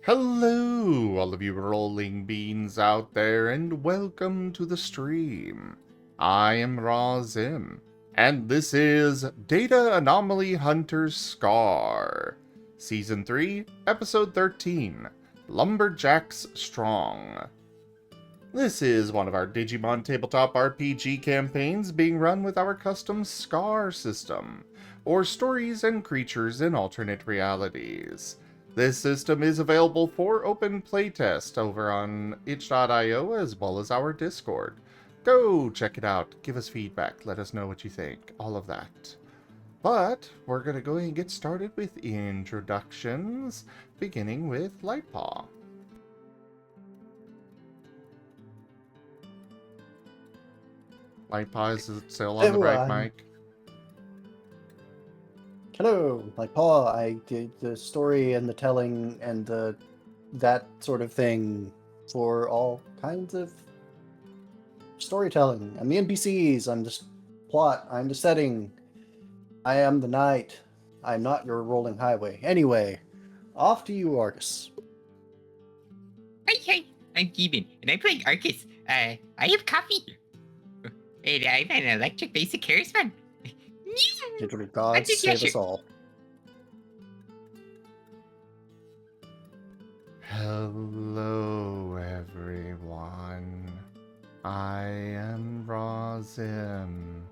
Hello, all of you rolling beans out there, and welcome to the stream. I am Razim, and this is Data Anomaly Hunter's Scar, Season 3, Episode 13, Lumberjack's Strong. This is one of our Digimon tabletop RPG campaigns being run with our custom Scar system, or Stories and Creatures in Alternate Realities. This system is available for open playtest over on itch.io as well as our Discord. Go check it out, give us feedback, let us know what you think, all of that. But we're going to go ahead and get started with introductions, beginning with Lightpaw. Lightpaw is still on the bright mic. Hello, like Paul. I did the story and the telling and that sort of thing for all kinds of storytelling. I'm the NPCs. I'm the plot. I'm the setting. I am the knight. I'm not your rolling highway. Anyway, off to you, Arcus. Hi, I'm Gimund, and I'm playing Arcus. I have coffee. And I'm an electric basic charisman. Digital gods save us all. Hello, everyone. I am Razim,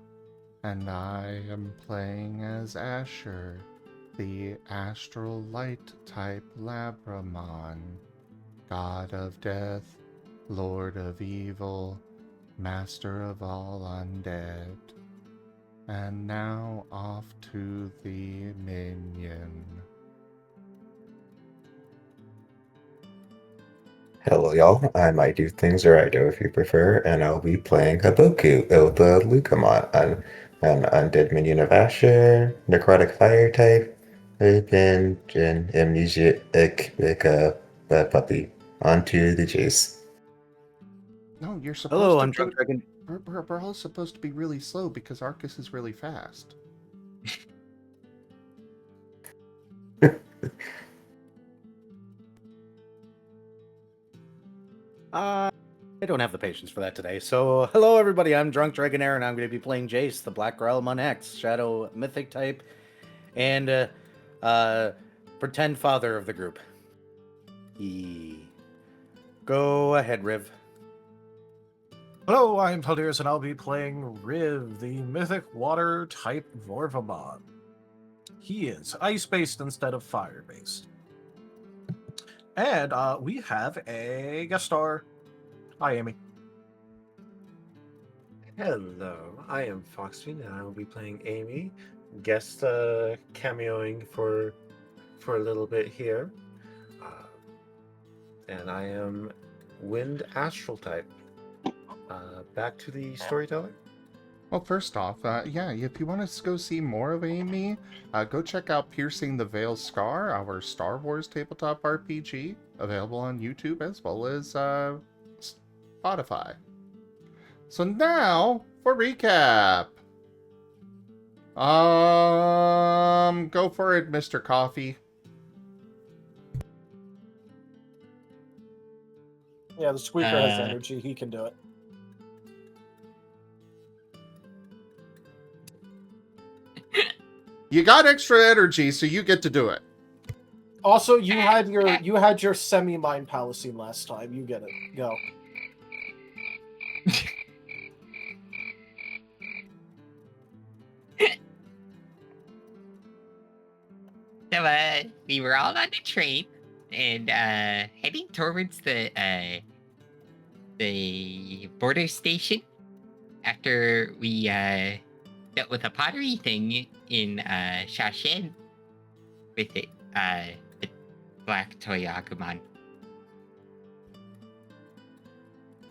and I am playing as Asher, the Astral Light type Labramon, God of Death, Lord of Evil, Master of all Undead. And now off to the minion. Hello, y'all. I'm IDDoThings, or IDO if you prefer, and I'll be playing Haboku, the Lucamon, an undead minion of Asher, necrotic fire type, and amnesiac puppy. On to the chase. No, you're supposed Hello, to I'm Drunk Dragon. We're all supposed to be really slow because Arcus is really fast. I don't have the patience for that today. So, hello everybody, I'm Drunk Dragonair, and I'm going to be playing Jace, the Black Growlmon X, Shadow Mythic type, and pretend father of the group. Go ahead, Riv. Hello, I'm Taldirs, and I'll be playing Riv, the Mythic Water type Vorvamon. He is ice-based instead of fire-based. And we have a guest star. Hi, Amy. Hello, I am FoxFiend, and I will be playing Amy, guest cameoing for a little bit here. And I am Wind Astral type. Back to the storytelling. Well, first off, yeah, if you want to go see more of Amy, go check out Piercing the Veil Scar, our Star Wars tabletop RPG, available on YouTube as well as Spotify. So now for recap. Go for it, Mr. Coffee. Yeah, the squeaker has energy. He can do it. You got extra energy, so you get to do it. Also, you had your semi-mind palace last time. You get it. Go. So, we were all on the train and heading towards the border station after we dealt with a pottery thing in Shashen with it, the black toy Agumon.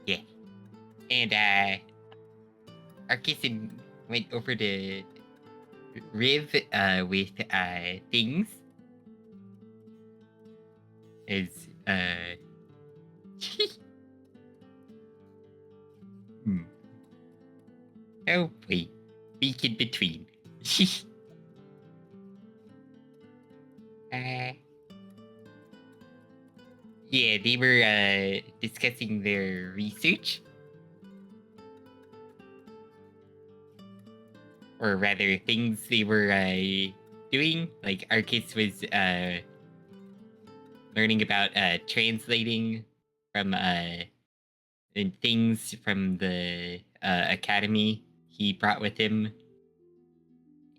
Yeah. And Arcus went over to Riv with things. As Oh wait, speak in between. Yeah, they were discussing their research. Or rather, things they were doing. Like, Arcus was learning about translating from things from the academy he brought with him.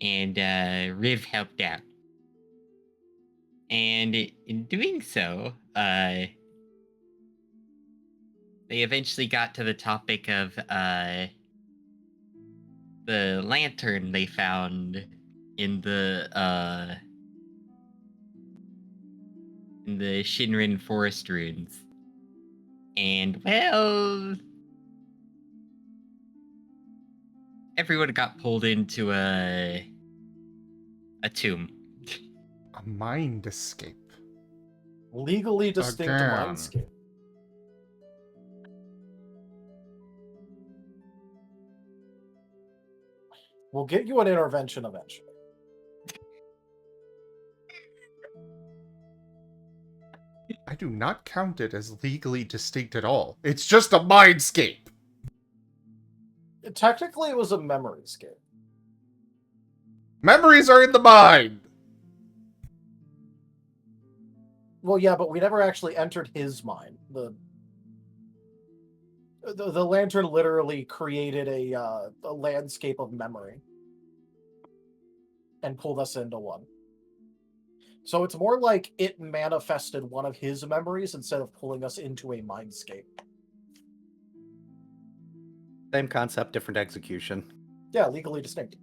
And Riv helped out. And in doing so, they eventually got to the topic of the lantern they found in the Shinrin forest ruins. And well, everyone got pulled into a tomb. A mind escape. Legally distinct Again. mindscape. We'll get you an intervention eventually. I do not count it as legally distinct at all. It's just a mindscape. Technically, it was a memory scape. Memories are in the mind. Well, yeah, but we never actually entered his mind. The lantern literally created a landscape of memory and pulled us into one. So it's more like it manifested one of his memories instead of pulling us into a mindscape. Same concept, different execution. Yeah, legally distinct.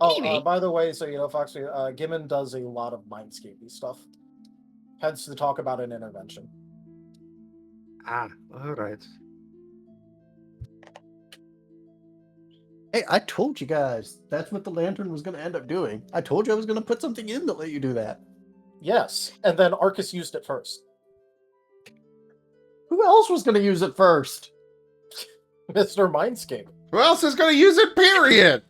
Oh, Anyway. By the way, so you know, Fox, Gimund does a lot of mindscapey stuff. Hence the talk about an intervention. Ah, all right. Hey, I told you guys that's what the lantern was going to end up doing. I told you I was going to put something in to let you do that. Yes, and then Arcus used it first. Who else was going to use it first? Mr. Mindscape. Who else is going to use it, period?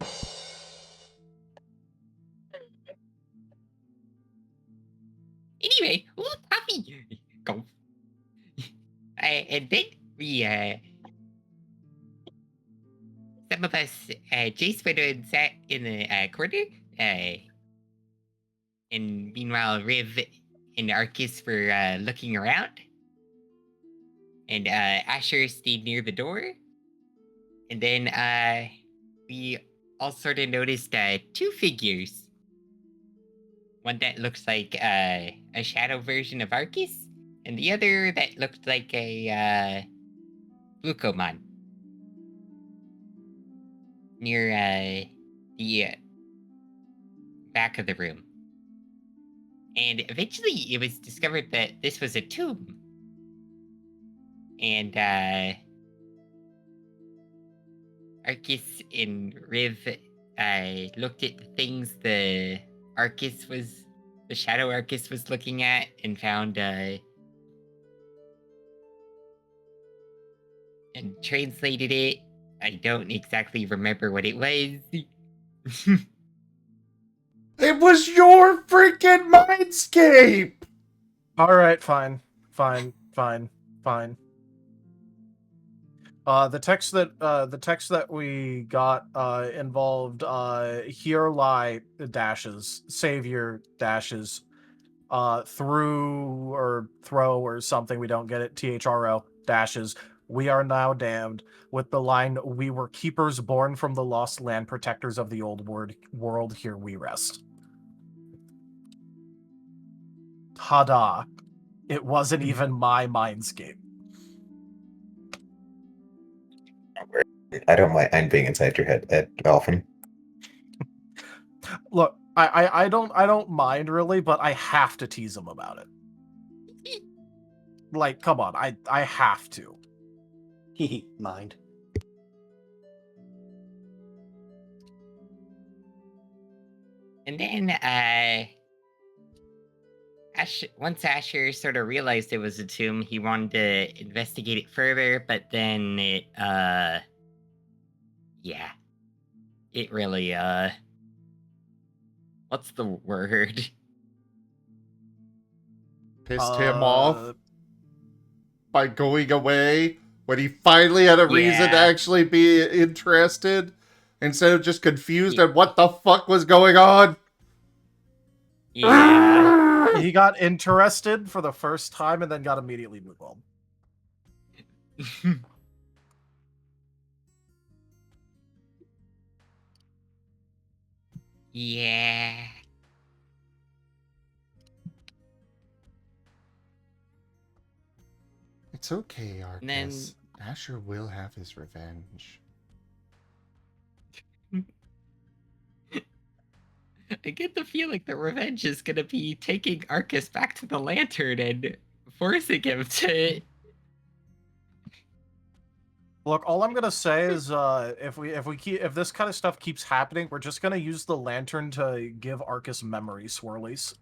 Anyway, ooh, coffee. Go. And then we, some of us, Jace went and sat in the corner, and meanwhile, Riv and Arcus were looking around, and Asher stayed near the door, and then we all sort of noticed two figures. One that looks like a shadow version of Arcus, and the other that looked like a Glucomon. Near the back of the room. And eventually it was discovered that this was a tomb. And Arcus and Riv looked at the things the Shadow Arcus was looking at and found and translated it. I don't exactly remember what it was. It was your freaking mindscape! Alright, fine. The text that we got involved here lie dashes, savior dashes, through or throw or something, we don't get it, THRO dashes, we are now damned, with the line, we were keepers born from the lost land, protectors of the old world, here we rest. Hada. It wasn't even my mindscape. I don't mind being inside your head, Ed, often. Look, I don't mind really, but I have to tease him about it. Like, come on, I have to. Mind. And then once Asher sort of realized it was a tomb, he wanted to investigate it further, but then it yeah. It really what's the word? Pissed him off by going away when he finally had a reason to Yeah. actually be interested instead of just confused at what the fuck was going on. Yeah. He got interested for the first time and then got immediately moved on. Yeah. It's okay, Arcus. And then- Asher will have his revenge. I get the feeling that revenge is gonna be taking Arcus back to the lantern and forcing him to. Look, all I'm gonna say is, if this kind of stuff keeps happening, we're just gonna use the lantern to give Arcus memory swirlies.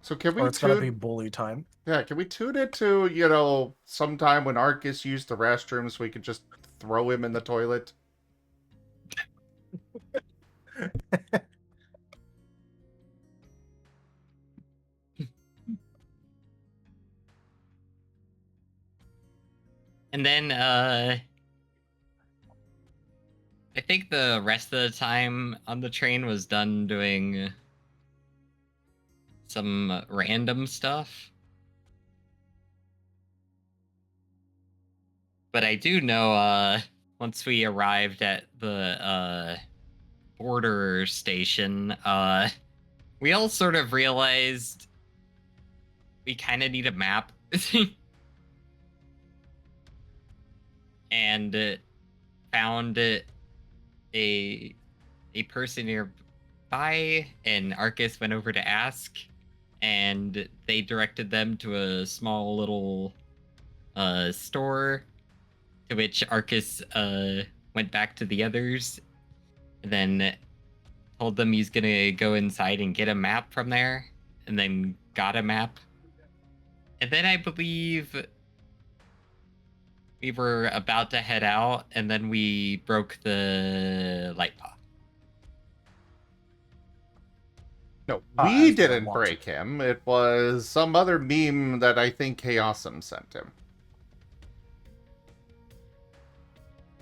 So can we Or it's gonna be tune? bully time. Yeah, can we tune it to, you know, sometime when Arcus used the restroom so we could just throw him in the toilet? And then, I think the rest of the time on the train was done doing some random stuff. But I do know, once we arrived at the, border station, we all sort of realized we kind of need a map. And found a person nearby, and Arcus went over to ask, and they directed them to a small little store, to which Arcus went back to the others, and then told them he's gonna go inside and get a map from there, and then got a map. And then I believe we were about to head out, and then we broke the light pod. No, as we we didn't watched. break him. It was some other meme that I think Chaosum sent him.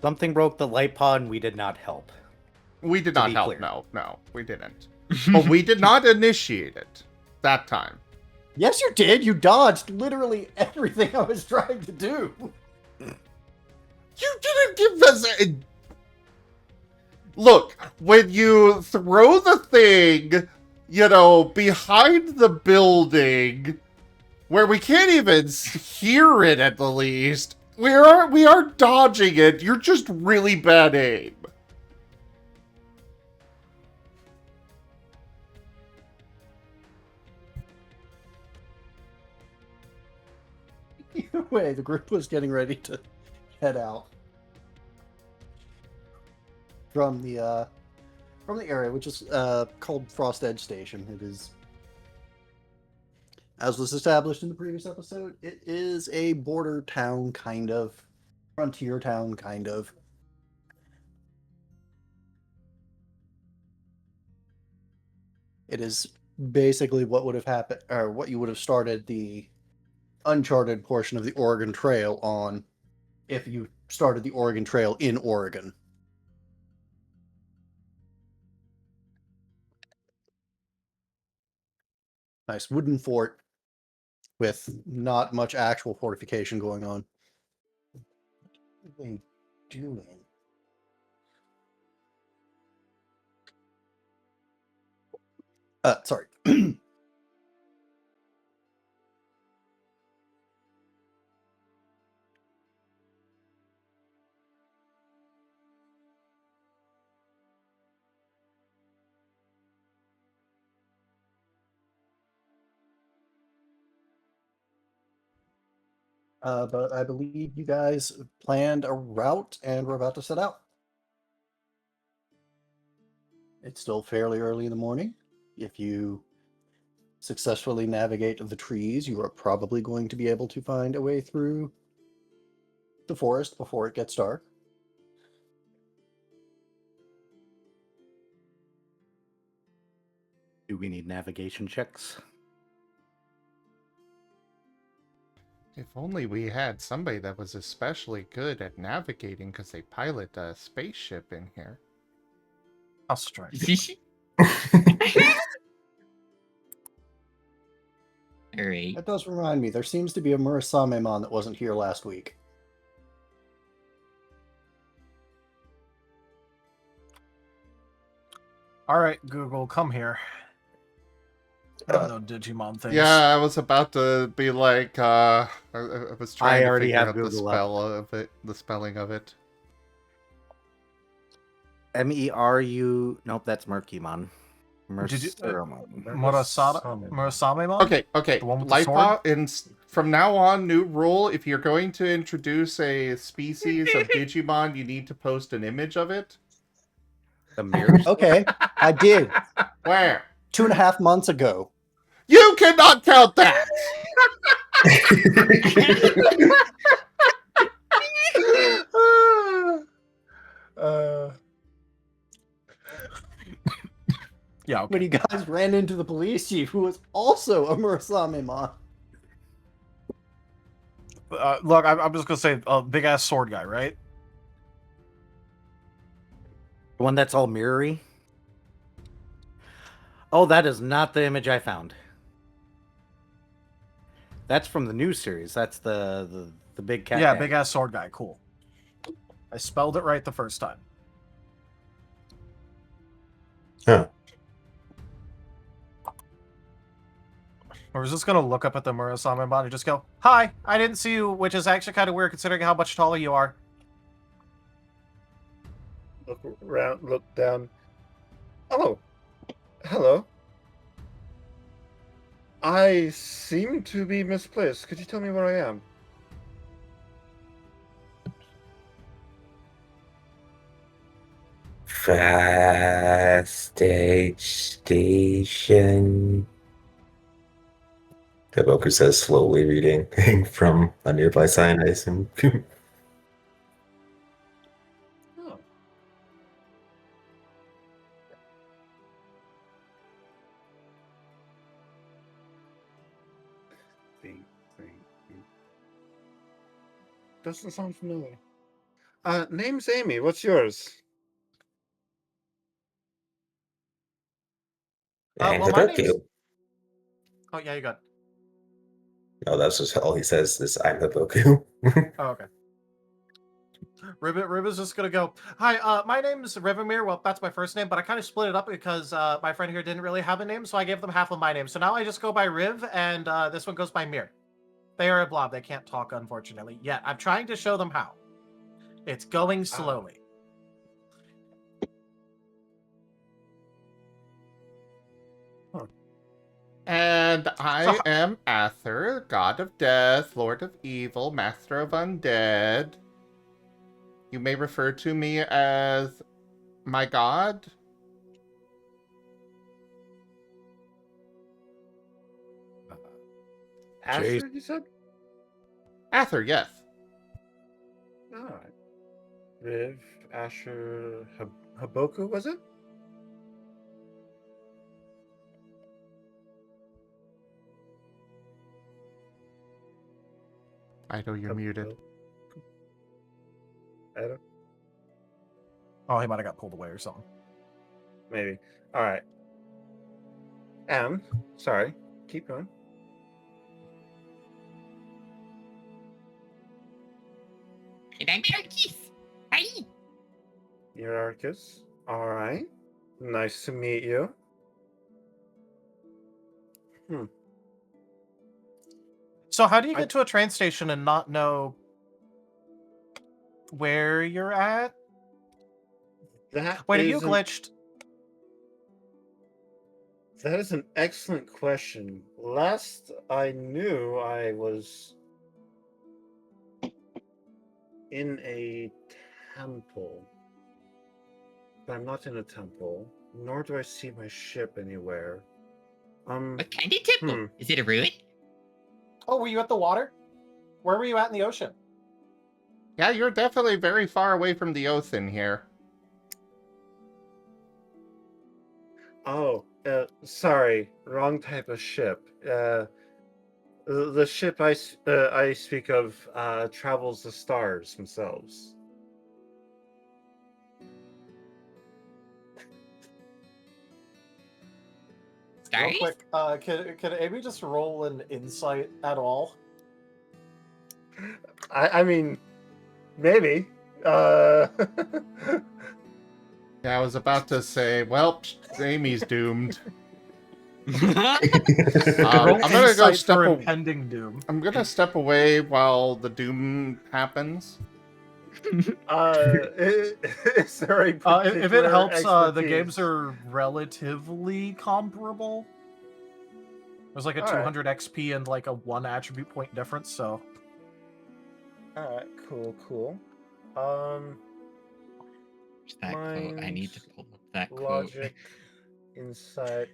Something broke the light pod and we did not help. We did To not be help. clear. No, we didn't. But we did not initiate it that time. Yes, you did. You dodged literally everything I was trying to do. You didn't give us a... Look, when you throw the thing, you know, behind the building, where we can't even hear it at the least, we are dodging it. You're just really bad aim. Either way, the group was getting ready to head out from the area, which is called Frost Edge Station. It is, as was established in the previous episode, it is a border town, kind of frontier town, kind of. It is basically what would have happened, or what you would have started the uncharted portion of the Oregon Trail on if you started the Oregon Trail in Oregon. Nice wooden fort with not much actual fortification going on. What are they doing? Sorry. But I believe you guys planned a route and we're about to set out. It's still fairly early in the morning. If you successfully navigate the trees, you are probably going to be able to find a way through the forest before it gets dark. Do we need navigation checks? If only we had somebody that was especially good at navigating because they pilot a spaceship in here. How strange. Alright. That does remind me, there seems to be a Murasamemon that wasn't here last week. All right, Google, come here. I don't know Digimon things. Yeah, I was about to be like, I was trying to already figure have out the Google up. spell of it, the spelling of it. MERU. Nope, that's Murkymon. Did you- Mursamemon. Murasamemon? Okay. The one with the Life from now on, new rule: if you're going to introduce a species of Digimon, you need to post an image of it. The mirrors. Okay, I did. Where? 2.5 months ago. You cannot count that. Yeah, okay. When you guys ran into the police chief, who was also a Murasamemon. Look, I'm just gonna say, big ass sword guy, right? The one that's all mirrory. Oh, that is not the image I found. That's from the new series. That's the big cat. Yeah, guy. big ass sword guy. Cool. I spelled it right the first time. Huh. I was just gonna look up at the Murasamemon and just go, "Hi, I didn't see you," which is actually kind of weird considering how much taller you are. Look around, look down. Oh, hello. I seem to be misplaced. Could you tell me where I am? Fast Age Station. Haboku says, slowly reading from a nearby sign, I assume. Oh. Thing. Doesn't sound familiar. Name's Amy. What's yours? And Well, my name's- Haboku. Oh yeah, you got. No, that's just all he says is, I'm Haboku. Oh, okay. Ribbit's just gonna go, "Hi, my name's Rivamir. Well, that's my first name, but I kind of split it up because my friend here didn't really have a name, so I gave them half of my name. So now I just go by Riv, and this one goes by Mir. They are a blob. They can't talk, unfortunately. Yet I'm trying to show them how. It's going slowly. And I am Ather, god of death, lord of evil, master of undead. You may refer to me as my god. Asher, you said? Ather, yes. Alright. Riv, Asher, Haboku, was it? I know you're muted. I don't. Oh, he might have got pulled away or something. Maybe. Alright. Sorry. Keep going. And I'm Arcus. Hi. You're Arcus. Alright. Nice to meet you. So how do you get to a train station and not know where you're at? Wait, are you glitched? That is an excellent question. Last I knew, I was in a temple. But I'm not in a temple, nor do I see my ship anywhere. What kind of temple? Is it a ruin? Oh, were you at the water? Where were you at in the ocean? Yeah, you're definitely very far away from the oath in here. Oh, Sorry, wrong type of ship. The ship I speak of travels the stars themselves. Real Sorry? quick, can Amy just roll an insight at all? I mean, maybe. Yeah, I was about to say, well, Amy's doomed. Roll I'm gonna go insight step for a- impending doom. I'm gonna step away while the doom happens. Is there a If it particular helps, the expertise? games are relatively comparable. There's like a All right. 200 XP and like a 1 attribute point difference, so. Alright, cool. Where's that quote? I need to Mind, pull up that quote. logic, insight.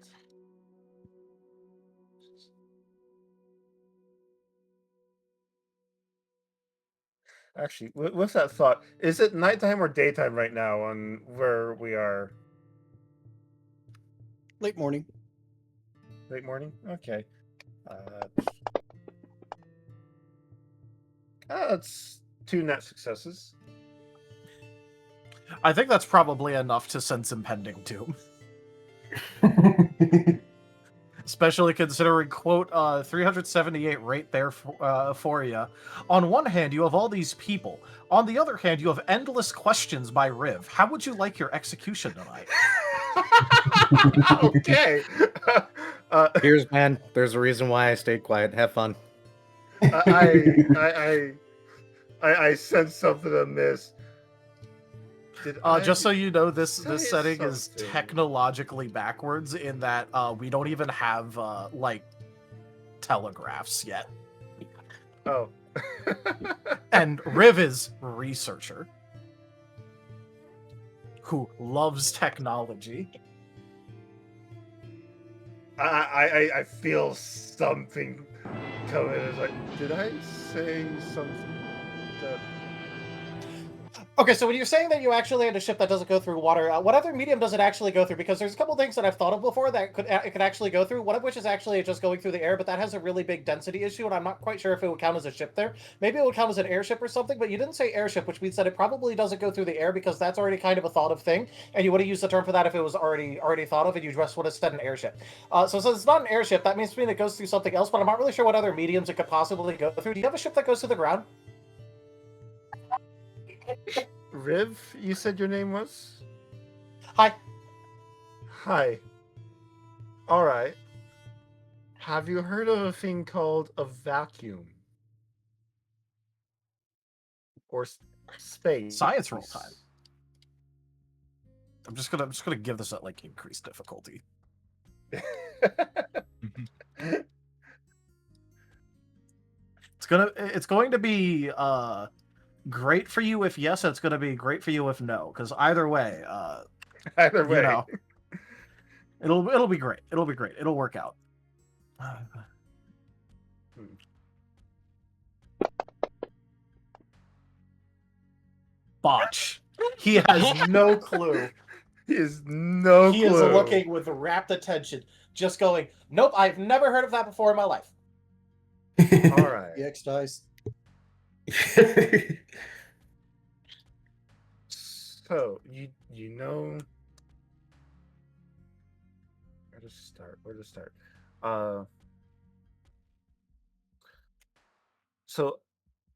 Actually, what's that thought? Is it nighttime or daytime right now on where we are? Late morning. Late morning? Okay. That's 2 net successes. I think that's probably enough to sense impending doom. Especially considering, quote, 378 right there for you. On one hand, you have all these people. On the other hand, you have endless questions by Riv. How would you like your execution tonight? Okay. Here's man. There's a reason why I stayed quiet. Have fun. I sense something amiss. Just so you know, this say setting is something? technologically backwards in that we don't even have like telegraphs yet. Oh. And Riv is researcher who loves technology. I feel something coming. It's like, did I say something that... Okay, so when you're saying that you actually had a ship that doesn't go through water, what other medium does it actually go through? Because there's a couple things that I've thought of before that it could actually go through. One of which is actually just going through the air, but that has a really big density issue, and I'm not quite sure if it would count as a ship there. Maybe it would count as an airship or something, but you didn't say airship, which means that it probably doesn't go through the air because that's already kind of a thought of thing, and you would have used the term for that if it was already thought of, and you just would have said an airship. So since it's not an airship, that means to me that it goes through something else, but I'm not really sure what other mediums it could possibly go through. Do you have a ship that goes through the ground? Riv, you said your name was? Hi. Hi. Alright. Have you heard of a thing called a vacuum? Or space? Science roll time. I'm just gonna give this at like increased difficulty. It's going to be great for you if yes, and it's going to be great for you if no. Because either way, Either way. you know, it'll be great. It'll be great. It'll work out. Botch. He has no clue. He has no He clue. is looking with rapt attention, just going, "Nope, I've never heard of that before in my life." Alright. EX dice. So, you know... Where to start? So,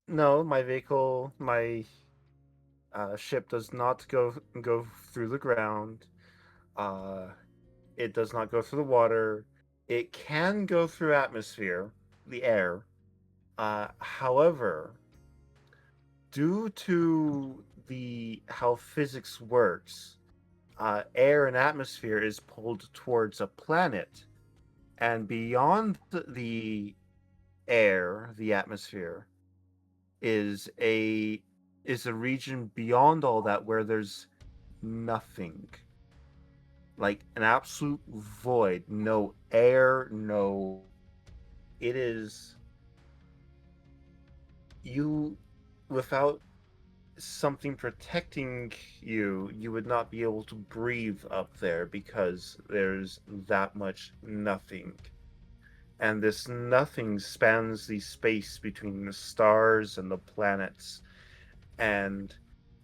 no, my vehicle, my ship does not go through the ground. It does not go through the water. It can go through atmosphere, the air. However, due to how physics works, air and atmosphere is pulled towards a planet, and beyond the air, the atmosphere, is a region beyond all that where there's nothing, like an absolute void, no air, no. It is you without something protecting you, you would not be able to breathe up there because there's that much nothing. And this nothing spans the space between the stars and the planets. And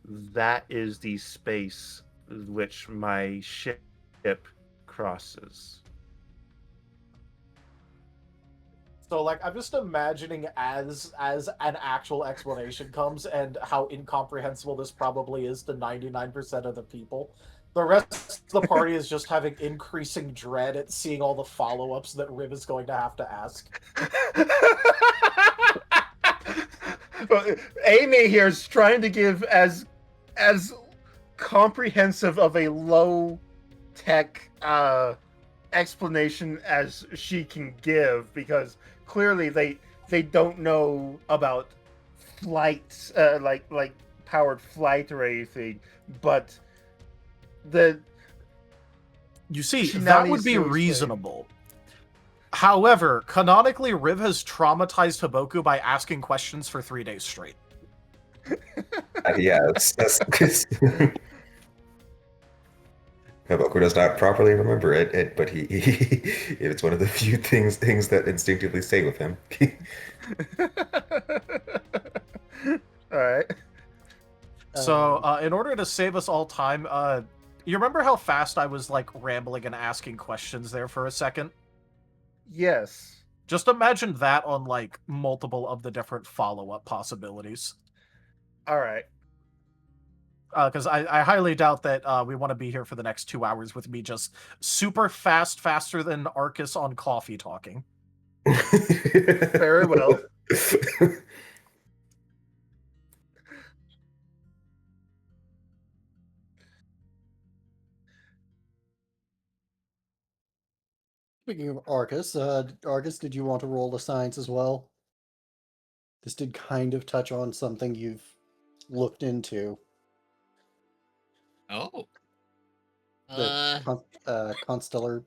that is the space which my ship crosses. So like I'm just imagining as an actual explanation comes and how incomprehensible this probably is to 99% of the people. The rest of the party is just having increasing dread at seeing all the follow-ups that Riv is going to have to ask. Amy here is trying to give as comprehensive of a low tech explanation as she can give, because clearly they don't know about flight, like powered flight or anything. But You see, she now that would needs be to explain. reasonable. However, canonically, Riv has traumatized Haboku by asking questions for 3 days straight. Yeah, that's Haboku does not properly remember it, but he it's one of the few things that instinctively stay with him. All right. So, in order to save us all time, you remember how fast I was like rambling and asking questions there for a second? Yes. Just imagine that on like multiple of the different follow-up possibilities. All right. Because I highly doubt that we want to be here for the next 2 hours with me just super fast, faster than Arcus on coffee talking. Very well. Speaking of Arcus, Arcus, did you want to roll the science as well? This did kind of touch on something you've looked into. Oh. The constellar.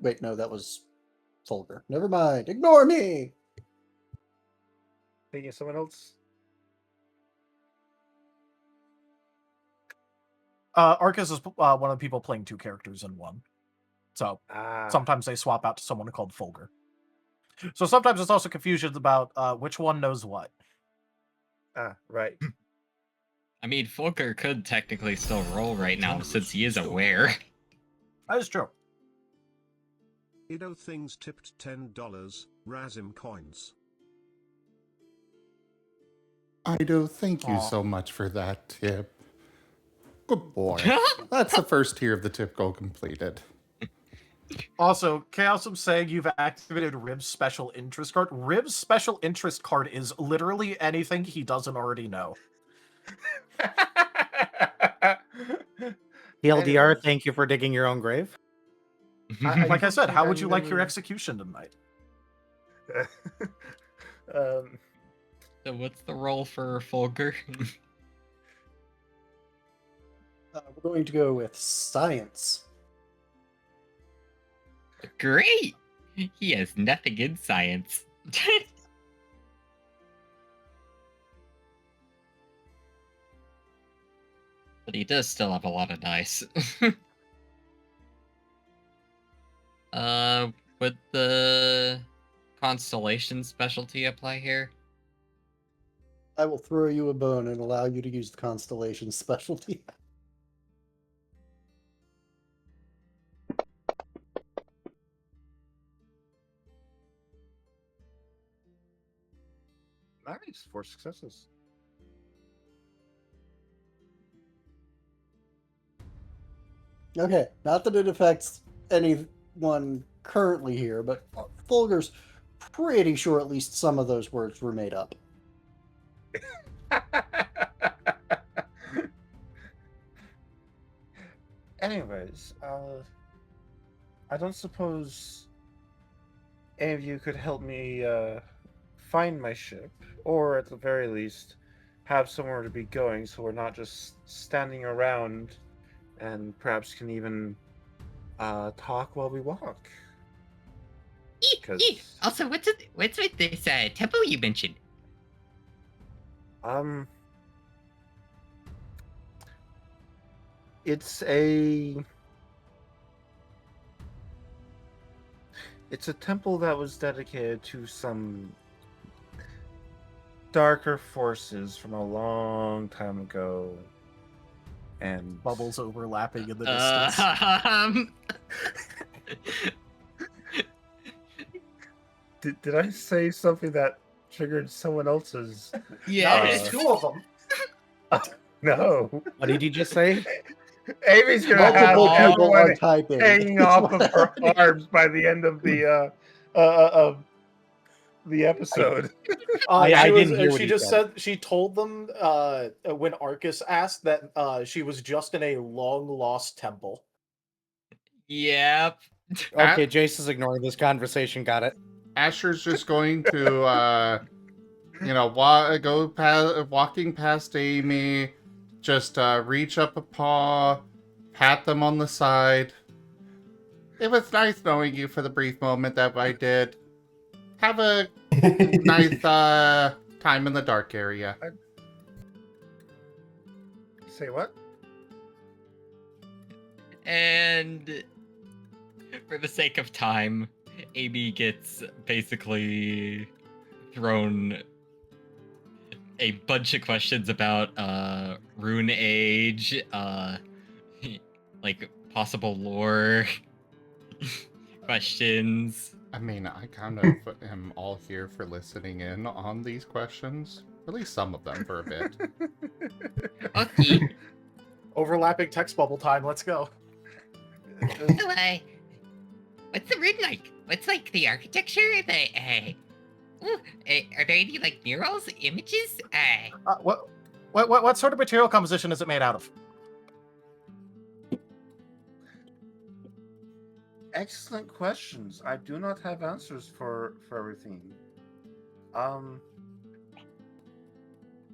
Wait, no, that was Fulgur. Never mind. Ignore me. Thinking of someone else. Arcus is one of the people playing 2 characters in one. So sometimes they swap out to someone called Fulgur. So sometimes it's also confusions about which one knows what. Right. I mean, Fulker could technically still roll right now since he is aware. That is true. IDDoThings tipped $10, Razim coins. Ido, thank you Aw. so much for that tip. Good boy. That's the first tier of the tip goal completed. Also, Chaosum saying you've activated Rib's special interest card. Rib's special interest card is literally anything he doesn't already know. TLDR, Anyways. thank you for digging your own grave. Like I said, don't how think would you I'm like your gonna- execution tonight? So what's the roll for Fulker? We're going to go with science. Great! He has nothing in science. But he does still have a lot of dice. Would the constellation specialty apply here? I will throw you a bone and allow you to use the constellation specialty. Nice. 4 successes. Okay, not that it affects anyone currently here, but Fulgur's pretty sure at least some of those words were made up. Anyways, I don't suppose any of you could help me find my ship, or at the very least, have somewhere to be going, so we're not just standing around, and perhaps can even talk while we walk. Also, what's with this temple you mentioned? It's a temple that was dedicated to some darker forces from a long time ago. And Bubbles overlapping in the distance. Did I say something that triggered someone else's? Now there's Yes. two of them. No. What did you just say? Amy's gonna have Multiple people are everyone typing. hanging It's off of what's her happening. arms by the end of the episode. I She was, didn't hear what she he just said. said she told them when Arcus asked that she was just in a long lost temple. Yep. Okay, Jace is ignoring this conversation. Got it. Asher's just going to, walking past Amy, just reach up a paw, pat them on the side. It was nice knowing you for the brief moment that I did. Have a nice time in the dark area. Say what? And for the sake of time, Amy gets basically thrown a bunch of questions about rune age, like possible lore questions. I mean, I kind of am all here for listening in on these questions. At least some of them for a bit. Okay. Overlapping text bubble time. Let's go. So, what's the rune like? What's like the architecture? Are there any like murals, images? What sort of material composition is it made out of? Excellent questions. I do not have answers for everything.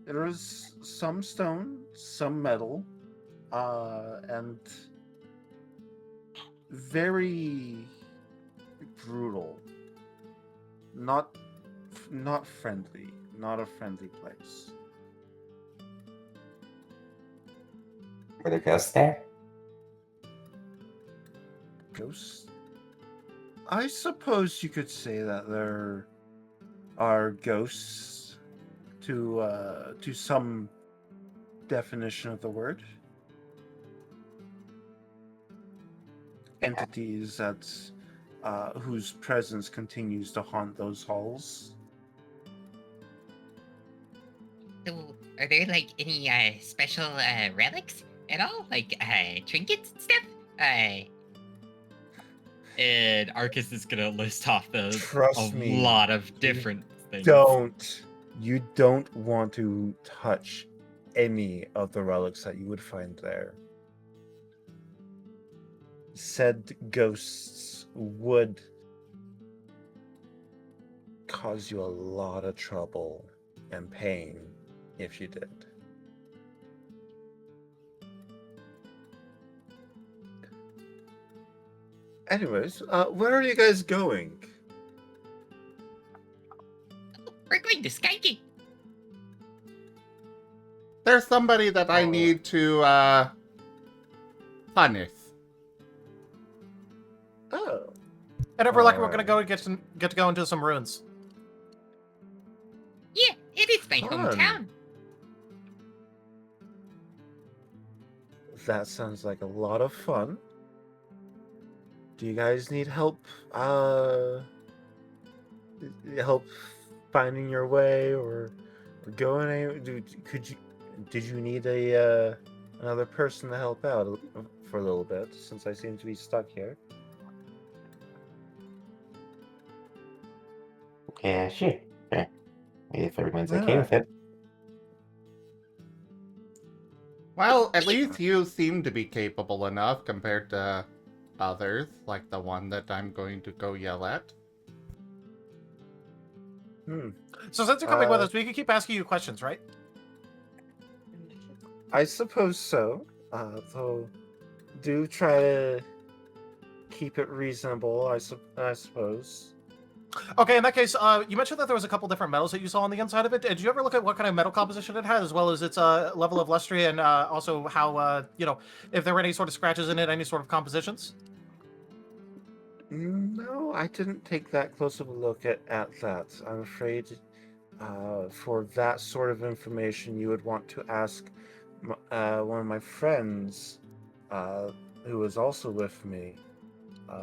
There is some stone, some metal, and very brutal. Not friendly. Not a friendly place. Were there ghosts there? Ghosts? I suppose you could say that there are ghosts to some definition of the word. Entities that whose presence continues to haunt those halls. So, are there like any special relics at all? Like trinkets and stuff? And Arcus is gonna list off Trust me, lot of different things. You don't want to touch any of the relics that you would find there. Said ghosts would cause you a lot of trouble and pain if you did. Anyways, where are you guys going? We're going to Skype. There's somebody that I need to punish. Oh. And if we're lucky, we're gonna go and get to go into some ruins. Yeah, it is my Fun. hometown. That sounds like a lot of fun. Do you guys need help? Help finding your way or going? Did you need another person to help out for a little bit? Since I seem to be stuck here. Yeah, sure. If everyone's okay with it. Well, at least you seem to be capable enough compared to others, like the one that I'm going to go yell at. So since you're coming with us, we can keep asking you questions, right? I suppose so. Though, do try to keep it reasonable. I suppose. Okay, in that case, you mentioned that there was a couple different metals that you saw on the inside of it. Did you ever look at what kind of metal composition it had, as well as its level of luster, and also how, if there were any sort of scratches in it, any sort of compositions? No, I didn't take that close of a look at that. I'm afraid for that sort of information, you would want to ask one of my friends who is also with me,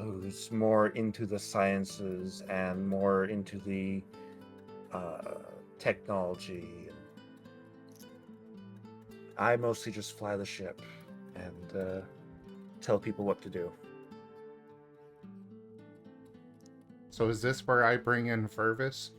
who's more into the sciences and more into the technology. I mostly just fly the ship and tell people what to do. So is this where I bring in Fervis?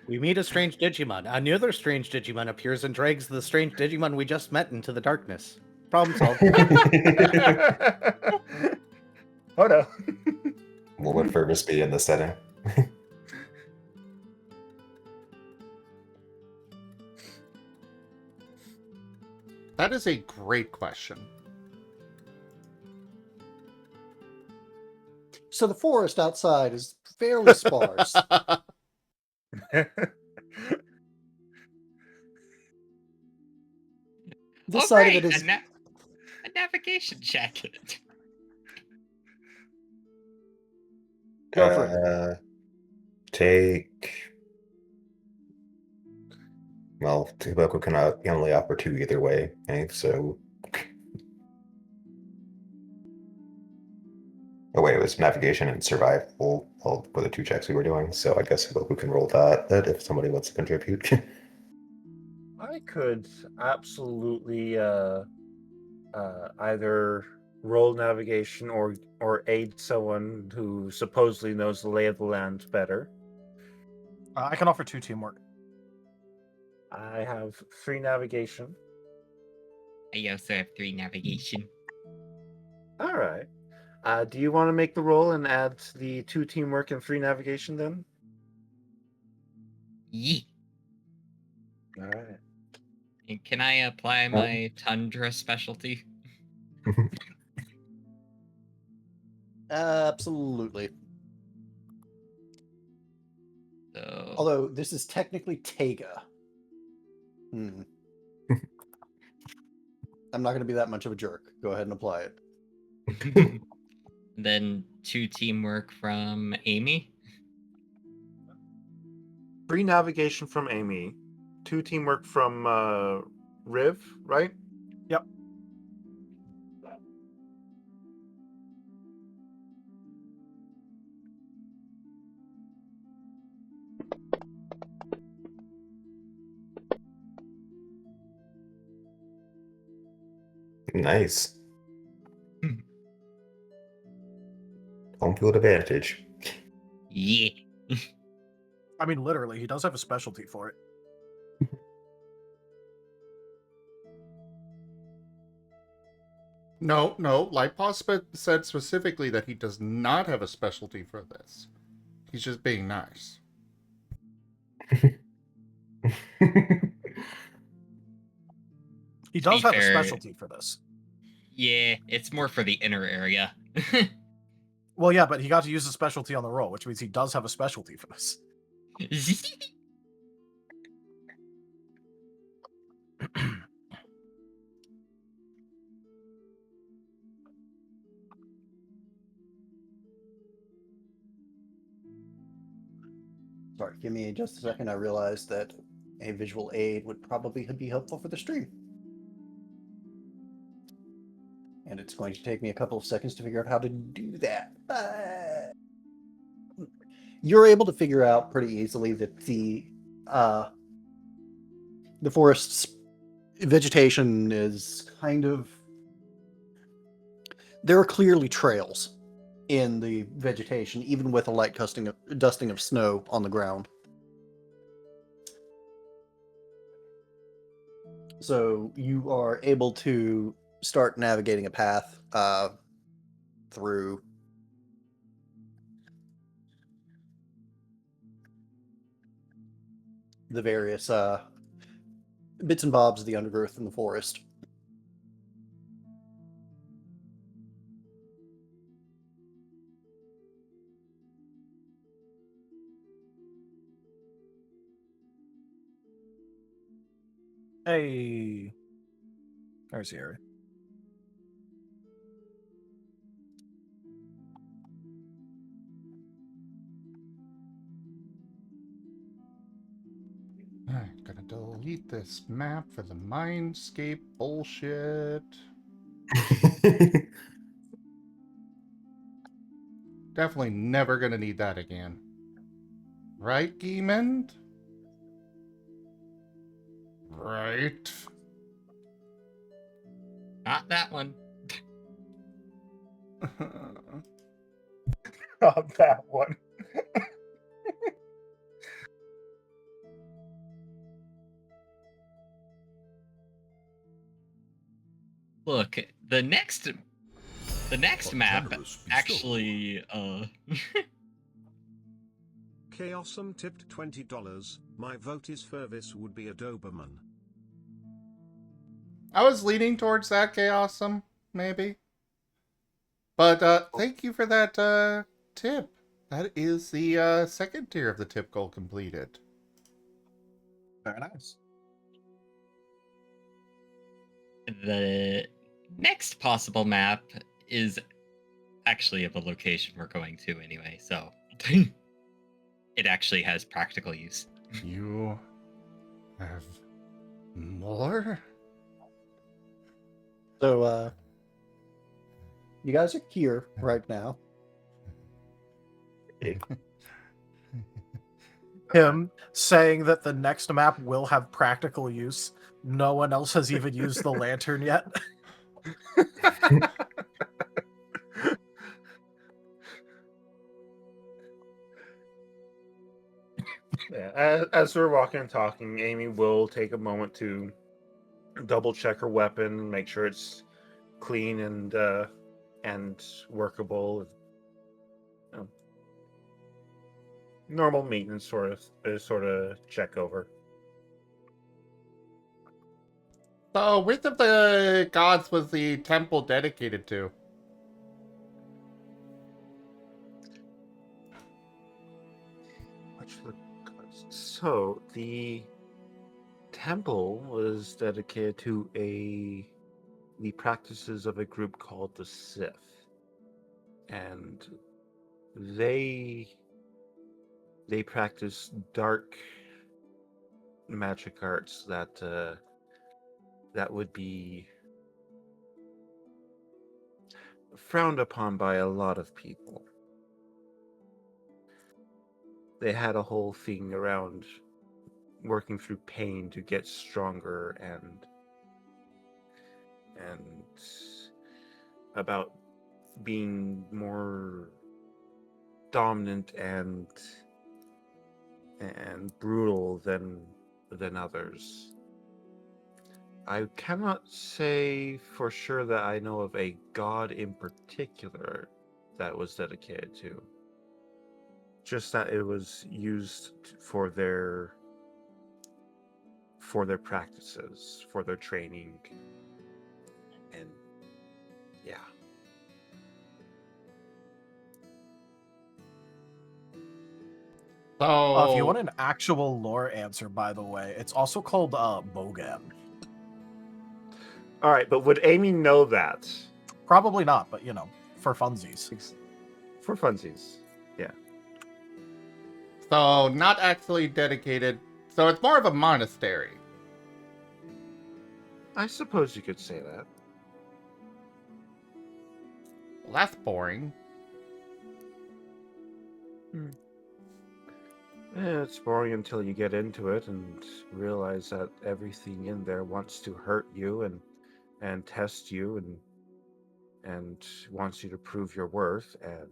We meet a strange Digimon. Another strange Digimon appears and drags the strange Digimon we just met into the darkness. Problem solved. Oh no. What would Fergus be in this setting? That is a great question. So the forest outside is fairly sparse. This side of it is a navigation check. Go for it. Take. Well, Haboku can only offer 2 either way, okay? So. Oh wait, it was navigation and survival all for the 2 checks we were doing. So I guess Haboku can roll that if somebody wants to contribute. I could absolutely either roll navigation or aid someone who supposedly knows the lay of the land better. I can offer 2 teamwork. I have 3 navigation. I also have 3 navigation. All right. Do you want to make the roll and add the 2 teamwork and 3 navigation then? Yeah. All right. And can I apply my Tundra specialty? absolutely. So... Although this is technically Tega. I'm not going to be that much of a jerk. Go ahead and apply it. Then 2 teamwork from Amy. 3 navigation from Amy, 2 teamwork from Riv, right? Yep. Nice. Home field advantage. Yeah. I mean, literally, he does have a specialty for it. No, Lipos said specifically that he does not have a specialty for this. He's just being nice. He does be have a fair- specialty for this. Yeah, it's more for the inner area. Well, yeah, but he got to use a specialty on the roll, which means he does have a specialty for this. Sorry, give me just a second. I realized that a visual aid would probably be helpful for the stream. And it's going to take me a couple of seconds to figure out how to do that. You're able to figure out pretty easily that the forest's vegetation is kind of... There are clearly trails in the vegetation, even with a light dusting of snow on the ground. So you are able to start navigating a path through the various bits and bobs of the undergrowth in the forest. Hey. There's the area. Alright, gonna delete this map for the Mindscape bullshit. Definitely never gonna need that again. Right, Gimund? Right. Not that one. Not that one. Look, the next map generous bestowal. actually Chaosum tipped $20. My vote is Furvis would be a Doberman. I was leaning towards that Chaosum, maybe. But thank you for that tip. That is the second tier of the tip goal completed. Very nice. the next possible map is actually of a location we're going to anyway, so it actually has practical use. You have more? So, you guys are here right now. Him saying that the next map will have practical use. No one else has even used the lantern yet. Yeah, as we're walking and talking, Amy will take a moment to double check her weapon, make sure it's clean and workable. You know, normal maintenance sort of check over. So, which of the gods was the temple dedicated to? So the temple was dedicated to the practices of a group called the Sith, and they practice dark magic arts that would be frowned upon by a lot of people. They had a whole thing around working through pain to get stronger and about being more dominant and brutal than others. I cannot say for sure that I know of a god in particular that was dedicated to. Just that it was used for their practices, for their training, and yeah. So, If you want an actual lore answer, by the way, it's also called Bogan. All right, but would Amy know that? Probably not, but you know, for funsies. For funsies, yeah. So, not actually dedicated. So, it's more of a monastery. I suppose you could say that. Well, that's boring. It's boring until you get into it and realize that everything in there wants to hurt you and test you and wants you to prove your worth, and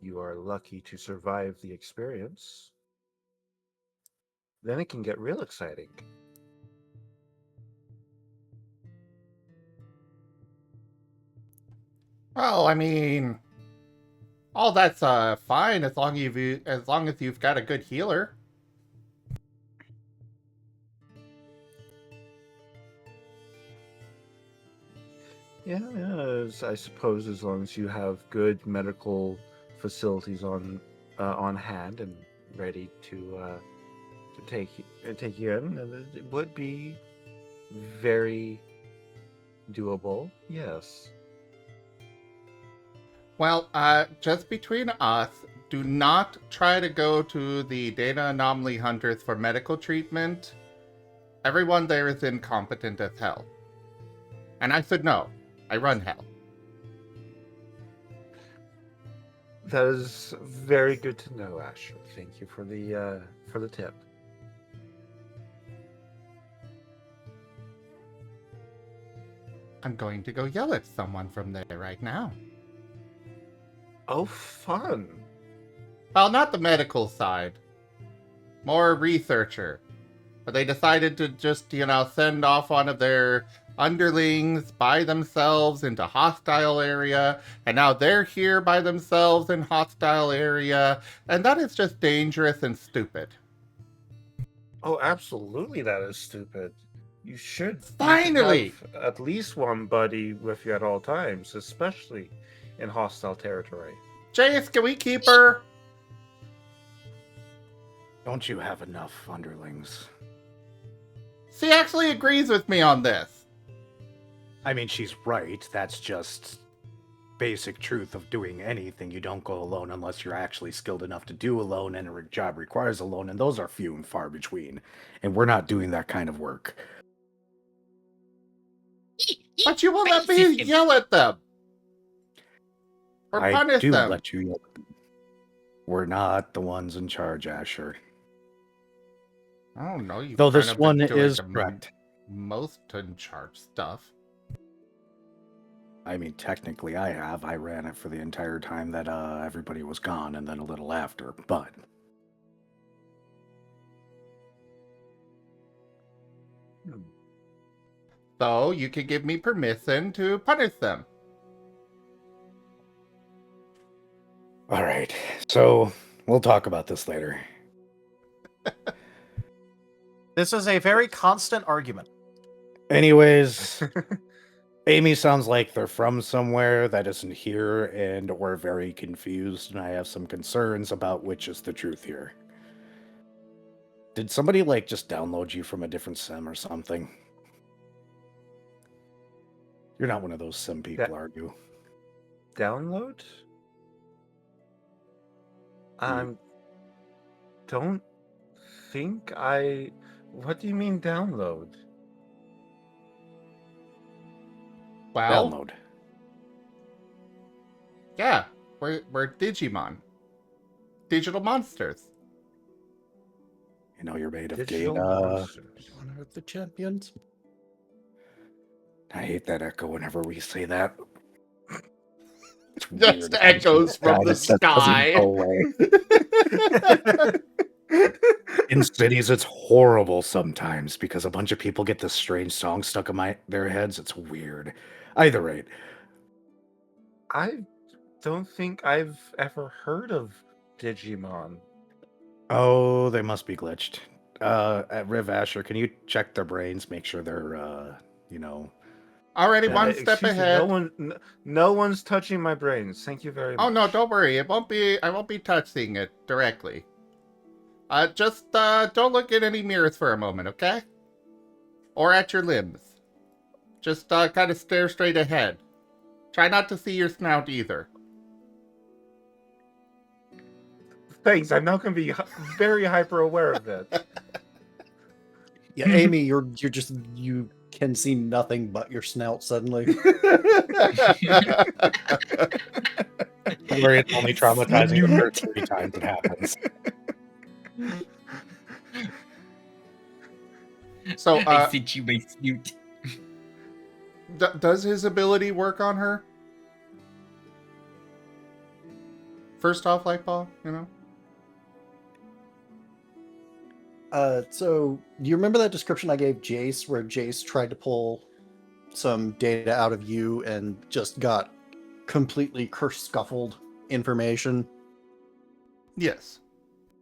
you are lucky to survive the experience. Then it can get real exciting. Well, I mean, all that's fine as long as you've got a good healer. Yeah, I suppose as long as you have good medical facilities on hand and ready to take you in, and it would be very doable. Yes. Well, just between us, do not try to go to the data anomaly hunters for medical treatment. Everyone there is incompetent as hell. And I said no. I run hell. That is very good to know, Asher. Thank you for the tip. I'm going to go yell at someone from there right now. Oh, fun. Well, not the medical side. More researcher. But they decided to just, send off one of their underlings by themselves into hostile area, and now they're here by themselves in hostile area, and that is just dangerous and stupid. Oh, absolutely, that is stupid. You should Finally! have at least one buddy with you at all times, especially in hostile territory. Jace, can we keep her? Don't you have enough underlings? She actually agrees with me on this. I mean, she's right. That's just basic truth of doing anything. You don't go alone unless you're actually skilled enough to do alone, and a job requires alone, and those are few and far between. And we're not doing that kind of work. But you won't let me yell at them. Or I punish do them. let you yell. We're not the ones in charge, Asher. I don't know. You Though kind this of been one doing is the correct. most in charge stuff. I mean, technically I have. I ran it for the entire time that everybody was gone, and then a little after, but... So you can give me permission to punish them. Alright, so we'll talk about this later. This is a very constant argument. Anyways, Amy sounds like they're from somewhere that isn't here, and we're very confused, and I have some concerns about which is the truth here. Did somebody, just download you from a different sim or something? You're not one of those sim people, are you? Download? Don't think I... What do you mean download? Well, Download. Yeah, we're Digimon. Digital monsters. You know you're made of Digital data. monsters. Honor the champions. I hate that echo whenever we say that. It's Just weird. echoes from God, the that doesn't sky. go away. In cities, it's horrible sometimes because a bunch of people get this strange song stuck in their heads. It's weird. Either rate, I don't think I've ever heard of Digimon. oh, they must be glitched. At Riv Asher, can you check their brains, make sure they're, Already one step Excuse me, ahead. no one's touching my brains. Thank you very much. Oh no, don't worry. I won't be touching it directly. Just don't look in any mirrors for a moment, okay? Or at your limbs. Just kind of stare straight ahead. Try not to see your snout either. Thanks. I'm now going to be very hyper aware of it. Yeah, Amy, you can see nothing but your snout suddenly. Don't worry, it's only traumatizing the first 3 times it happens. So, I sent you my snoot. does his ability work on her? First off, Lightball, So do you remember that description I gave Jace where Jace tried to pull some data out of you and just got completely scuffled information? Yes.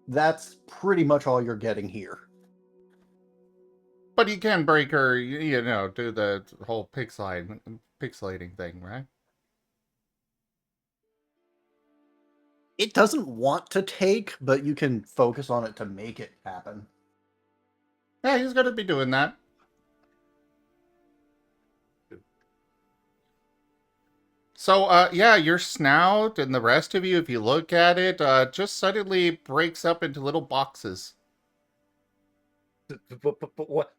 That's pretty much all you're getting here. But you can break her, do the whole pixelating thing, right? It doesn't want to take, but you can focus on it to make it happen. Yeah, he's gonna be doing that. So, yeah, your snout and the rest of you, if you look at it, just suddenly breaks up into little boxes.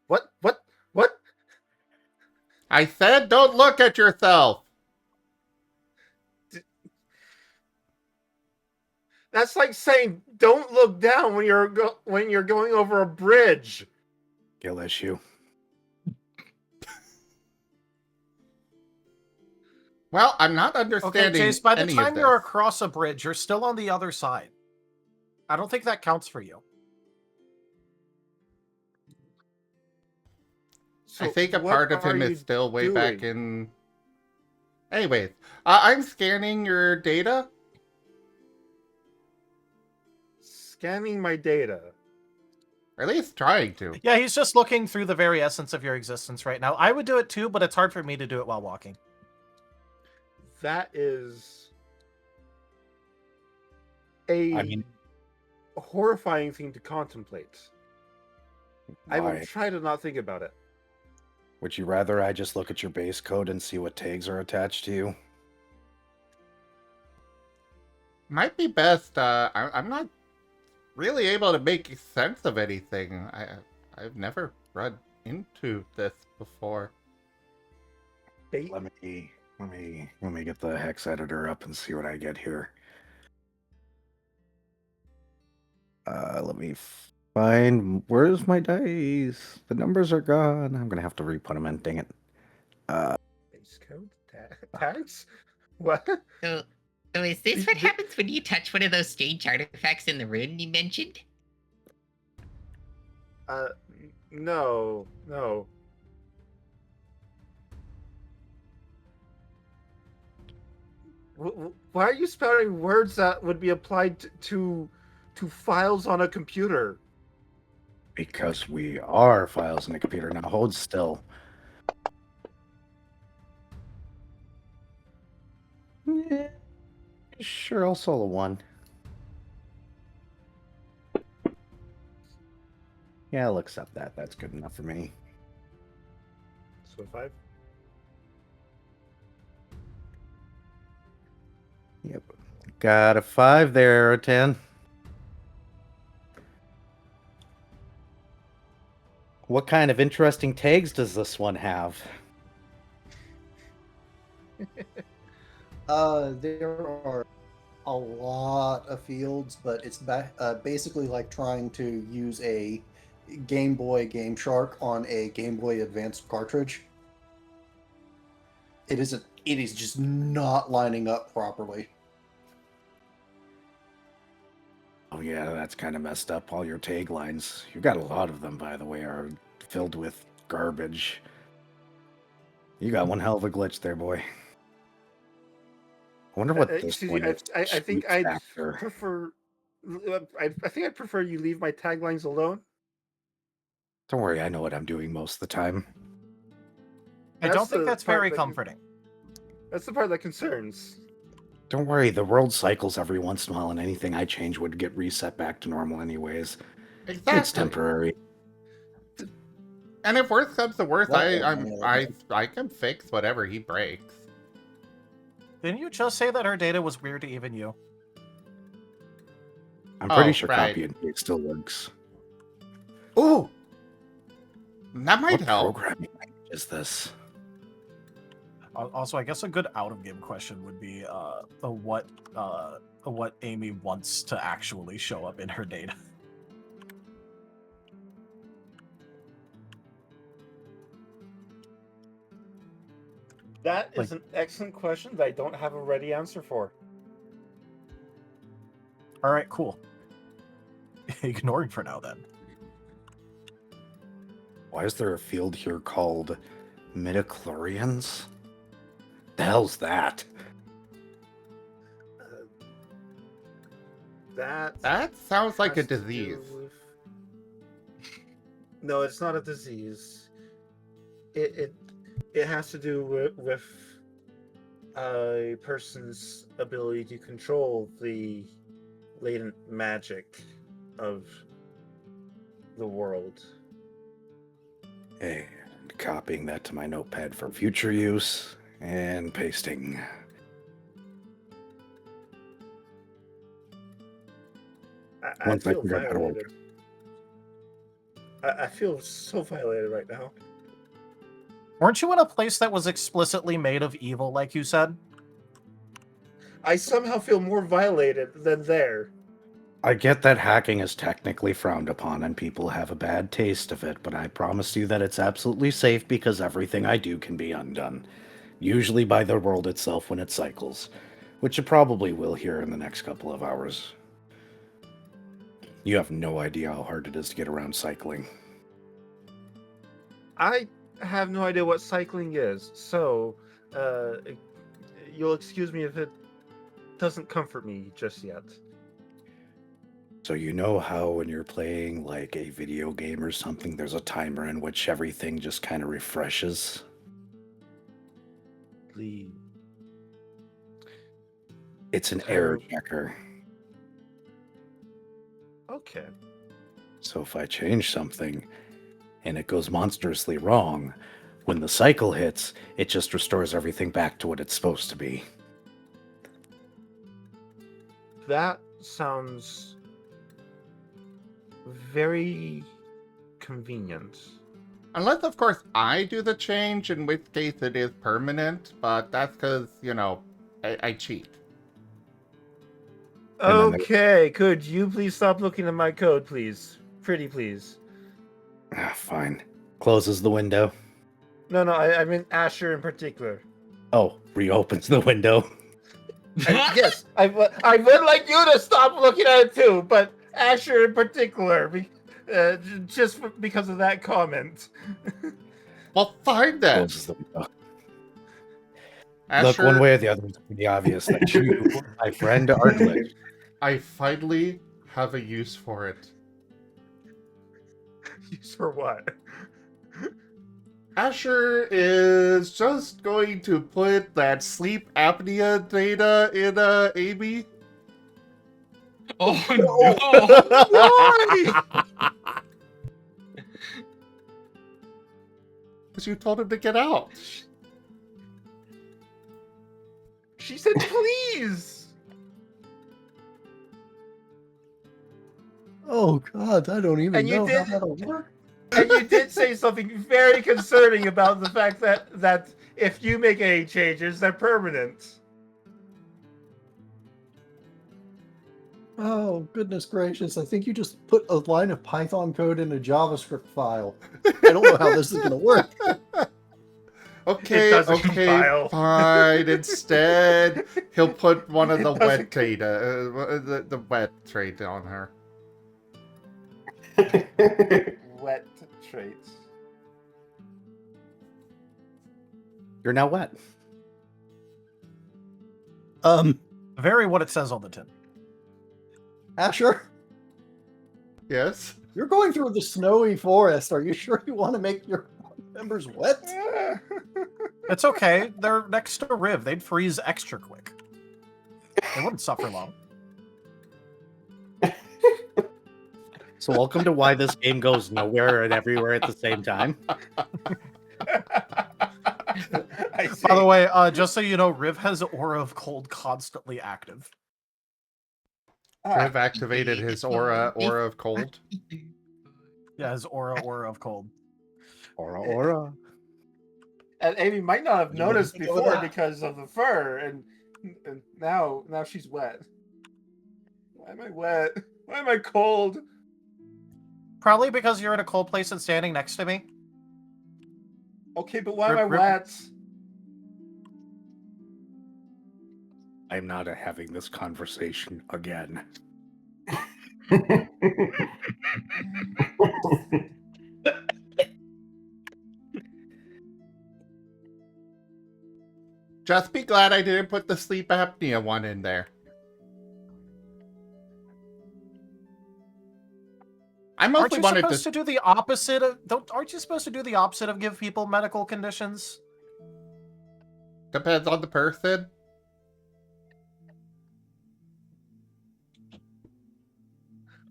What? I said don't look at yourself! That's like saying don't look down when you're going over a bridge. Skill issue. Well, I'm not Okay, understanding Jace, by the any time of you're this. across a bridge, you're still on the other side. I don't think that counts for you. So I think a what part of are him you is still way doing? back in... Anyways, I'm scanning your data. Scanning my data. Or at least trying to. Yeah, he's just looking through the very essence of your existence right now. I would do it too, but it's hard for me to do it while walking. That is a I mean, horrifying thing to contemplate. I will why? try to not think about it. Would you rather I just look at your base code and see what tags are attached to you? Might be best, I'm not really able to make sense of anything. I've never run into this before. Bait? Let me get the hex editor up and see what I get here. Let me find, where's my dice? The numbers are gone. I'm gonna have to re-put them in. Dang it. Base code? Tags? What? So is this what happens when you touch one of those strange artifacts in the rune you mentioned? No. Why are you spelling words that would be applied to files on a computer? Because we are files in the computer. Now hold still. Yeah, sure, I'll solo one. Yeah, I'll accept that. That's good enough for me. So 5. Yep. Got a 5 there, a 10. What kind of interesting tags does this one have? There are a lot of fields, but it's basically like trying to use a Game Boy Game Shark on a Game Boy Advance cartridge. It isn't. It is just not lining up properly. Oh yeah, that's kind of messed up. All your taglines, you got a lot of them, by the way, are filled with garbage. You got one hell of a glitch there, boy. I wonder what this Excuse one me, is. I think I'd Factor. prefer. I think I'd prefer you leave my taglines alone. Don't worry, I know what I'm doing most of the time. I don't think the that's part very that comforting. That's the part that concerns. Don't worry, the world cycles every once in a while, and anything I change would get reset back to normal anyways. Exactly. It's temporary. And if worst comes to worst, Well, I can fix whatever he breaks. Didn't you just say that her data was weird to even you? I'm pretty Oh, sure right. copy and paste still works. Ooh! That might What help. programming language is this? Also, I guess a good out-of-game question would be what Amy wants to actually show up in her data. That is an excellent question that I don't have a ready answer for. All right, cool. Ignoring for now, then. Why is there a field here called midichlorians? The hell's that? That sounds like a has to do disease. with- No, it's not a disease. It has to do with a person's ability to control the latent magic of the world. And copying that to my notepad for future use and pasting. I Once I feel figure out how to work violated. I feel so violated right now. Weren't you in a place that was explicitly made of evil, like you said? I somehow feel more violated than there. I get that hacking is technically frowned upon and people have a bad taste of it, but I promise you that it's absolutely safe because everything I do can be undone. Usually by the world itself when it cycles, which it probably will here in the next couple of hours. You have no idea how hard it is to get around cycling. I have no idea what cycling is, so you'll excuse me if it doesn't comfort me just yet. So you know how when you're playing like a video game or something, there's a timer in which everything just kind of refreshes? It's an error checker. Okay. So if I change something and it goes monstrously wrong, when the cycle hits, it just restores everything back to what it's supposed to be. That sounds very convenient. Unless, of course, I do the change, in which case it is permanent, but that's because, you know, I cheat. And then Okay, could you please stop looking at my code, please? Pretty please. Fine. Closes the window. No, I mean Asher in particular. Oh, reopens the window. Yes, I would like you to stop looking at it too, but Asher in particular, because of that comment. Well, fine then. Closes the window. Asher, Look, one way or the other, it's pretty obvious that you, my friend, are glitched. I finally have a use for it. Use for what? Asher is just going to put that sleep apnea data in Amy. Oh no! Why? Because you told him to get out. She said please. Oh God, I don't even And you know how did- that'll work. And you did say something very concerning about the fact that if you make any changes, they're permanent. Oh goodness gracious! I think you just put a line of Python code in a JavaScript file. I don't know how this is going to work. Okay, It doesn't okay, compile. fine. Instead, he'll put one of It the doesn't wet data, the wet trait on her. Wet traits. You're now wet. Very what it says on the tin. Asher, Yes? you're going through the snowy forest. Are you sure you want to make your members wet? It's okay. They're next to Riv. They'd freeze extra quick. They wouldn't suffer long. So welcome to why this game goes nowhere and everywhere at the same time. I see. By the way, just so you know, Riv has Aura of Cold constantly active. Riv activated his aura of cold. Yeah, his Aura of Cold. Aura. And Amy might not have What do you noticed think of before that? because of the fur, and now she's wet. Why am I wet? Why am I cold? Probably because you're in a cold place and standing next to me. Okay, but why am I Rip- wet? I'm not having this conversation again. Just be glad I didn't put the sleep apnea one in there. I Aren't mostly you wanted supposed to do the opposite of? Aren't you supposed to do the opposite of give people medical conditions? Depends on the person.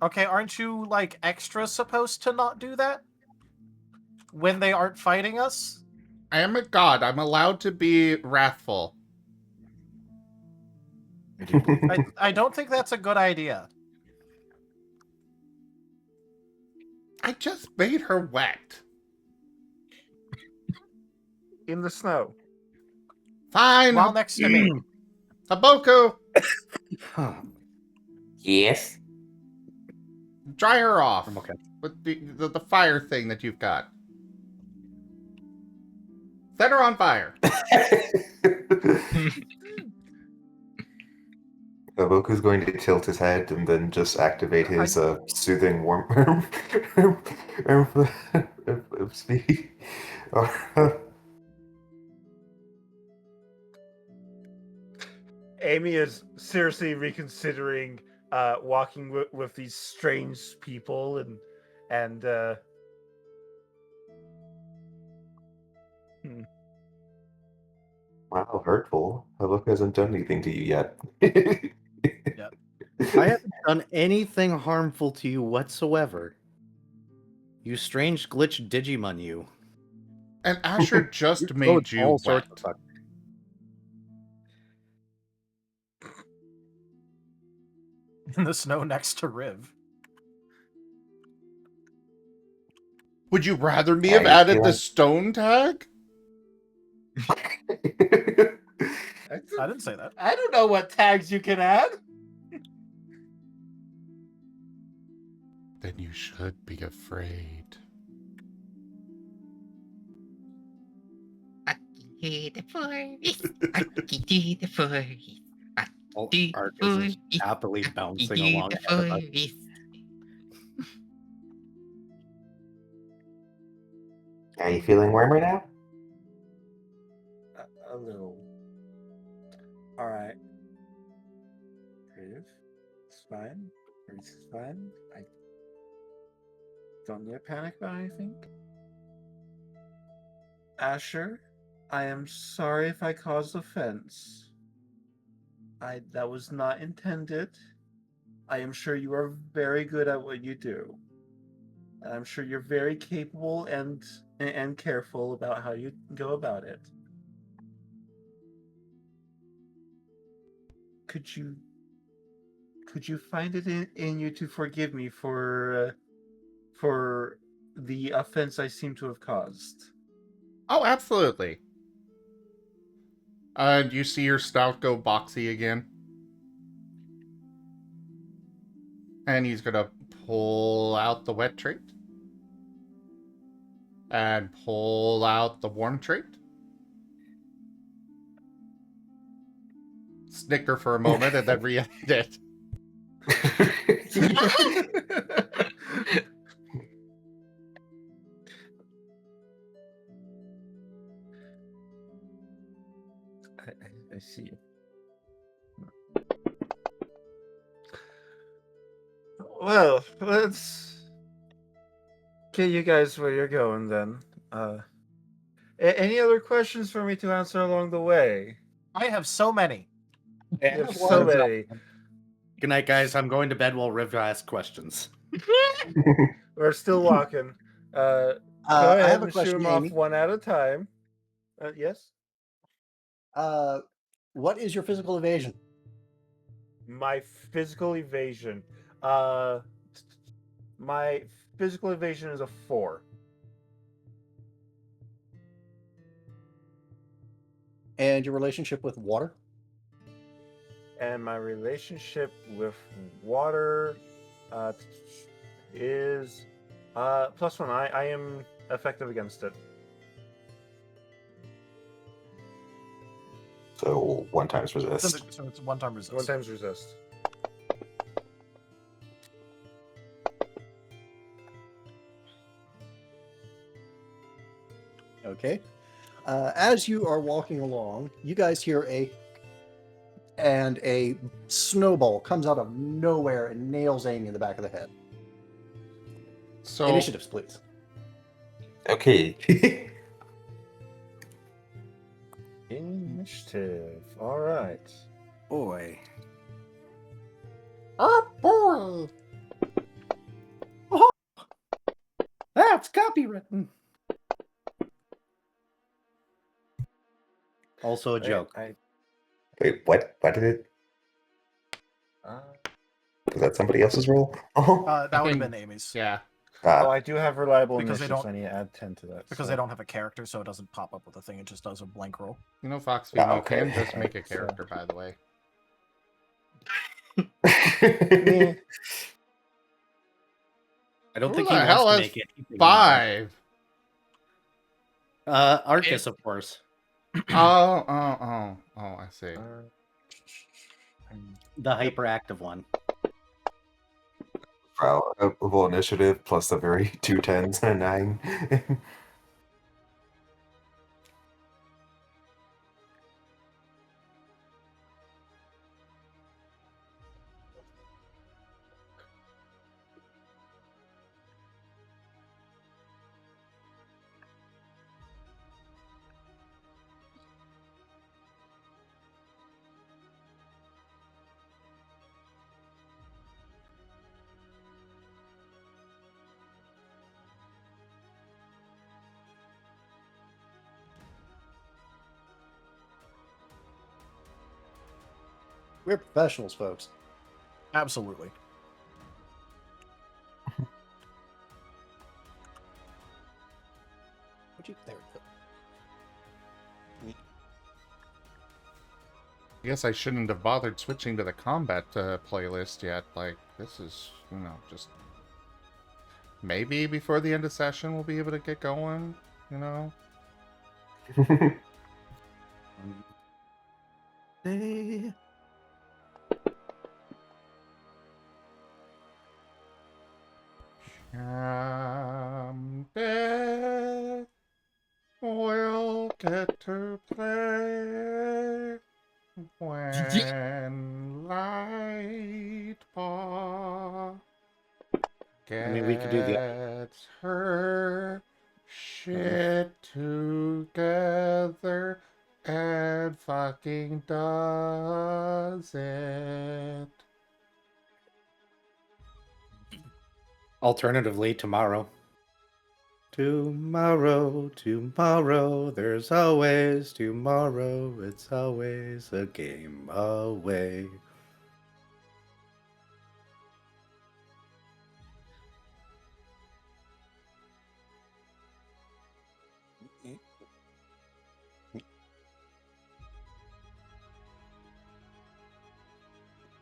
Okay, aren't you like extra supposed to not do that? when they aren't fighting us? I am a god. I'm allowed to be wrathful. I do believe I don't think that's a good idea. I just made her wet. In the snow. Fine. While next to me. Haboku, Huh. Yes. dry her off I'm okay. with the fire thing that you've got. Set her on fire. Haboku's going to tilt his head and then just activate his soothing warm speed. Amy is seriously reconsidering walking with these strange people and Wow, hurtful. Haboku hasn't done anything to you yet. I haven't done anything harmful to you whatsoever. You strange glitch Digimon, you. And Asher just You've made caused you all wet. sorts of fuck- In the snow next to Riv. Would you rather me Yeah, have you added feel the like- stone tag? I didn't say that. I don't know what tags you can add. Then you should be afraid. To the forest, to the forest, Well, to Arcus is the happily bouncing to along the ahead of us. forest. Are you feeling warmer now? a little. All right. Riv, it's fine. Everything's fine. I don't need to panic about anything. Asher, I am sorry if I caused offense. That was not intended. I am sure you are very good at what you do. And I'm sure you're very capable and careful about how you go about it. Could you find it in you to forgive me for the offense I seem to have caused? Oh, absolutely. Do you see your stout go boxy again? And he's gonna pull out the wet trait. And pull out the warm trait. Snicker for a moment and then re-edit it. I see. Well, let's get you guys where you're going then. Any other questions for me to answer along the way? I have so many. You have so many. Good night, guys. I'm going to bed while Riv asks questions. We're still walking. Go I ahead have a and shoot question, them off Amy. one at a time. Yes? What is your physical evasion? My physical evasion. My physical evasion is a 4. And your relationship with water? And my relationship with water is +1. I am effective against it. So 1 times resist. So it's one-time resist. 1 times resist. Okay. As you are walking along, you guys hear a snowball comes out of nowhere and nails Amy in the back of the head. So Initiatives, please. Okay. Initiative. All right. Boy. oh boy. That's copywritten. Also a joke. Wait, what? What did it? Was that somebody else's role? Oh, That would have think- been Amy's. Yeah. Oh, I do have reliable Because they initiatives. don't- I need to add 10 to that. Because so. they don't have a character, so it doesn't pop up with a thing. It just does a blank roll. You know, FoxFiend, Oh, you can okay. just make a Alright, so- character, by the way. I don't Who think the he hell wants to has make anything. 5. Arcus, of course. Oh, I see. The hyperactive one. Reliable initiative plus the very 2 10s and a 9. We're professionals, folks. Absolutely. There we go. I guess I shouldn't have bothered switching to the combat playlist yet. Like, this is, just... Maybe before the end of session we'll be able to get going, Someday we'll get to play when Light Paw mean, we could do the- gets her shit together and fucking does it. Alternatively, tomorrow. Tomorrow, there's always tomorrow. It's always a game away.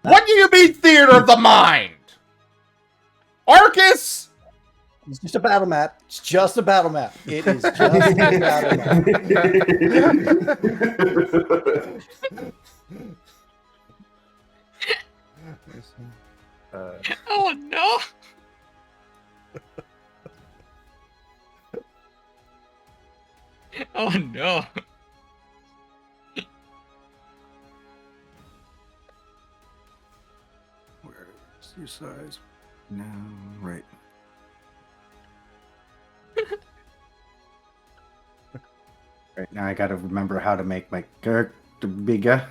What do you mean, theater of the mind? Arcus! It's just a battle map. It's just a battle map. It is just a battle map. Oh no! Oh no! Where's your size? No, right. Right now, I gotta remember how to make my character bigger.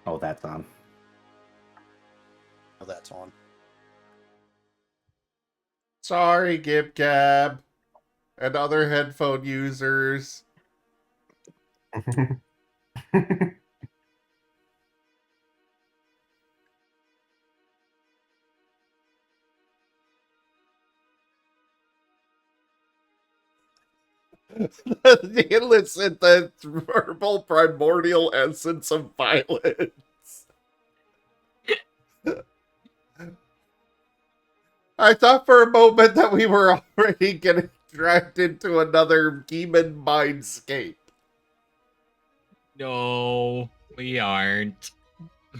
Oh, that's on. Oh, that's on. Sorry, Gib Gab and other headphone users. The illicit, the verbal primordial essence of violence. I thought for a moment that we were already getting dragged into another Gimund mindscape. No, we aren't.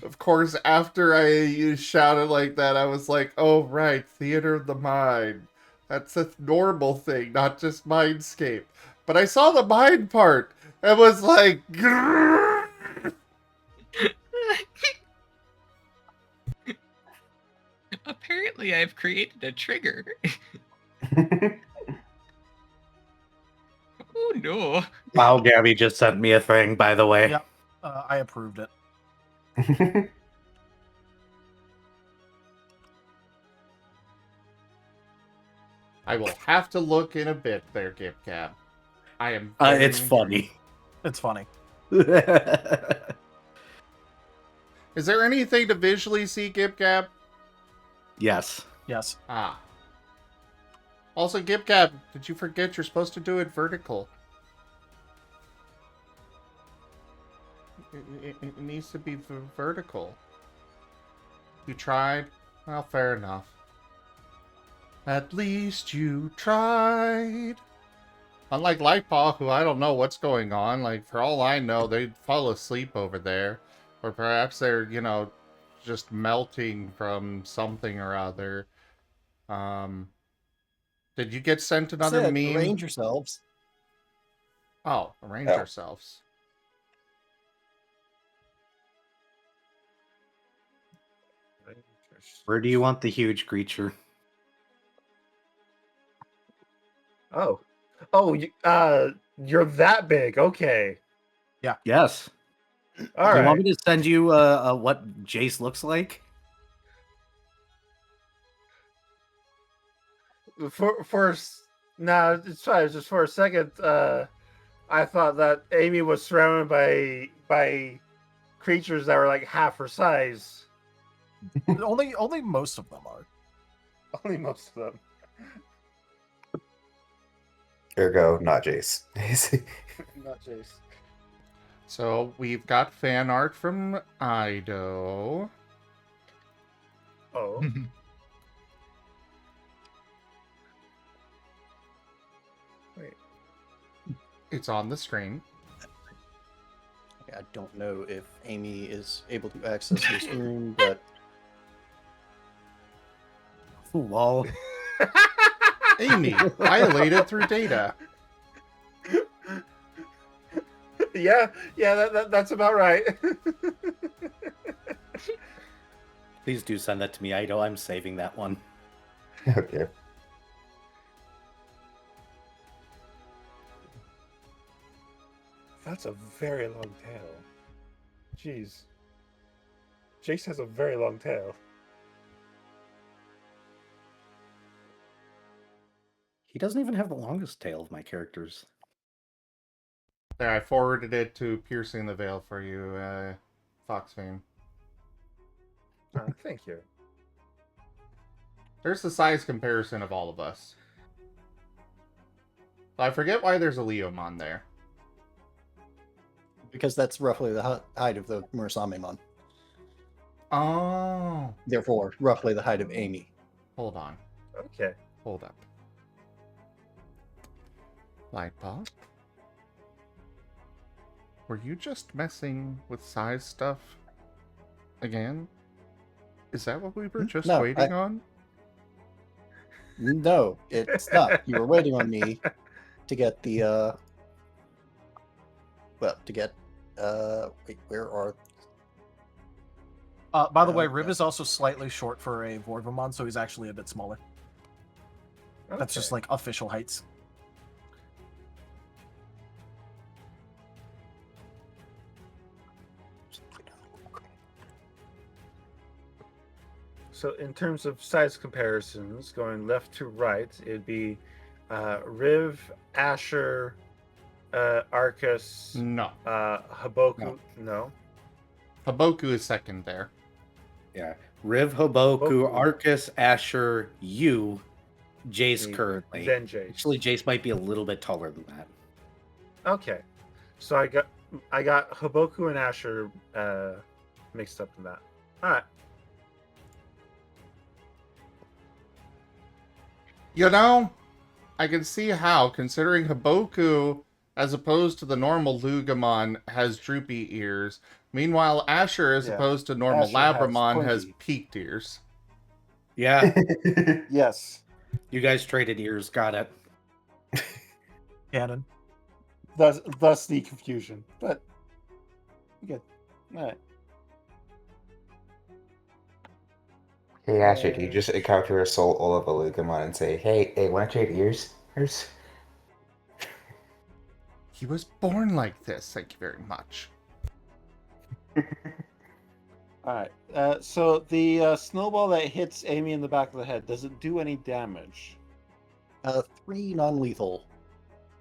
Of course, after I shouted like that, I was like, oh, right, theater of the mind. That's a normal thing, not just mindscape. But I saw the mind part. It was like... grrr. Apparently, I've created a trigger. Oh no! Wow, Gabby just sent me a thing, by the way. Yep. I approved it. I will have to look in a bit there, GipCap. I am. It's very funny. It's funny. Is there anything to visually see, GipCap? Yes. Yes. Ah. Also, GipCap, did you forget you're supposed to do it vertical? It needs to be vertical. You tried? Well, fair enough. At least you tried. Unlike Lightpaw, who I don't know what's going on. Like, for all I know, they'd fall asleep over there. Or perhaps they're, just melting from something or other. Did you get sent another Said, meme? arrange yourselves. Oh, arrange Oh. yourselves. Where do you want the huge creature? Oh, you're that big. Okay. Yes. All Do you want right. me to send you what Jace looks like? No, it's fine. Just for a second, I thought that Amy was surrounded by creatures that were like half her size. only most of them are. Only most of them. Ergo, not Jace. Not Jace. So we've got fan art from Ido. Oh. Wait. It's on the screen. I don't know if Amy is able to access this room, but Lol. Amy, violated through data. Yeah, that's about right. Please do send that to me, Ido. I'm saving that one. Okay. That's a very long tail. Jeez. Jace has a very long tail. He doesn't even have the longest tail of my characters. There, I forwarded it to Piercing the Veil for you, FoxFiend. Thank you. There's the size comparison of all of us. I forget why there's a Leomon there. because that's roughly the height of the Murasamemon. Oh. Therefore, roughly the height of Amy. Hold on. Okay. Hold up. Lightpaw? Were you just messing with size stuff again? Is that what we were just No, waiting on? No, it's not. You were waiting on me to get the, wait, where are... By the way, Riv is also slightly short for a Vorvamon, so he's actually a bit smaller. That's just like official heights. So in terms of size comparisons, going left to right, it'd be Riv, Asher, Arcus, No. Haboku. No. Haboku is second there. Yeah. Riv, Haboku, Haboku. Arcus, Asher, you, Jace Me, currently. Then Jace. Actually, Jace might be a little bit taller than that. Okay. So I got Haboku and Asher mixed up in that. All right. You know, I can see how, considering Haboku, as opposed to the normal Lugamon, has droopy ears. Meanwhile, Asher, as Yeah. opposed to normal Asher has Labramon, has pointy. peaked ears. Yeah, Yes. you guys traded ears. Got it. Canon. Thus the confusion. But good. All right. Hey Asher, do you just encounter a soul of a Lugamon and say, hey, wanna trade ears? He was born like this, thank you very much. All right. So the snowball that hits Amy in the back of the head, does it do any damage? 3 non-lethal.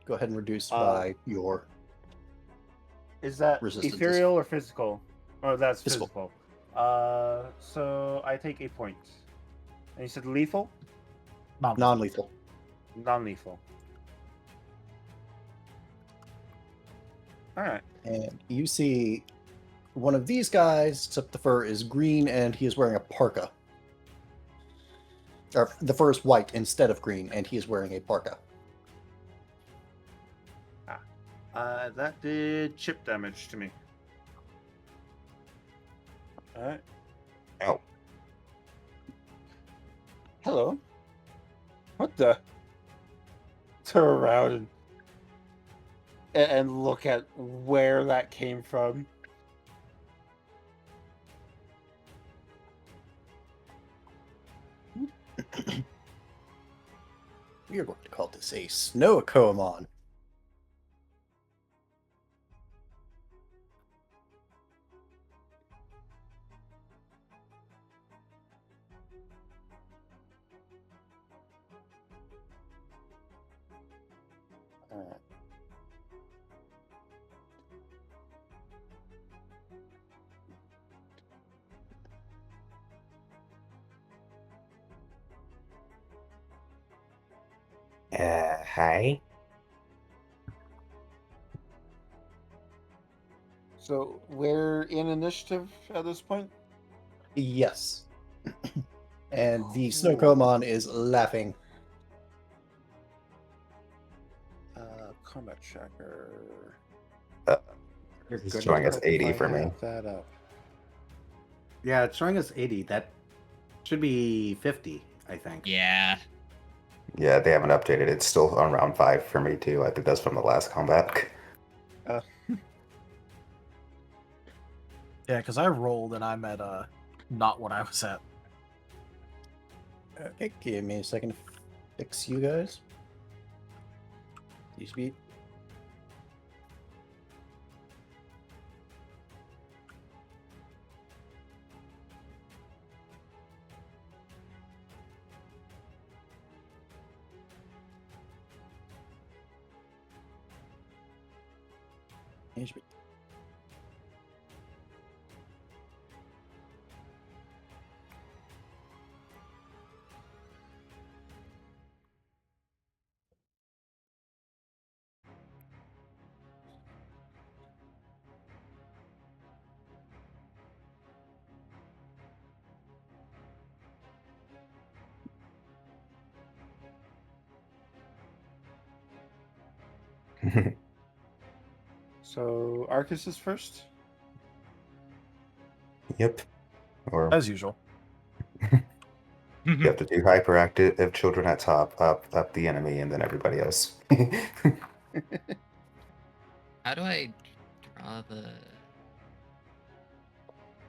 Go ahead and reduce by your Is that Resistance is- ethereal or physical? Oh, that's Physical. physical. So I take 8 points. And you said lethal? non-lethal. Non-lethal. All right. And you see one of these guys, except the fur is green, and he is wearing a parka. Or the fur is white instead of green, and he is wearing a parka. That did chip damage to me. All right. Oh, Hello. What the? Turn around and look at where that came from. We are going to call this a snow Akomon. hi. So we're in initiative at this point. Yes. And the Cool. Snowcomon is laughing. Combat tracker. You're It's good showing at us it. 80 I for me. have that up. Yeah, it's showing us 80. That should be 50, I think. Yeah. Yeah, they haven't updated. It's still on round 5 for me too. I think that's from the last combat. Yeah, because I rolled and I'm at not what I was at. Okay, give me a second to fix you guys. You speed. HP. So Arcus is first. Yep. Or As usual. you have to do hyperactive children at top, up the enemy, and then everybody else. How do I draw the...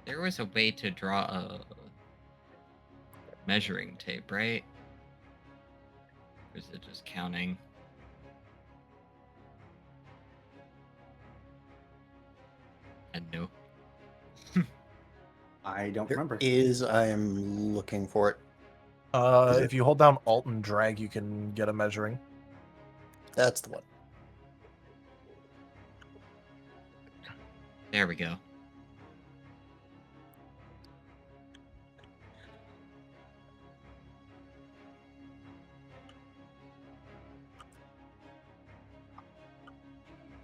There was a way to draw a measuring tape, right? Or is it just counting? I know. I don't There remember. is. I am looking for it. If you hold down Alt and drag, you can get a measuring. That's the one. There we go.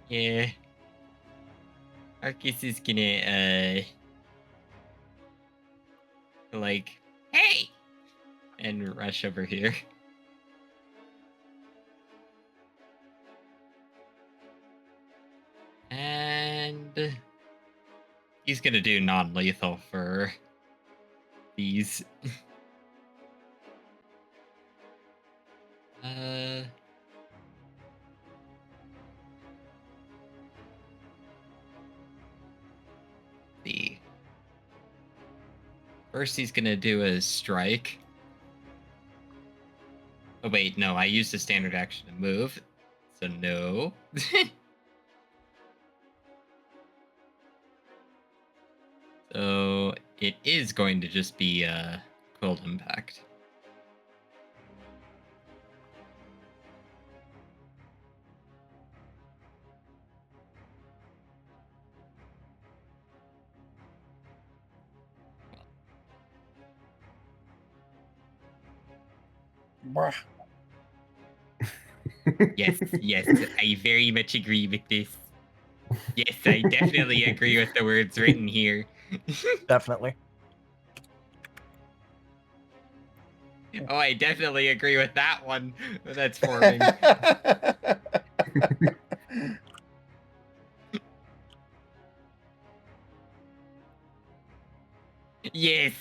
Yeah. Arcus is gonna, like, hey! And rush over here. And he's gonna do non-lethal for these. See. First he's gonna do a strike. Oh wait, no, I used a standard action to move. So no. So it is going to just be cold impact. Bruh. Yes, yes, I very much agree with this. Yes, I definitely agree with the words written here. Definitely. Oh, I definitely agree with that one. That's forming. Yes.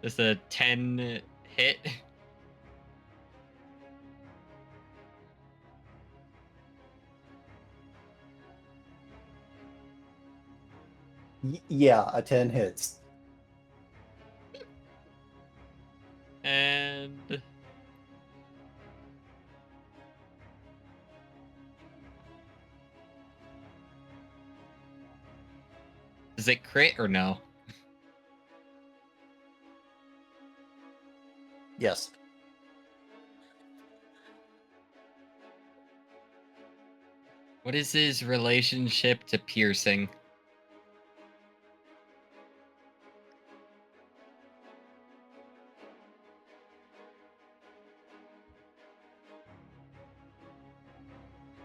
Just a 10 hit. Yeah, a 10 hits. And does it crit or no? Yes. What is his relationship to piercing?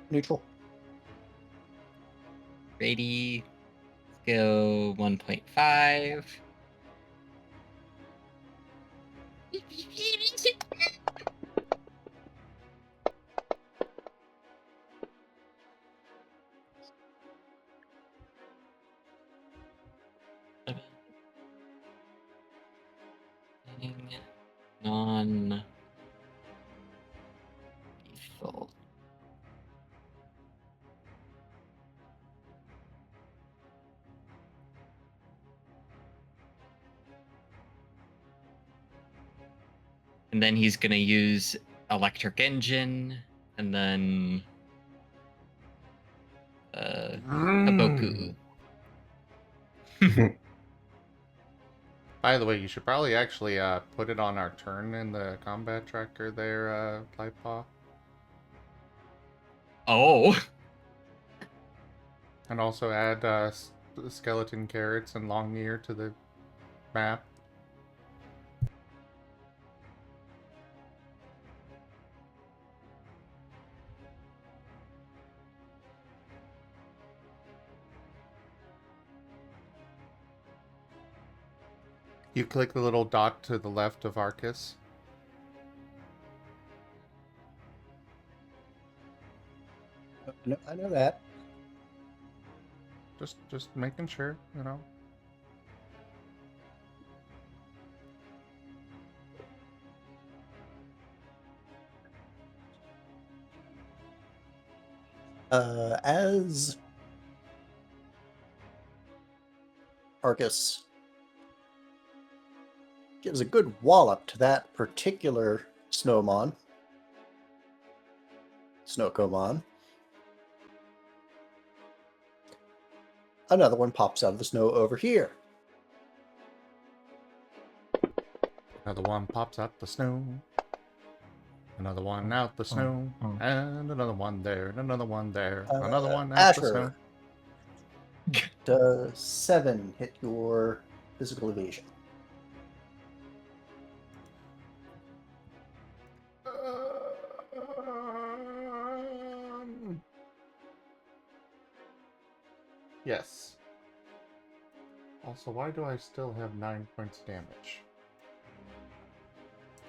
Neutral. Ready, skill 1.5. Non lethal. And then he's gonna use electric engine, and then Haboku. By the way, you should probably actually put it on our turn in the combat tracker there, Lightpaw. Oh. And also add skeleton carrots and long ear to the map. You click the little dot to the left of Arcus. I know that. Just making sure, you know. As Arcus gives a good wallop to that particular Snowcomon, another one pops out of the snow over here. Another one pops out the snow. Another one out the snow. And another one there. And another one there. Another one out the snow. Asher. Does 7 hit your physical evasion? Yes. Also, why do I still have 9 points damage?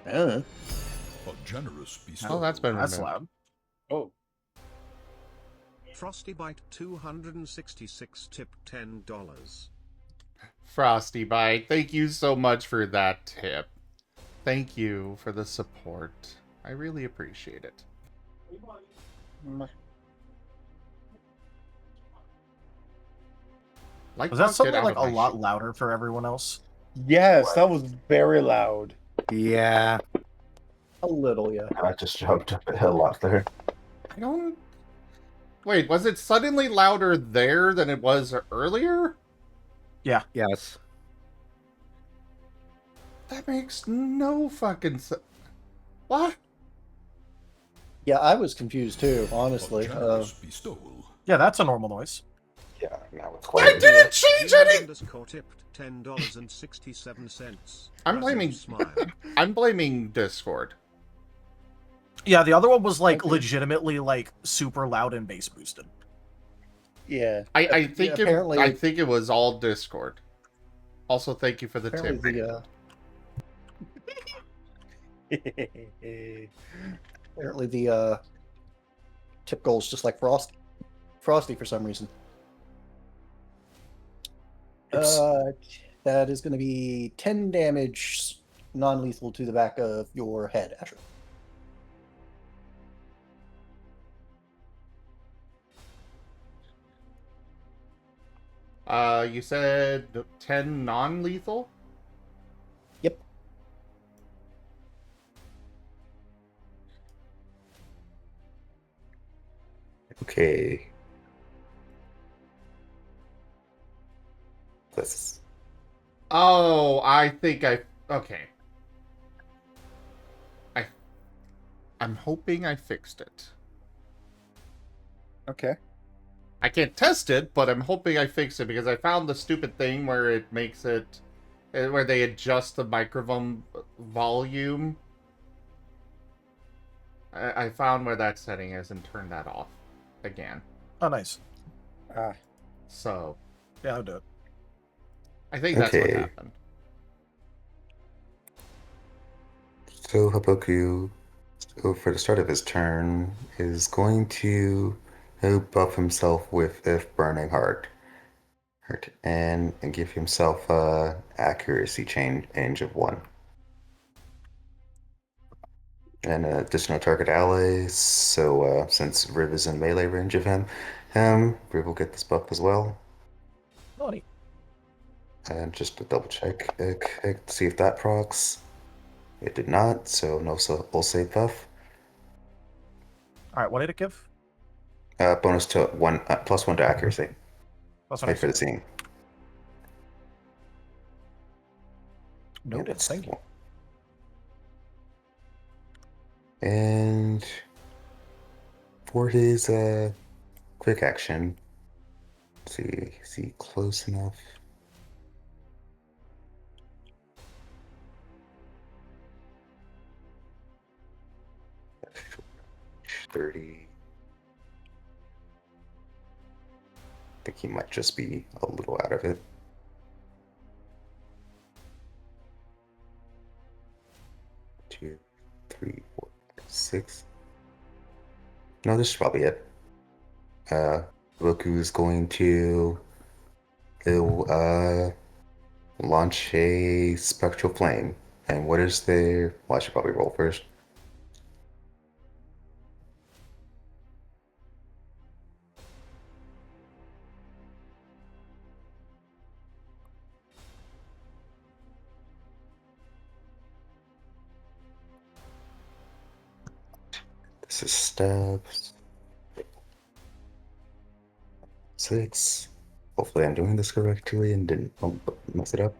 Uh, A generous bestow. Oh, that's been That's removed. loud. Oh, Frostybite 266 tip $10. Frosty Bite, thank you so much for that tip. Thank you for the support. I really appreciate it. Was that suddenly like a lot louder for everyone else? Yes, that was very loud. Yeah. a little, yeah. I just jumped up a hill off there. I don't... Wait, was it suddenly louder there than it was earlier? Yeah. Yes. That makes no fucking sense. What? Yeah, I was confused too, A honestly. generous bestowal. Yeah, that's a normal noise. Yeah, now it's I quite. didn't change any. Tipped $10.67. I'm Razzie blaming. smile. I'm blaming Discord. Yeah, the other one was like Okay. legitimately like super loud and bass boosted. Yeah. I think Yeah, apparently, I think it was all Discord. Also, thank you for the tip. apparently the tip goal is just like Frosty for some reason. That is going to be 10 damage, non-lethal to the back of your head, Asher. You said 10 non-lethal? Yep. Okay. This. Oh, I think okay. I'm hoping I fixed it. Okay. I can't test it, but I'm hoping I fixed it because I found the stupid thing where it makes it where they adjust the microphone volume. I found where that setting is and turned that off again. Oh, nice. Ah. So Yeah, I'll do it. I think that's what Okay. happened. So Haboku, for the start of his turn, is going to buff himself with If Burning Heart, and give himself a accuracy change of 1. And an additional target ally, so since Riv is in melee range of him, Riv will get this buff as well. Naughty. And just to double check, see if that procs. It did not, so no full save buff. All right, what did it give? Bonus to 1, +1 to accuracy. That's Wait for the scene. Noted. Thank you. And for his quick action, let's see, is he close enough? $30. I think he might just be a little out of it. Two, three, four, 6. No, this is probably it. Roku is going to launch a spectral flame. And what is their? Well, I should probably roll first. This is stabs. 6. Hopefully I'm doing this correctly and didn't mess it up.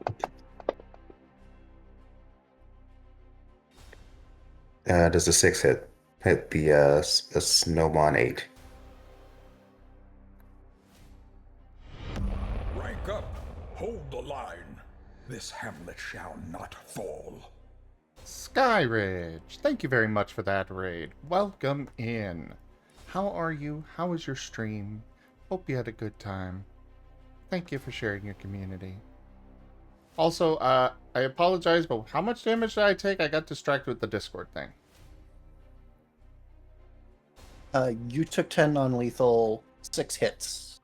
Does the 6 hit the Snowmon 8? Rank up. Hold the line. This hamlet shall not fall. Skyridge, thank you very much for that raid. Welcome in. How are you? How was your stream? Hope you had a good time. Thank you for sharing your community. Also, I apologize, but how much damage did I take? I got distracted with the Discord thing. You took 10 non-lethal, 6 hits.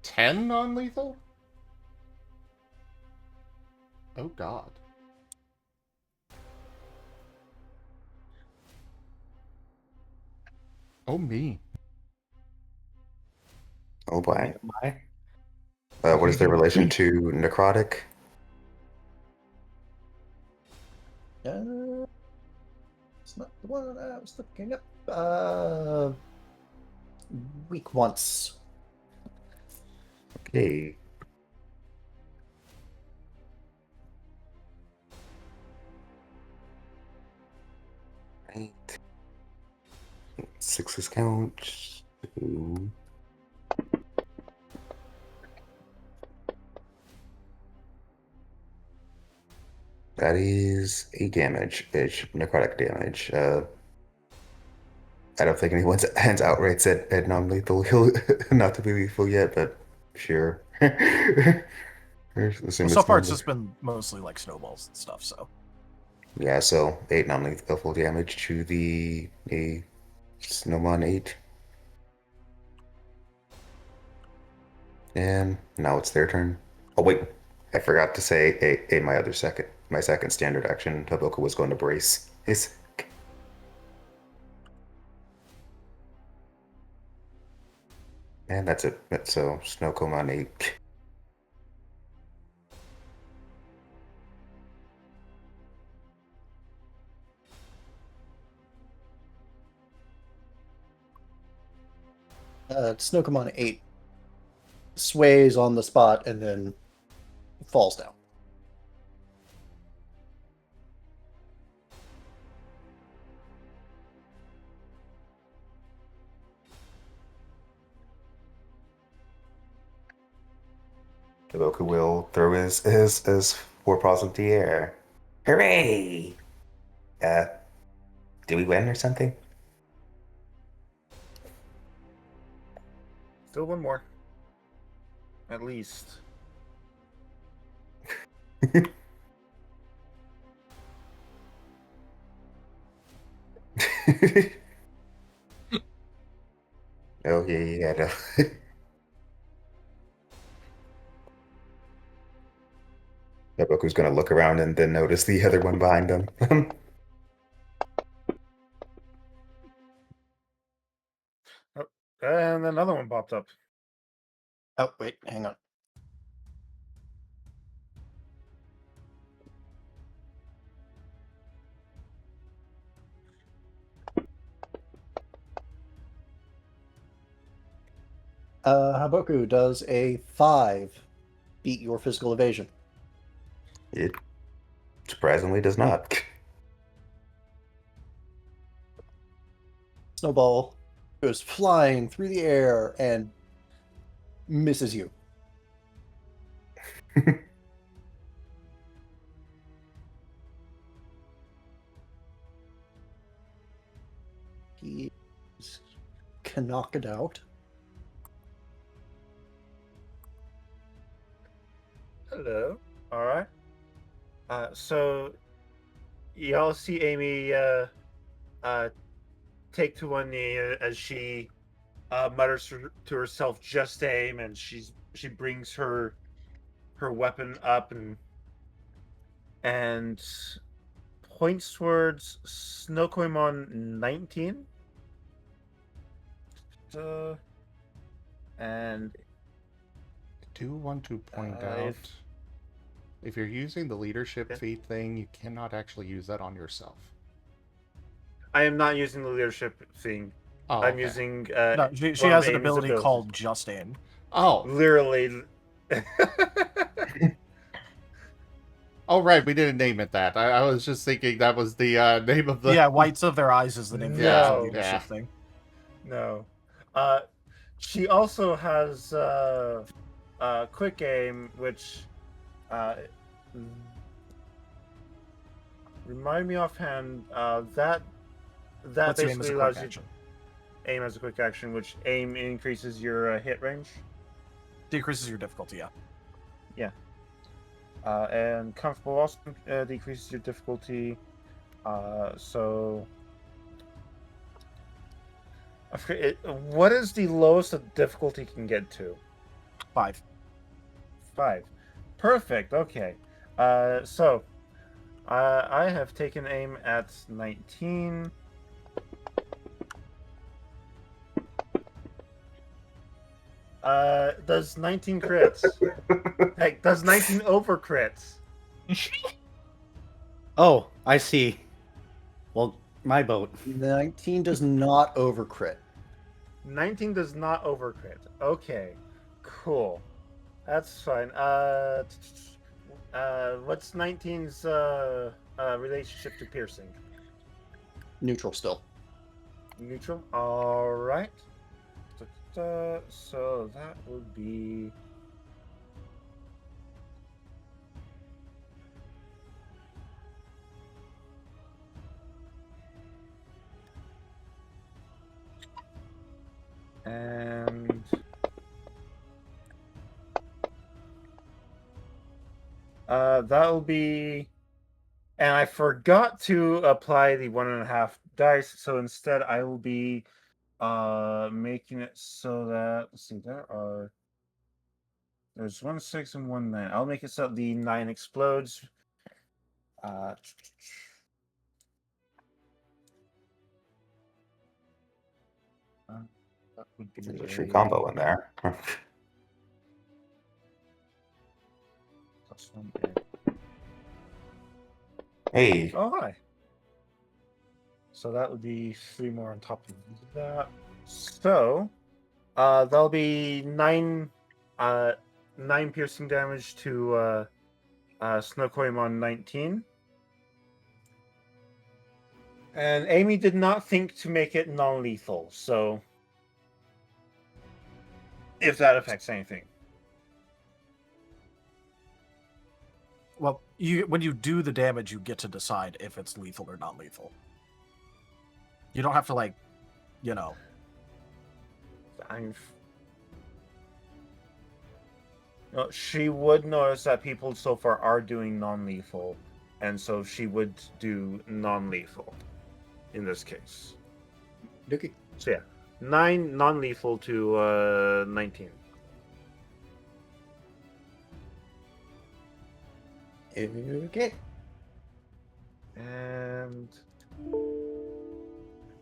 10 non-lethal? Oh god. Oh me. Oh boy. My. What is their relation to necrotic? It's not the one I was looking up. Weak once. Okay. Right. Sixes count. 2. That is 8 damage. It's necrotic damage. I don't think anyone's hands outright said at non-lethal he'll not to be lethal yet, but sure. Assume So it's far, it's non-lethal. just been mostly like snowballs and stuff. So Yeah, so 8 non-lethal damage to the Snowmon 8. And now it's their turn. Oh wait, I forgot to say my second standard action. Haboku was going to brace his. And that's it. So Snowcomon 8. Snowcomon 8 sways on the spot and then falls down. Haboku will throw his forepaws into the air. Hooray! Do we win or something? Still one more. At least. Oh yeah. No. Haboku's gonna look around and then notice the other one behind him. Oh, and another one popped up. Oh, wait, hang on. Haboku, does a 5 beat your physical evasion? It surprisingly does not. Snowball goes flying through the air and misses you. He can knock it out. Hello. All right. So y'all see Amy take to one knee as she mutters to herself, "Just aim," and she brings her weapon up and points towards Snowcoimon 19. And I do want to point out, if you're using the leadership feat thing, you cannot actually use that on yourself. I am not using the leadership thing. Oh, I'm okay. using. no, she has an ability called Just Aim. Oh, Literally. Oh, right, we didn't name it that. I was just thinking that was the name of the... Yeah, Whites of Their Eyes is the name of the actual leadership thing. No. She also has quick aim, which remind me offhand, that Let's aim as basically a allows quick you action. aim as a quick action, which aim increases your hit range. Decreases your difficulty, yeah. Yeah. And comfortable also decreases your difficulty. So I forget what is the lowest the difficulty can get to? 5. 5. Perfect. Okay. So I have taken aim at 19. Does 19 crits? Heck, does 19 over crits? Oh, I see. Well, my boat. 19 does not over crit. 19 does not over crit. Okay, cool. That's fine. What's 19's relationship to piercing? Neutral still. Neutral. All right. So that would be. And that'll be. And I forgot to apply the 1.5 dice, so instead I will be making it so that, let's see, there's 1 6 and 1 9. I'll make it so that the 9 explodes. That would be There's a free combo in there. +1. Hey, Oh, hi. So that would be 3 more on top of that. So, that'll be 9 piercing damage to Snowcoimon 19. And Amy did not think to make it non-lethal, so if that affects anything. Well, when you do the damage, you get to decide if it's lethal or not lethal. You don't have to, like, you know. No, she would notice that people so far are doing non-lethal, and so she would do non-lethal in this case. Dookie. So yeah, 9 non-lethal to 19. Okay. And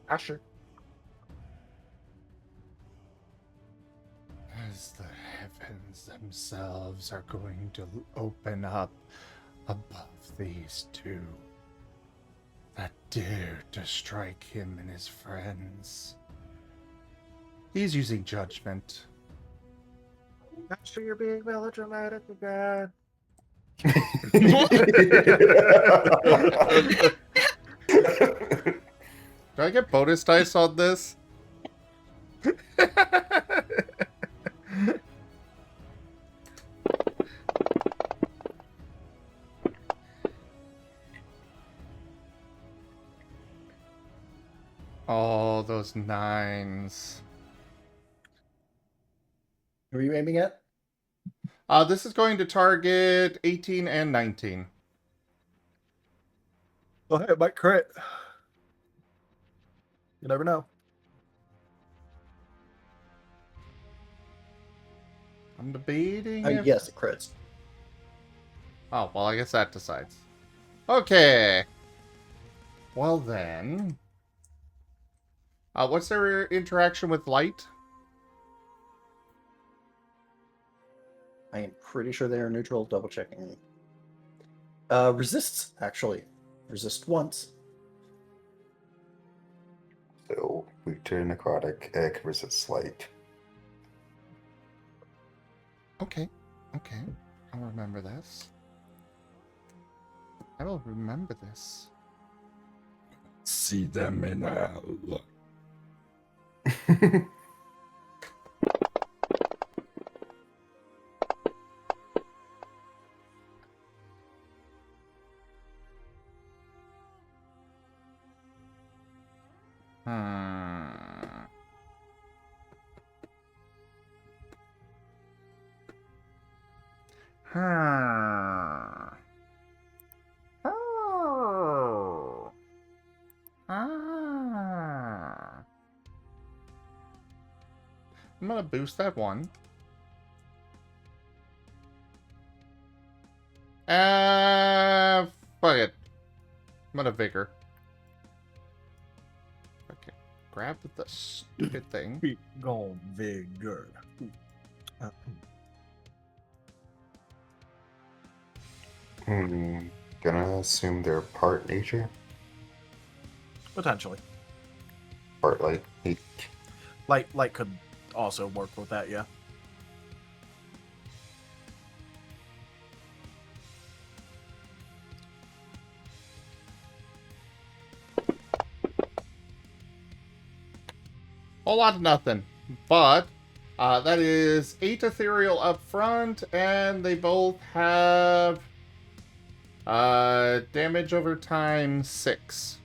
Asher. As the heavens themselves are going to open up above these two that dare to strike him and his friends. He's using judgment. Asher, you're being melodramatic again. Do I get bonus dice on this? Oh, those 9s. Who are you aiming at? This is going to target 18 and 19. Well, it might crit. You never know. I'm debating if... Yes, it crits. Oh, well, I guess that decides. Okay. Well, then... what's their interaction with light? I am pretty sure they are neutral. Double checking. Resists, actually. Resist once. so weak to necrotic, egg resists light. Okay. Okay. I'll remember this. I will remember this. See them in hell. I'm gonna boost that one. Fuck it. I'm gonna vigor. Okay. Grab the stupid thing. Keep going, vigor. Gonna assume they're part nature, Potentially. part light. Light could also work with that, yeah. whole lot of nothing. But that is 8 ethereal up front, and they both have damage over time 6.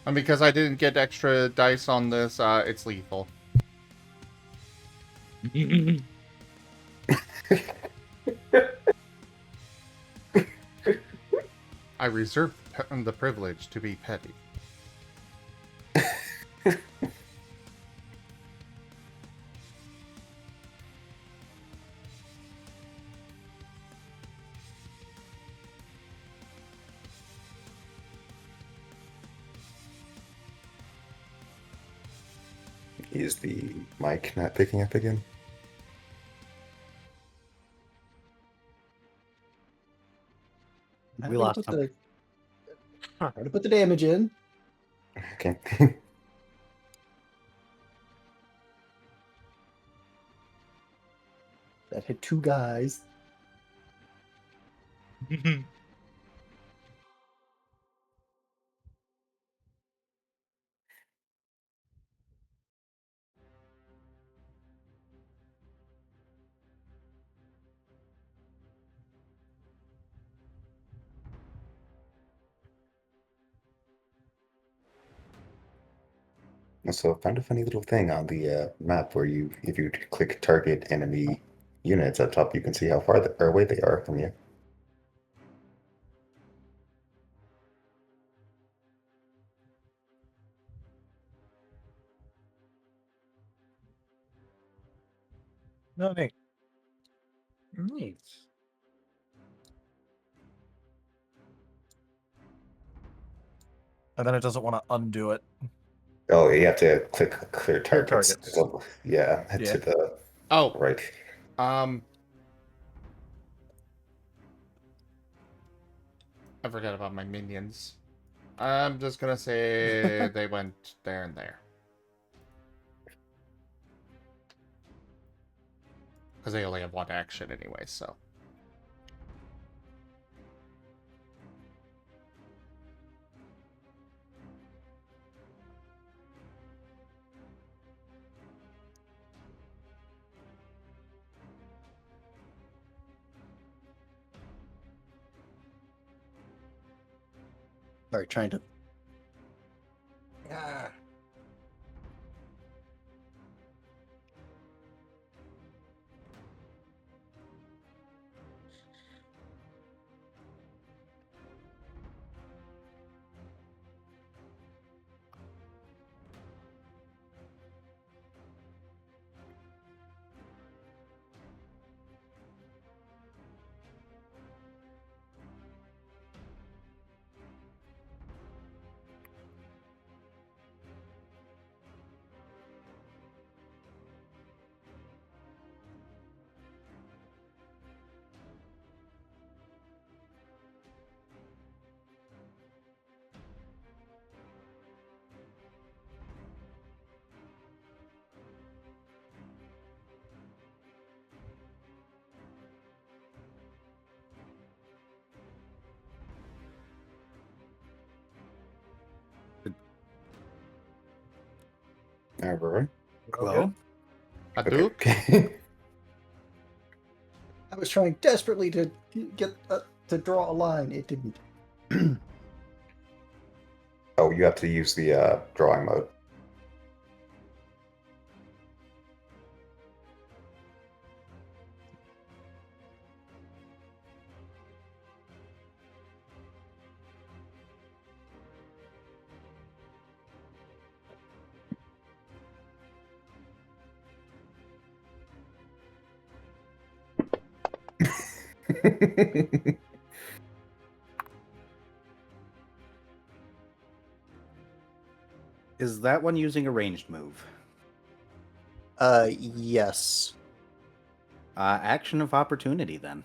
And because I didn't get extra dice on this, it's lethal. I reserve the privilege to be petty. Is the mic not picking up again? We lost him. Try to put the damage in. Okay. That hit 2 guys. So I found a funny little thing on the map where if you click target enemy units up top, you can see how far away they are from you. No, neat. Neat. And then it doesn't want to undo it. Oh, you have to click clear Clear targets. targets. Yeah, Yeah. to the Oh, right. I forgot about my minions. I'm just gonna say they went there and there. Because they only have 1 action anyway, so. Sorry, trying to. Yeah. All right. Hello? Hadouken? Okay. I was trying desperately to get to draw a line. It didn't. Oh, you have to use the drawing mode. Is that one using a ranged move? Yes. Action of opportunity, then.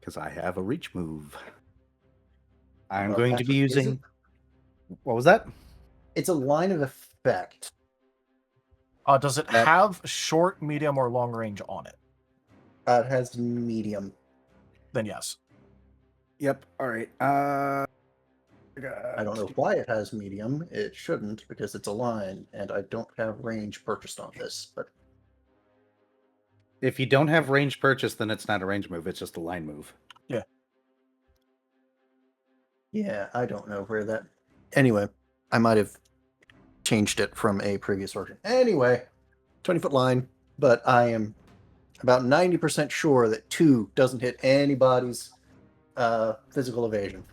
Because I have a reach move. I'm going to be Actually, is using... it? What was that? It's a line of effect. Does it That- have short, medium, or long range on it? It has medium. Then yes. Yep. All right. I don't know why it has medium. It shouldn't, because it's a line, and I don't have range purchased on this. But If you don't have range purchase, then it's not a range move. It's just a line move. yeah, I don't know where that. Anyway, I might have changed it from a previous version. Anyway, 20-foot line, but I am about 90% sure that 2 doesn't hit anybody's physical evasion.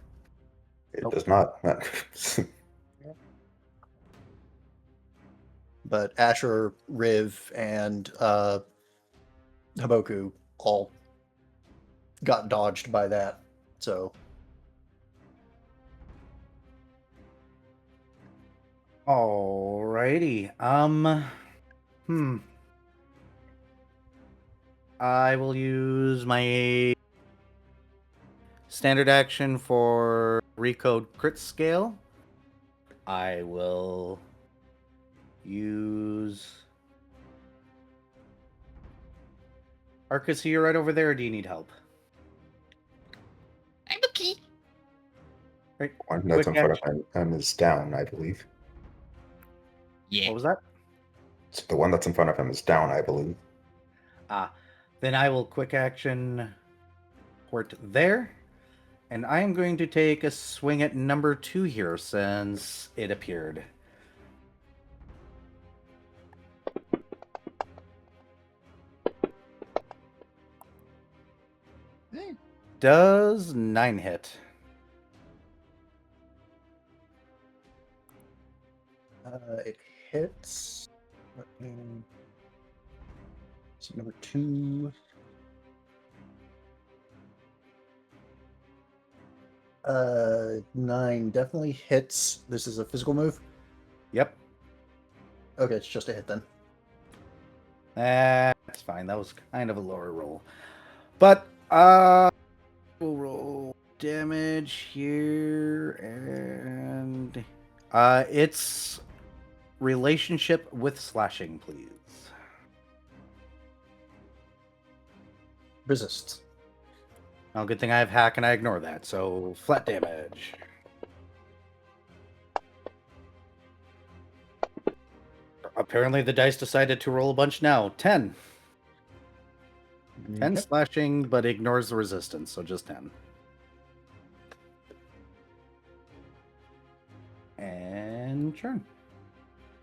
It does not. But Asher, Riv, and Haboku all got dodged by that. So Alrighty. I will use my standard action for recode crit scale. I will use Arcus. Are you right over there, or do you need help? I'm okay. Right. One that's in Quick front of him is down, I believe. Yeah. What was that? So the one that's in front of him is down, I believe. Then I will quick action port there. And I am going to take a swing at number 2 here since it appeared. Does 9 hit? it hits. So number 2. 9 definitely hits. This is a physical move. Yep. Okay, it's just a hit then. That's fine. That was kind of a lower roll. But we'll roll damage here, and it's relationship with slashing, please. Resists. Well, good thing I have hack and I ignore that. So flat damage. Apparently the dice decided to roll a bunch now. 10. 10 Yep. slashing, but ignores the resistance, so just 10. And turn.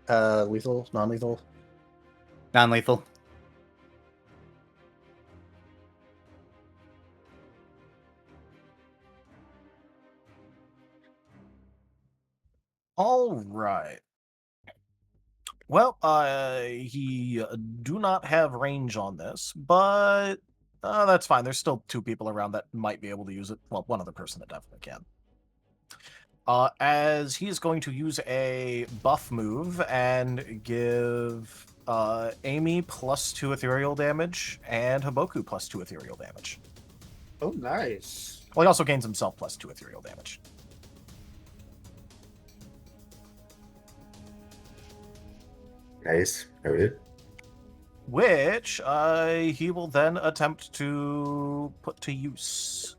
Lethal, non-lethal. Non-lethal. All right. Well, he do not have range on this, but that's fine. There's still 2 people around that might be able to use it. Well, one other person that definitely can. As he is going to use a buff move and give Amy +2 ethereal damage and Haboku +2 ethereal damage. Oh, nice. Well, he also gains himself +2 ethereal damage. Nice. Noted. Which he will then attempt to put to use.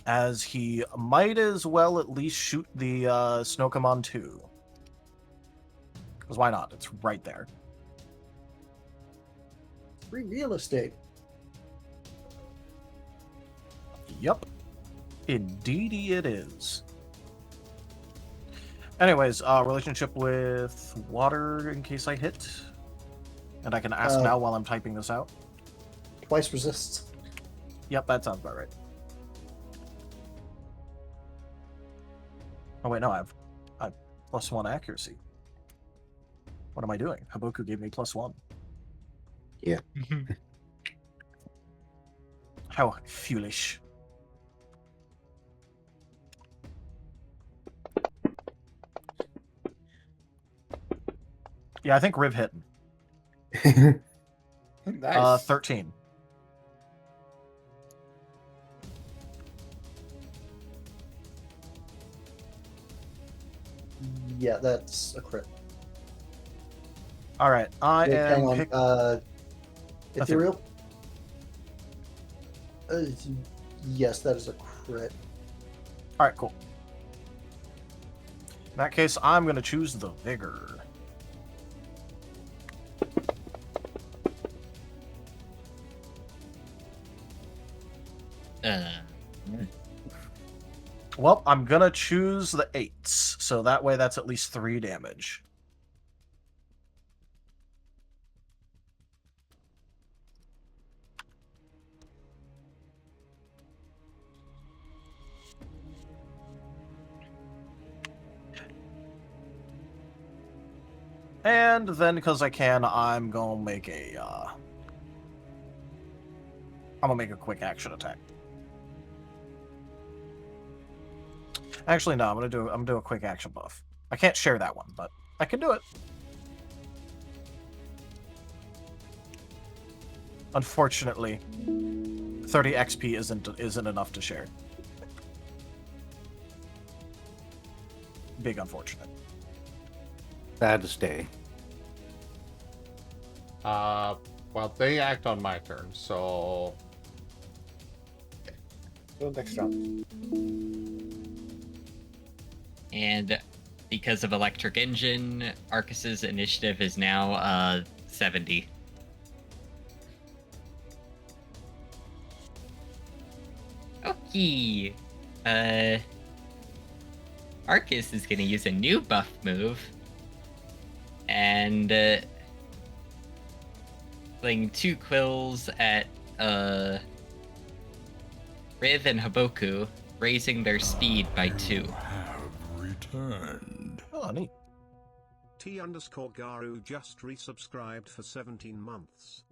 As he might as well at least shoot the Snowcomon 2. Because why not? It's right there. Free real estate. Yep. Indeedy it is. Anyways, relationship with water in case I hit. And I can ask now while I'm typing this out. Twice resists. Yep, that sounds about right. Oh wait, no, I have +1 accuracy. What am I doing? Haboku gave me +1. Yeah. How foolish. Yeah, I think Riv hit. Nice. 13. Yeah, that's a crit. All right, I Wait, hang am on. pick. Ethereal? Yes, that is a crit. All right, cool. In that case, I'm gonna choose the vigor. Well, I'm gonna choose the 8s, so that way that's at least 3 damage. And then, because I can, I'm gonna make a quick action attack. Actually, no, I'm gonna do a quick action buff. I can't share that one, but I can do it. Unfortunately, 30 XP isn't enough to share. Big unfortunate. Sad to stay. Well, they act on my turn, so Go next round. And because of Electric Engine, Arcus's initiative is now 70. Okay. Arcus is gonna use a new buff move. And fling 2 quills at Riv and Haboku, raising their speed by 2. Have returned. Oh, neat. T_Garu just resubscribed for 17 months.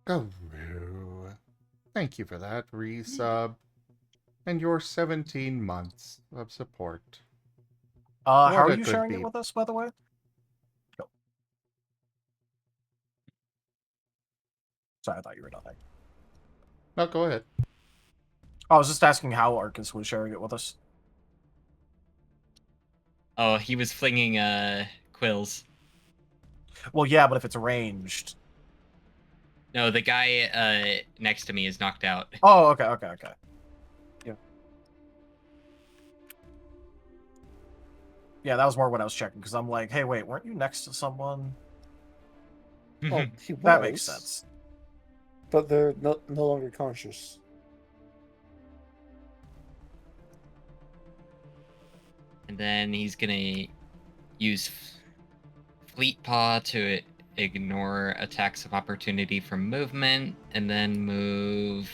Guru. Thank you for that resub. And your 17 months of support. How What are a you good sharing beat. it with us, by the way? Go. Sorry, I thought you were nothing. No, go ahead. I was just asking how Arcus was sharing it with us. Oh, he was flinging quills. Well, yeah, but if it's ranged. No, the guy next to me is knocked out. Oh, okay. Yeah. Yeah, that was more what I was checking, because I'm like, hey, wait, weren't you next to someone? Oh, he was. That makes sense. But they're no longer conscious. And then he's gonna use Fleet Paw to ignore attacks of opportunity from movement, and then move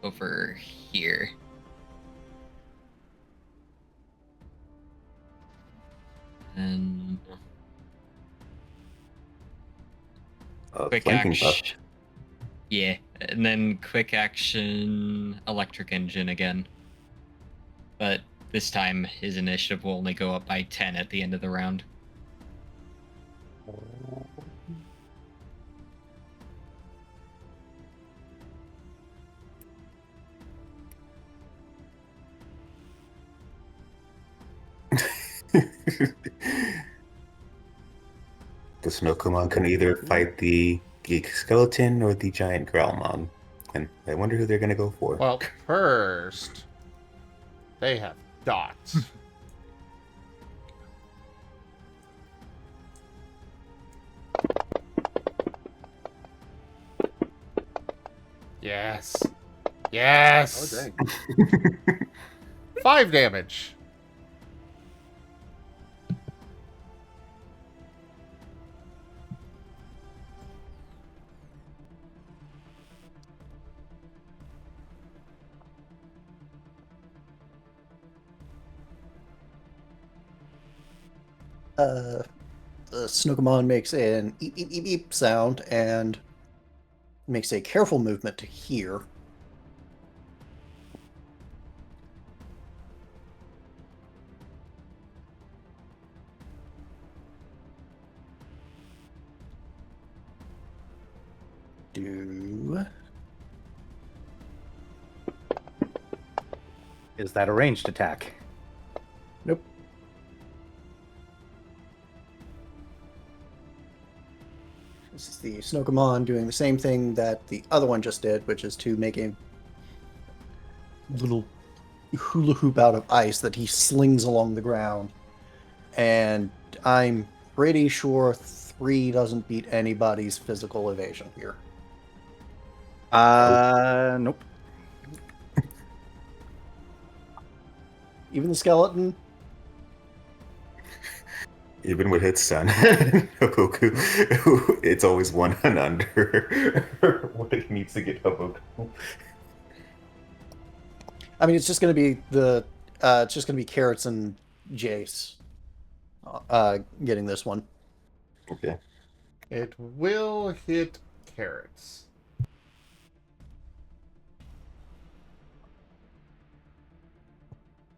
over here. And quick flanking buff. action. Yeah, and then quick action Electric Engine again. But this time his initiative will only go up by 10 at the end of the round. The Snowcomon can either fight the geek skeleton or the giant Growlmon. And I wonder who they're gonna go for. Well, first, they have dots. Yes. Yes. Oh, dang. 5 damage. The Snookamon makes an eep, eep, eep, eep sound and makes a careful movement to here. Is that a ranged attack? Nope. This is the Snokomon doing the same thing that the other one just did, which is to make a little hula hoop out of ice that he slings along the ground. And I'm pretty sure 3 doesn't beat anybody's physical evasion here. Nope. Even the skeleton? Even with his son, Haboku, it's always 1 and under what he needs to get Haboku. I mean, it's just going to be it's just going to be Carrots and Jace getting this one. Okay. It will hit Carrots.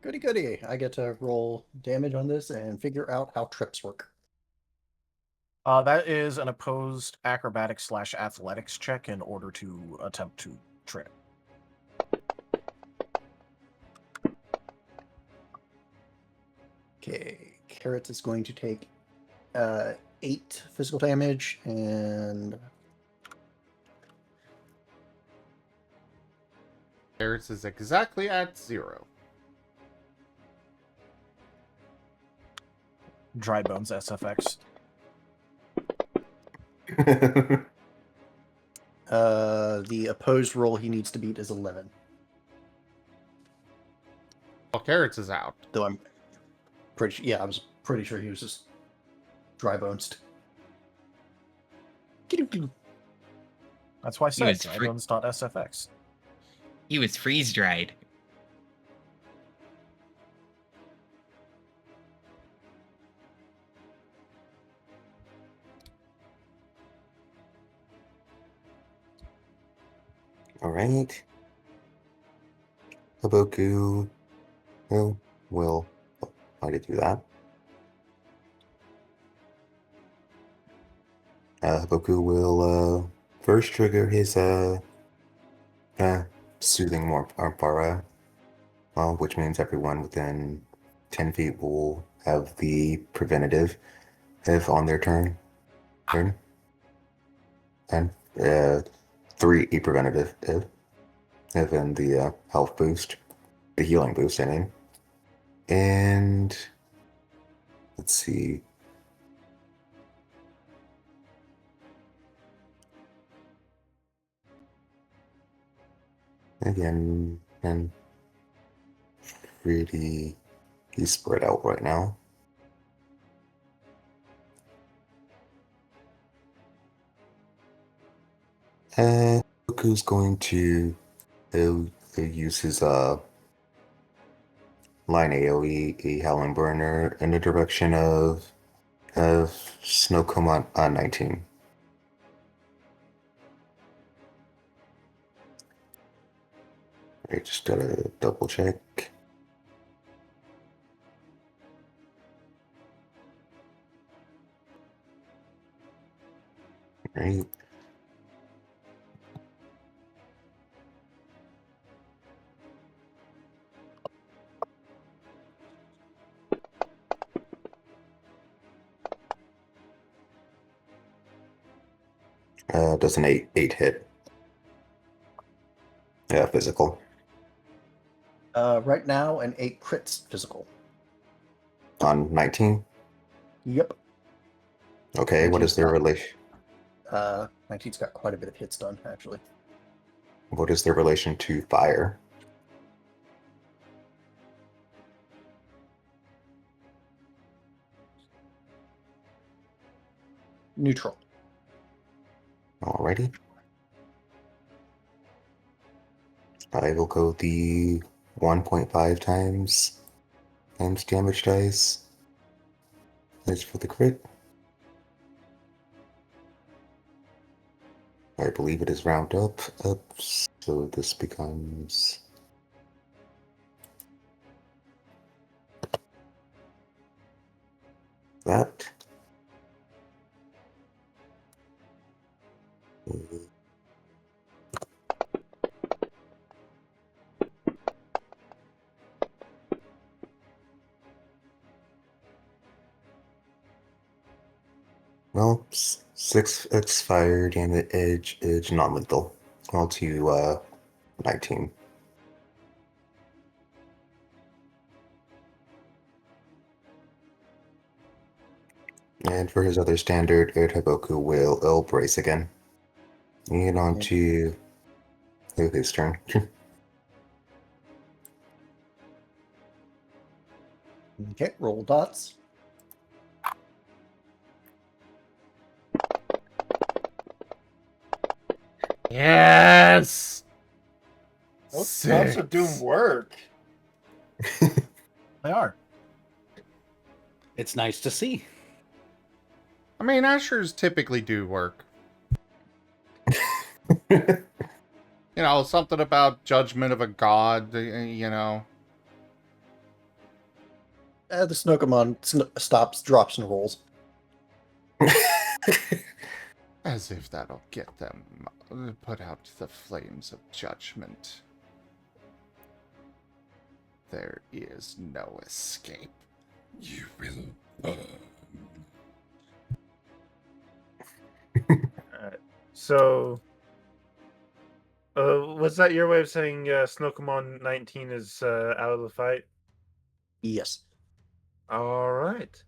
Goody goody. I get to roll damage on this and figure out how trips work. That is an opposed acrobatics/athletics check in order to attempt to trip. Okay, Carrots is going to take 8 physical damage, and Carrots is exactly at 0. Dry Bones SFX. the opposed roll he needs to beat is 11. Well, Carrots is out. Though I'm I was pretty sure he was just dry bones. That's why I said was Dry Bones not SFX. He was freeze dried. Alright. Haboku will try to do that. Haboku will first trigger his soothing aura, which means everyone within 10 feet will have the preventative if on their turn. And 3 preventative if in the health boost, the healing boost, I mean. And let's see. Again, and pretty, he's spread out right now. Goku's going to use his line AoE, a Howling Burner, in the direction of Snowcomb on 19. I just gotta double check. Right. Does an 8 hit? Yeah, physical. Right now, an 8 crits physical. On 19? Yep. Okay, what is their relation? 19's got quite a bit of hits done, actually. What is their relation to fire? Neutral. Alrighty. I will go the 1.5 times damage dice. That's for the crit. I believe it is round up, so this becomes that. Well, 6 expired and the edge non-lethal. All to 19. And for his other standard, Haboku will brace again. And on to his turn. Okay, roll dots. Yes! Those dots are doing 6. work. They are. It's nice to see. I mean, Ashers typically do work. You know, something about judgment of a god, you know. The Snokomon stops, drops, and rolls. As if that'll get them put out the flames of judgment. There is no escape. You will burn. So, was that your way of saying Snokomon 19 is out of the fight? Yes. All right.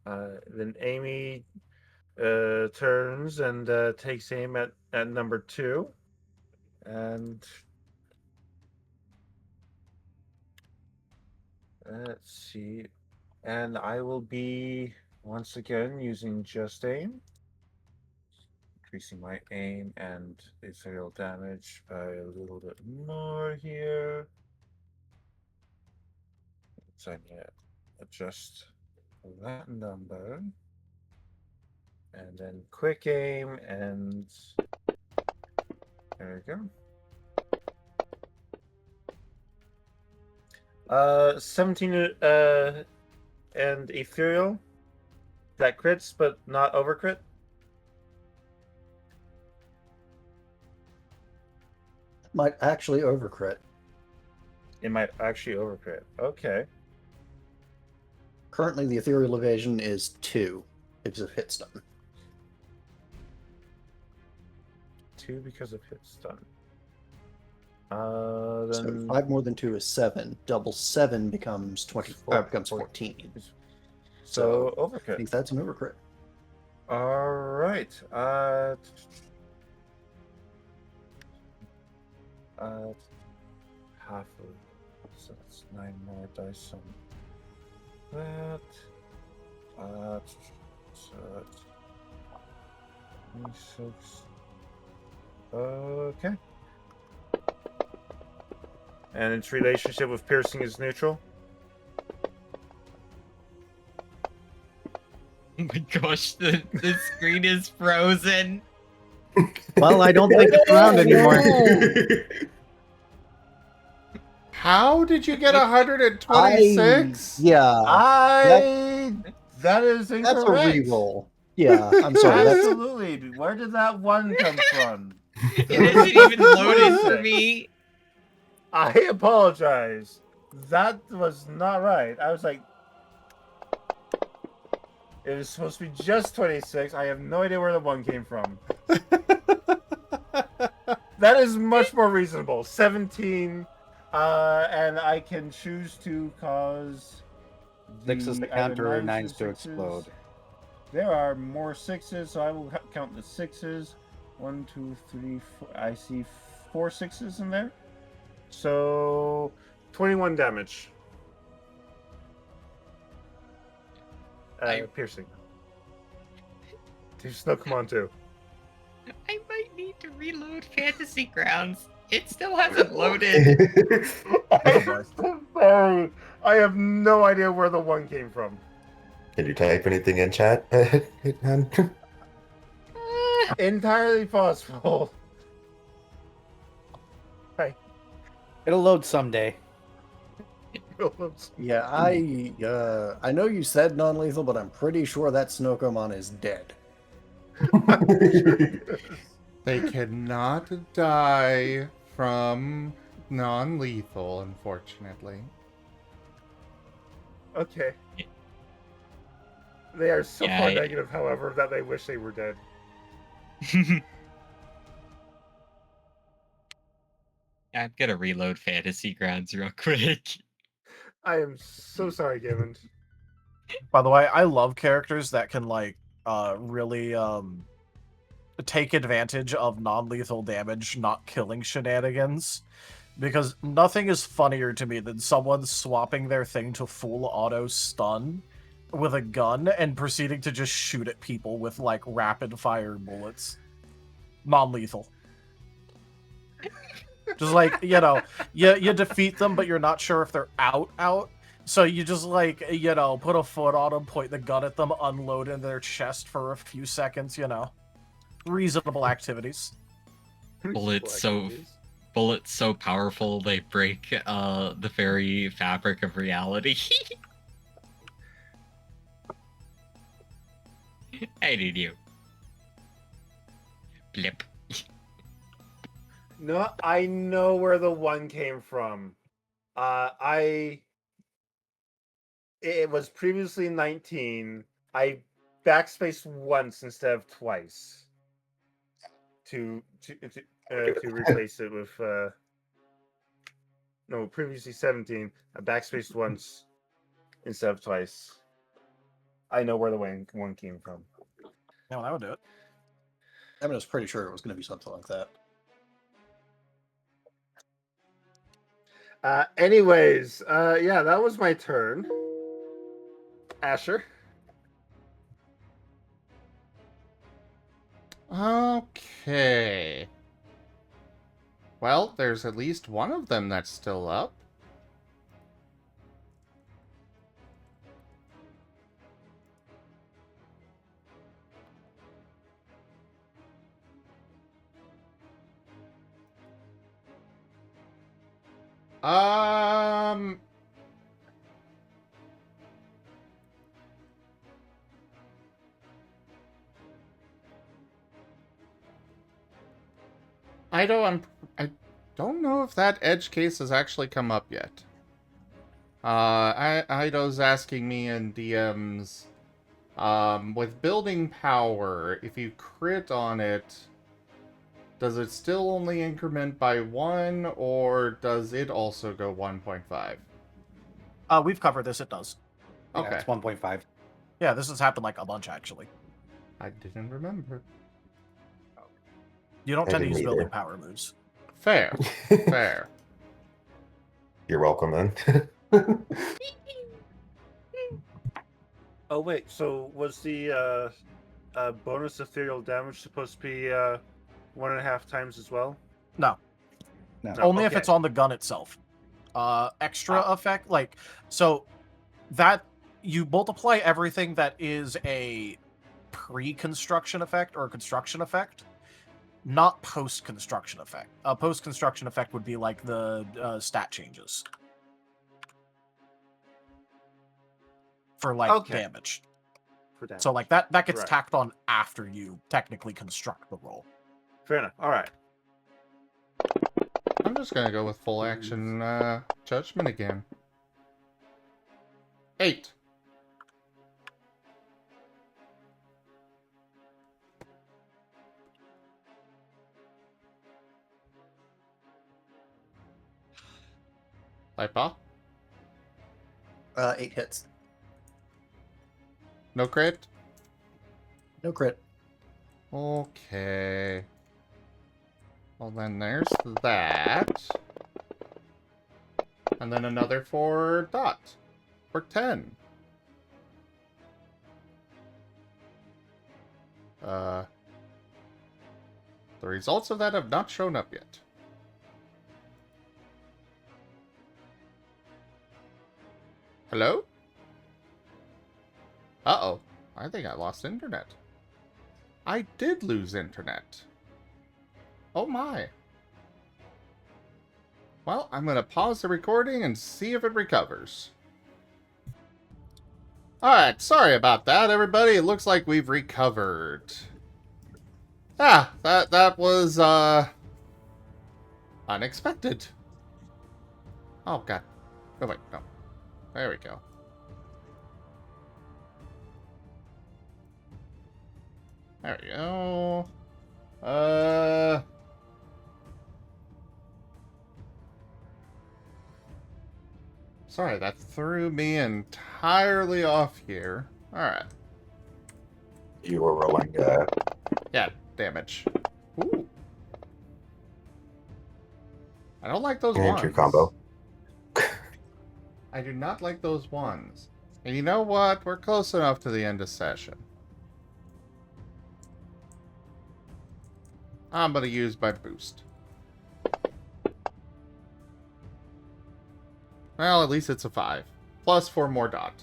Then Amy turns and takes aim at number 2. And let's see. And I will be, once again, using just aim. Increasing my aim and ethereal damage by a little bit more here. So I need to adjust that number. And then quick aim, and there we go. 17 and ethereal. That crits, but not overcrit. Might actually overcrit. It might actually overcrit. Okay. Currently, the ethereal evasion is 2 because of hit stun. 2 because of hit stun. So Then 5 more than 2 is 7. Double 7 becomes 24. Becomes 14. so I overcrit. think that's an overcrit. All right. Half of, so that's 9 more dice on that. So that's 26. Okay. And its relationship with piercing is neutral. Oh my gosh, the screen is frozen. Well, I don't think it's around anymore. How did you get 126? That is That's incorrect. a reroll. Yeah, I'm sorry. That's Absolutely. Where did that 1 come from? It isn't even loaded for me. I apologize. That was not right. I was like, it was supposed to be just 26. I have no idea where the 1 came from. That is much more reasonable. 17, and I can choose to cause 6 is the counter, 9's to explode. There are more 6s, so I will count the 6s. 1, 2, 3, 4. I see 4 6s in there. So 21 damage. Piercing. To Snokomon 2. I might need to reload Fantasy Grounds. It still hasn't loaded. I have no idea where the 1 came from. Can you type anything in chat? Entirely possible. Hi. It'll load someday. yeah. I know you said non-lethal, but I'm pretty sure that Snokomon is dead. They cannot die from non-lethal, unfortunately. Okay. They are so Yeah, far I- negative, however, that they wish they were dead. I'm gonna reload Fantasy Grounds real quick. I am so sorry, Gimund. By the way, I love characters that can like really take advantage of non-lethal damage, not killing shenanigans. Because nothing is funnier to me than someone swapping their thing to full auto stun with a gun and proceeding to just shoot at people with like rapid fire bullets. Non-lethal. Just like, you defeat them, but you're not sure if they're out. So you just like, put a foot on them, point the gun at them, unload in their chest for a few seconds, Reasonable activities. Bullets so powerful they break the very fabric of reality. I need you. Blip. No, I know where the one came from. It was previously 19. I backspaced once instead of twice to replace it with no, previously 17. I backspaced once instead of twice. I know where the one came from. No, that would do it. I was pretty sure it was going to be something like that. Anyways, yeah, that was my turn. Asher. Okay. Well, there's at least one of them that's still up. I don't know if that edge case has actually come up yet. Ido's asking me in DMs, with building power, if you crit on it, does it still only increment by 1, or does it also go 1.5? We've covered this, it does. Okay. Yeah, it's 1.5. Yeah, this has happened like a bunch, actually. I didn't remember. You don't I tend to didn't use building either. power moves. Fair. Fair. You're welcome, then. Oh wait, so was the bonus ethereal damage supposed to be 1.5 times as well? No. No. Only if okay. it's on the gun itself. Extra effect, so that you multiply everything that is a pre-construction effect or a construction effect, not post-construction effect. A post-construction effect would be like the stat changes for damage. For damage. So like that gets Right. tacked on after you technically construct the roll. Fair enough. All right. I'm just gonna go with full action judgment again. 8. Light 8 hits. No crit? No crit. Okay. Well, then there's that. And then another for Dot. For 10. The results of that have not shown up yet. Hello? Uh-oh. I think I lost internet. I did lose internet. Oh my. Well, I'm going to pause the recording and see if it recovers. Alright, sorry about that, everybody. It looks like we've recovered. Ah, that was, unexpected. Oh, God. Oh, wait, no. There we go. There we go. Sorry, that threw me entirely off here. Alright. You were rolling Yeah, damage. Ooh. I don't like those and your ones. combo. I do not like those ones. And you know what? We're close enough to the end of session. I'm gonna use my boost. Well, at least it's a 5. Plus 4 more dot.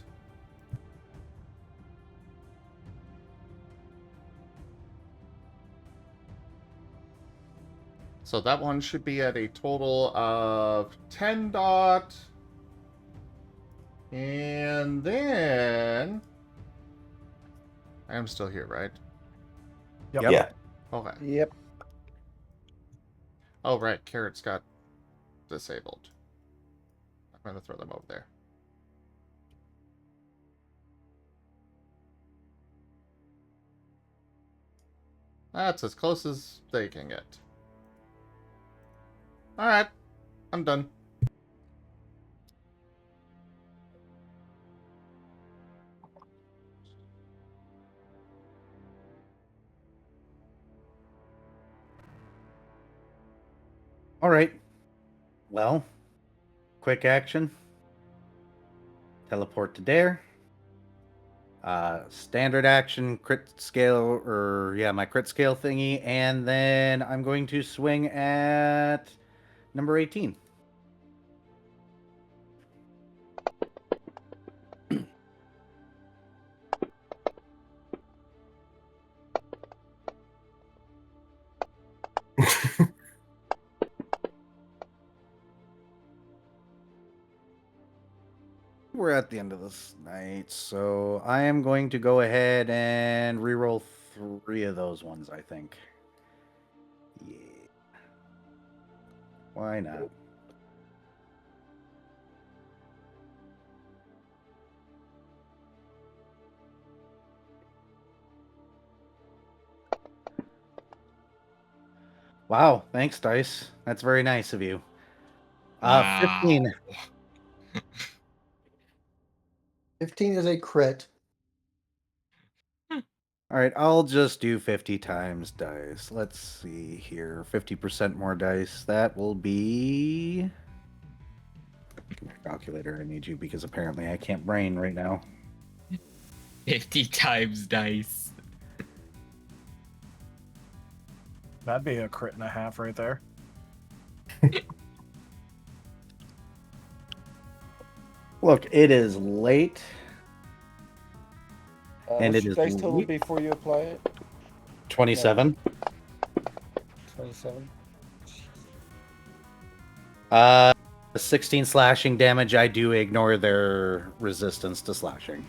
So that one should be at a total of 10 dot. And then... I am still here, right? Yep. Yep. Yeah. Okay. Yep. Oh, right. Carrots got disabled. I'm going to throw them over there. That's as close as they can get. Alright. I'm done. All right. Well, quick action. Teleport to Dare. Standard action, crit scale, or yeah, my crit scale thingy, and then I'm going to swing at number 18. We're at the end of this night, so I am going to go ahead and reroll 3 of those ones, I think. Yeah. Why not? Wow, thanks, Dice. That's very nice of you. Wow. 15. 15 is a crit. All right, I'll just do 50 times dice. Let's see here. 50% more dice. That will be... Calculator, I need you because apparently I can't brain right now. 50 times dice. That'd be a crit and a half right there. Look, it is late. And What's it your is dice total late. before you apply it? 27. 27. 16 slashing damage. I do ignore their resistance to slashing.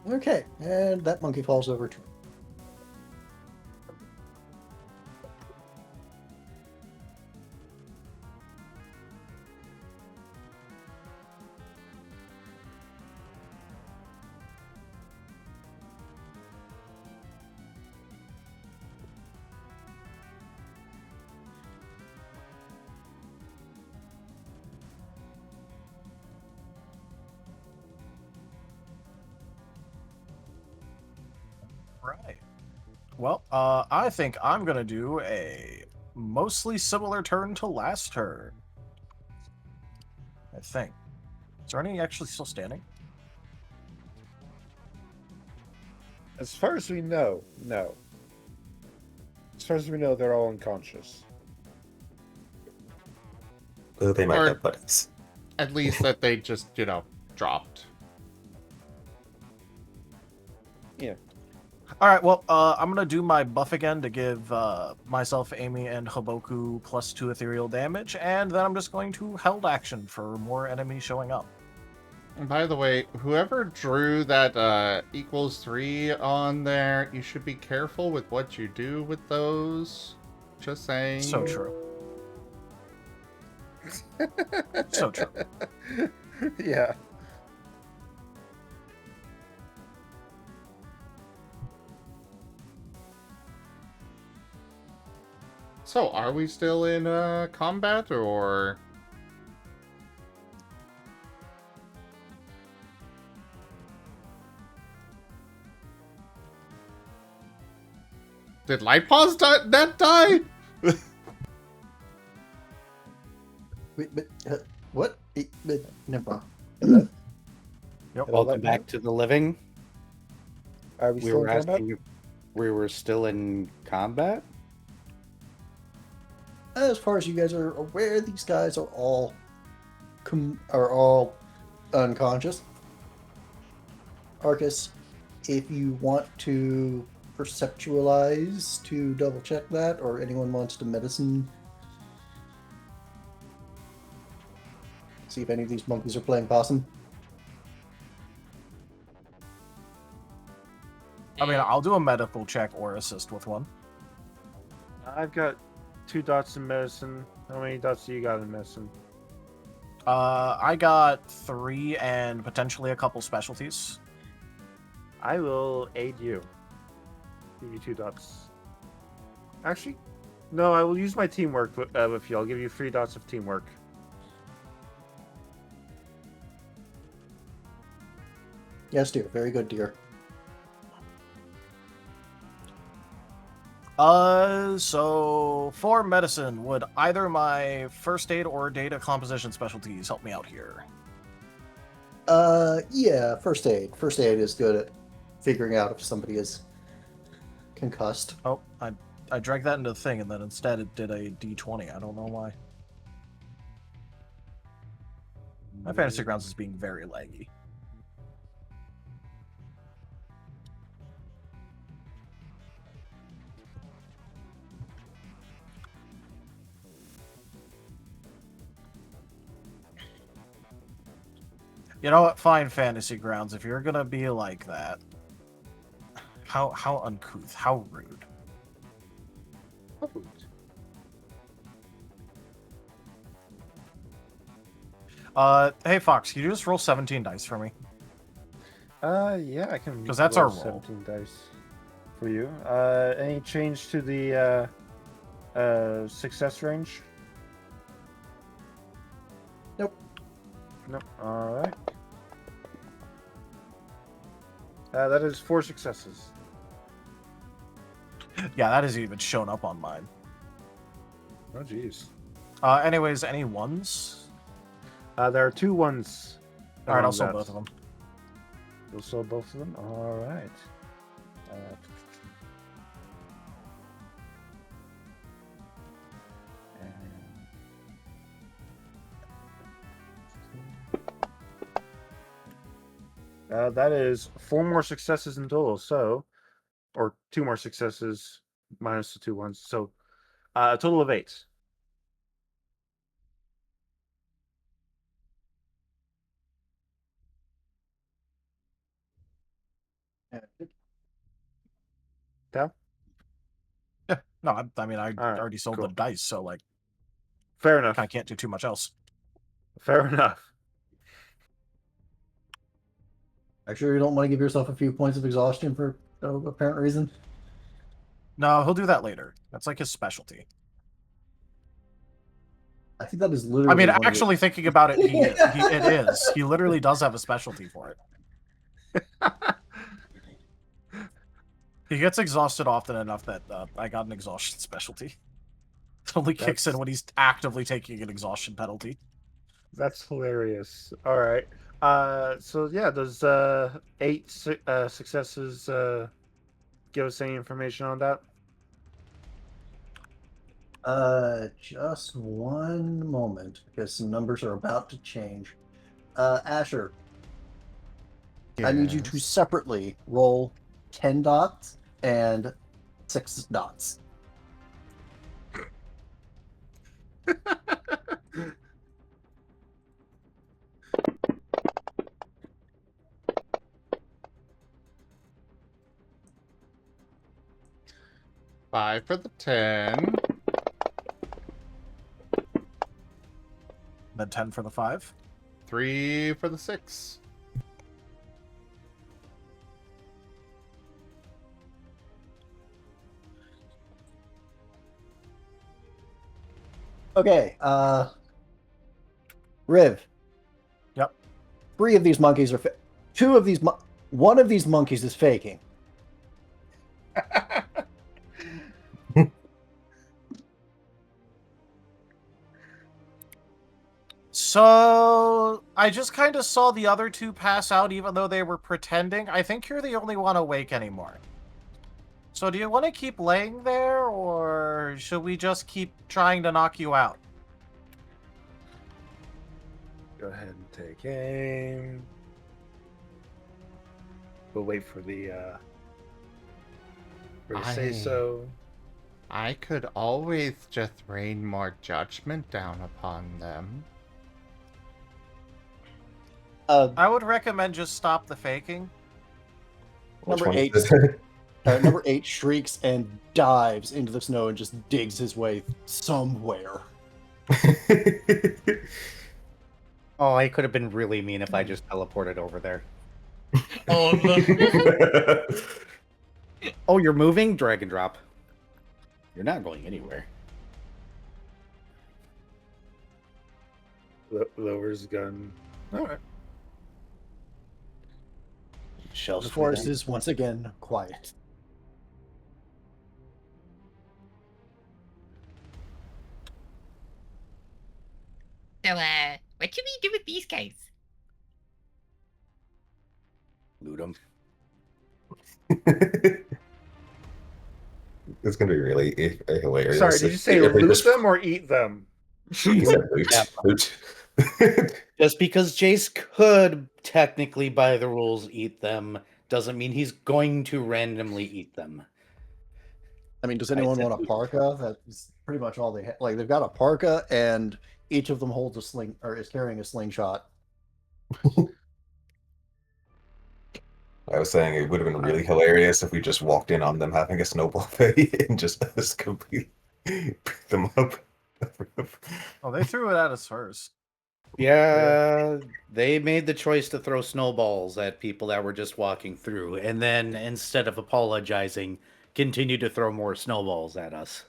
Okay, and that monkey falls over too. Right. Well, I think I'm gonna do a mostly similar turn to last turn. I think. Is there any actually still standing? As far as we know, no. As far as we know, they're all unconscious. Oh, they might Or- have buttons. At least that they just, dropped. All right, well, I'm gonna do my buff again to give myself, Amy, and Haboku +2 ethereal damage, and then I'm just going to held action for more enemies showing up. And by the way, whoever drew that =3 on there, you should be careful with what you do with those. Just saying. So true. So true. Yeah. So, are we still in combat, or...? Did Lightpaws that die? Wait, but what? Never mind. Yep. Welcome back to the living. Are we We still were in combat? asking if we were still in combat. As far as you guys are aware, these guys are all unconscious. Arcus, if you want to perceptualize to double check that, or anyone wants to medicine, see if any of these monkeys are playing possum. I mean, I'll do a medical check or assist with one. I've got 2 dots in medicine. How many dots do you got in medicine? I got 3 and potentially a couple specialties. I will aid you. Give you 2 dots. Actually, no, I will use my teamwork with you. I'll give you 3 dots of teamwork. Yes, dear. Very good, dear. So for medicine, would either my first aid or data composition specialties help me out here? Yeah, first aid. First aid is good at figuring out if somebody is concussed. Oh, I dragged that into the thing, and then instead it did a D20. I don't know why. My Fantasy Grounds is being very laggy. You know what? Fine, Fantasy Grounds. If you're gonna be like that, how uncouth, how rude. Hey Fox, can you just roll 17 dice for me? Yeah, I can. 'Cause that's our roll. 17 dice for you. Any change to the success range? Nope. Nope. All right. That is 4 successes. Yeah, that isn't even shown up on mine. Oh, jeez. Anyways, any ones? There are 2 ones. All right, I'll around sell that. both of them. You'll sell both of them? All right. That is 4 more successes in total, so... Or 2 more successes minus the 2 ones, so... a total of 8. Down? Yeah, no, I mean, I All right, already sold cool. the dice, so like, Fair enough. I can't do too much else. Fair enough. Actually, you don't want to give yourself a few points of exhaustion for no apparent reason. No, he'll do that later. That's like his specialty. I think that is literally. I mean, one of actually thinking about it, it is. He literally does have a specialty for it. He gets exhausted often enough that I got an exhaustion specialty. It only kicks in when he's actively taking an exhaustion penalty. That's hilarious. All right. So yeah, does 8 successes give us any information on that? Just one moment, because some numbers are about to change. Asher, I need you to Yes. separately roll 10 dots and 6 dots. Five for the 10. Then 10 for the 5. 3 for the 6. Okay, Riv. Yep. 3 of these monkeys are 2 of these one of these monkeys is faking. So I just kind of saw the other 2 pass out even though they were pretending. I think you're the only one awake anymore. So do you want to keep laying there, or should we just keep trying to knock you out? Go ahead and take aim. We'll wait for the say so. I could always just rain more judgment down upon them. I would recommend just stop the faking. Number 8 number 8 shrieks and dives into the snow and just digs his way somewhere. Oh, I could have been really mean if I just teleported over there. Oh, no. Oh, you're moving? Drag and drop. You're not going anywhere. Lowers gun. All right. Shells The forest is once again quiet. So, what should we do with these guys? Loot them. It's gonna be really hilarious. Sorry, did you say if they loot just- them or eat them? He said loot. Yeah. Loot. Just because Jace could technically, by the rules, eat them, doesn't mean he's going to randomly eat them. I mean, does anyone said want a parka? That's pretty much all they have. Like, they've got a parka, and each of them holds a sling or is carrying a slingshot. I was saying it would have been really hilarious if we just walked in on them having a snowball fight and just completely pick them up. Oh, they threw it at us first. Yeah, they made the choice to throw snowballs at people that were just walking through, and then instead of apologizing, continue to throw more snowballs at us.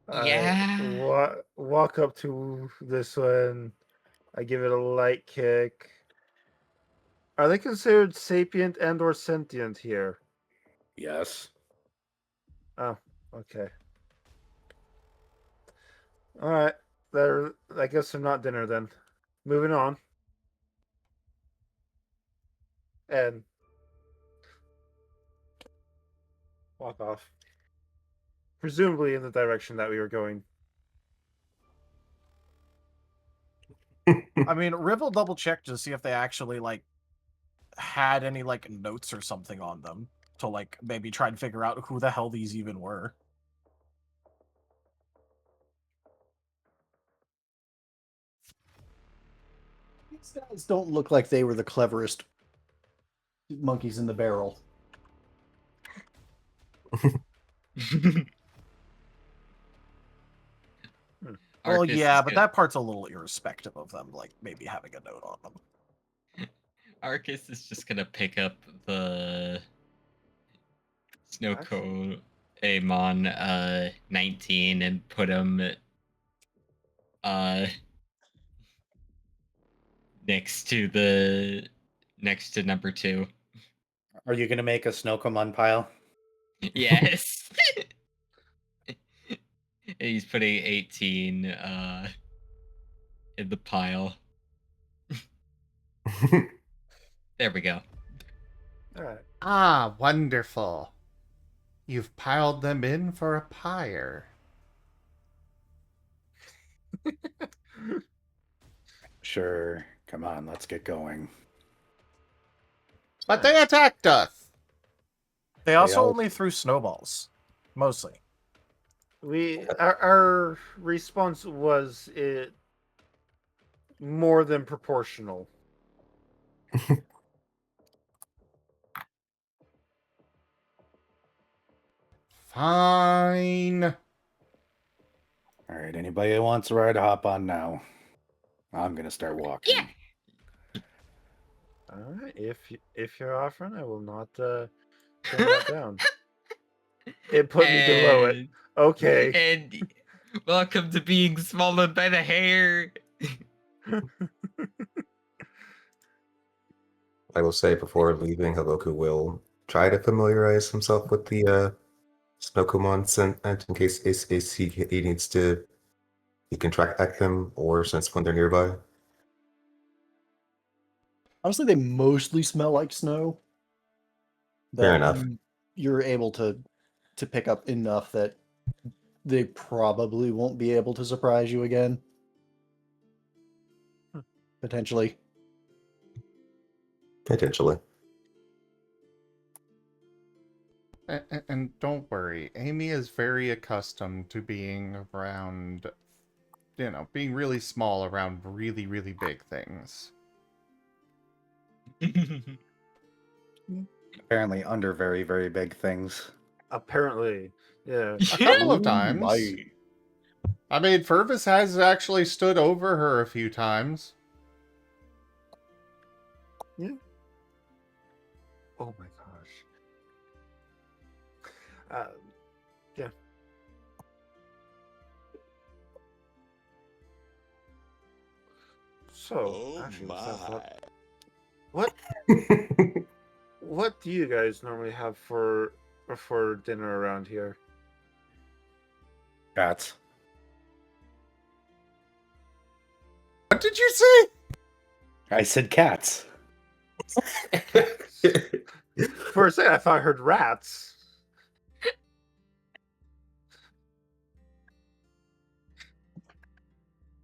Yeah. Walk up to this one. I give it a light kick. Are they considered sapient and or sentient here? Yes. Oh, okay. All right. I guess they're not dinner then. Moving on. And walk off. Presumably in the direction that we were going. I mean, Riv will double check to see if they actually had any notes or something on them to maybe try and figure out who the hell these even were. These guys don't look like they were the cleverest monkeys in the barrel. Well, Arcus yeah, is but go- that part's a little irrespective of them, maybe having a note on them. Arcus is just gonna pick up the Snowco Amon 19 and put him next to number 2. Are you going to make a Snowcomon pile? Yes. He's putting 18 in the pile. There we go. All right. Ah, wonderful. You've piled them in for a pyre. Sure. Come on, let's get going. But they attacked us! They also all- only threw snowballs, mostly. Our response was more than proportional. Fine. All right, anybody who wants to ride, hop on now. I'm gonna start walking. Yeah. All right, if you're offering, I will not turn that down. It put me below it. Okay. And welcome to being swallowed by the hair. I will say before leaving, Haboku will try to familiarize himself with the Snowkomon sent in case he needs to, he can track back them or sense when they're nearby. Honestly, they mostly smell like snow. Fair enough. You're able to pick up enough that they probably won't be able to surprise you again. Potentially. Potentially. And don't worry, Amy is very accustomed to being around, being really small around really, really big things. Apparently under very, very big things. Apparently, yeah. A couple of Oh times. my. I mean, Fervis has actually stood over her a few times. Yeah. Oh my gosh. Yeah. So, actually, what do you guys normally have for dinner around here? Cats. What did you say? I said cats. For a second, I thought I heard rats.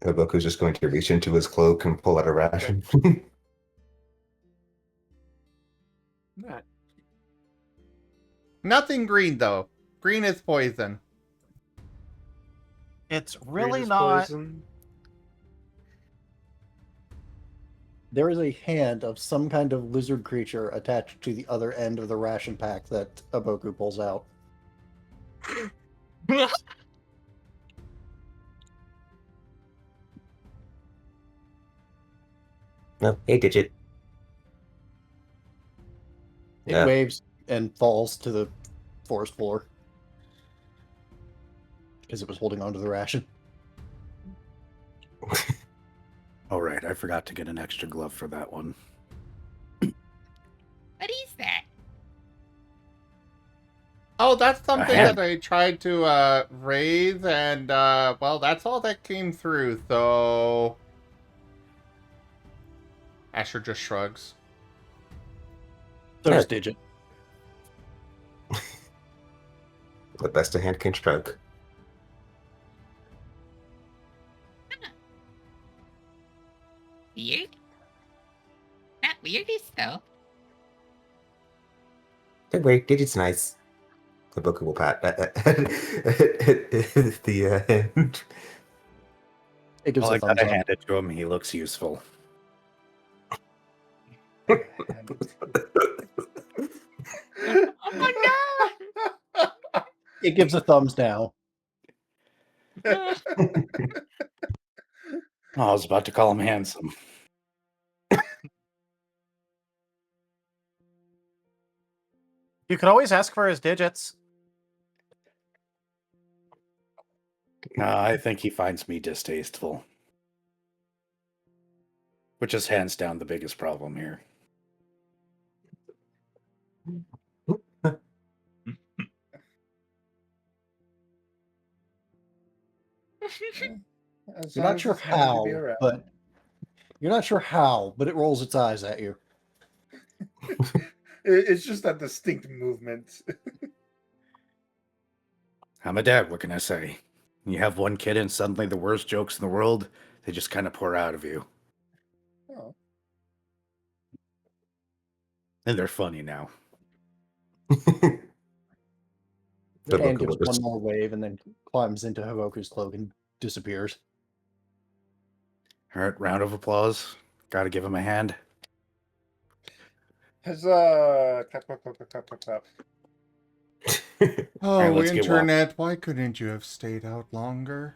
Haboku's just going to reach into his cloak and pull out a ration. Right. Nothing green, though. Green is poison. It's Green really is not. poison. There is a hand of some kind of lizard creature attached to the other end of the ration pack that Haboku pulls out. No, hey, Digit. It Yeah. waves and falls to the forest floor because it was holding onto the ration. All right, I forgot to get an extra glove for that one. What is that? Oh, that's something hand. that I tried to raise, and well, that's all that came through, so Asher just shrugs. So does Digit. The best a hand can stroke. Weird? Not weirdest, though. Don't worry, Digit's nice. Haboku will pat the hand. It gives Well, a I thumbs gotta up. hand it to him. He looks useful. Oh It gives a thumbs down. no! Oh, I was about to call him handsome. You can always ask for his digits. I think he finds me distasteful. Which is hands down the biggest problem here. As You're long not as sure it's happy to be how, around. but it rolls its eyes at you. It's just that distinct movement. I'm a dad, what can I say? You have one kid and suddenly the worst jokes in the world, they just kind of pour out of you. Oh. And they're funny now. And Haboku gives will one just more wave and then climbs into Haboku's cloak and disappears. All right, round of applause. Got to give him a hand. Huzzah! Clap, clap, clap, clap, clap, clap. Oh, right, let's get walking. internet, why couldn't you have stayed out longer?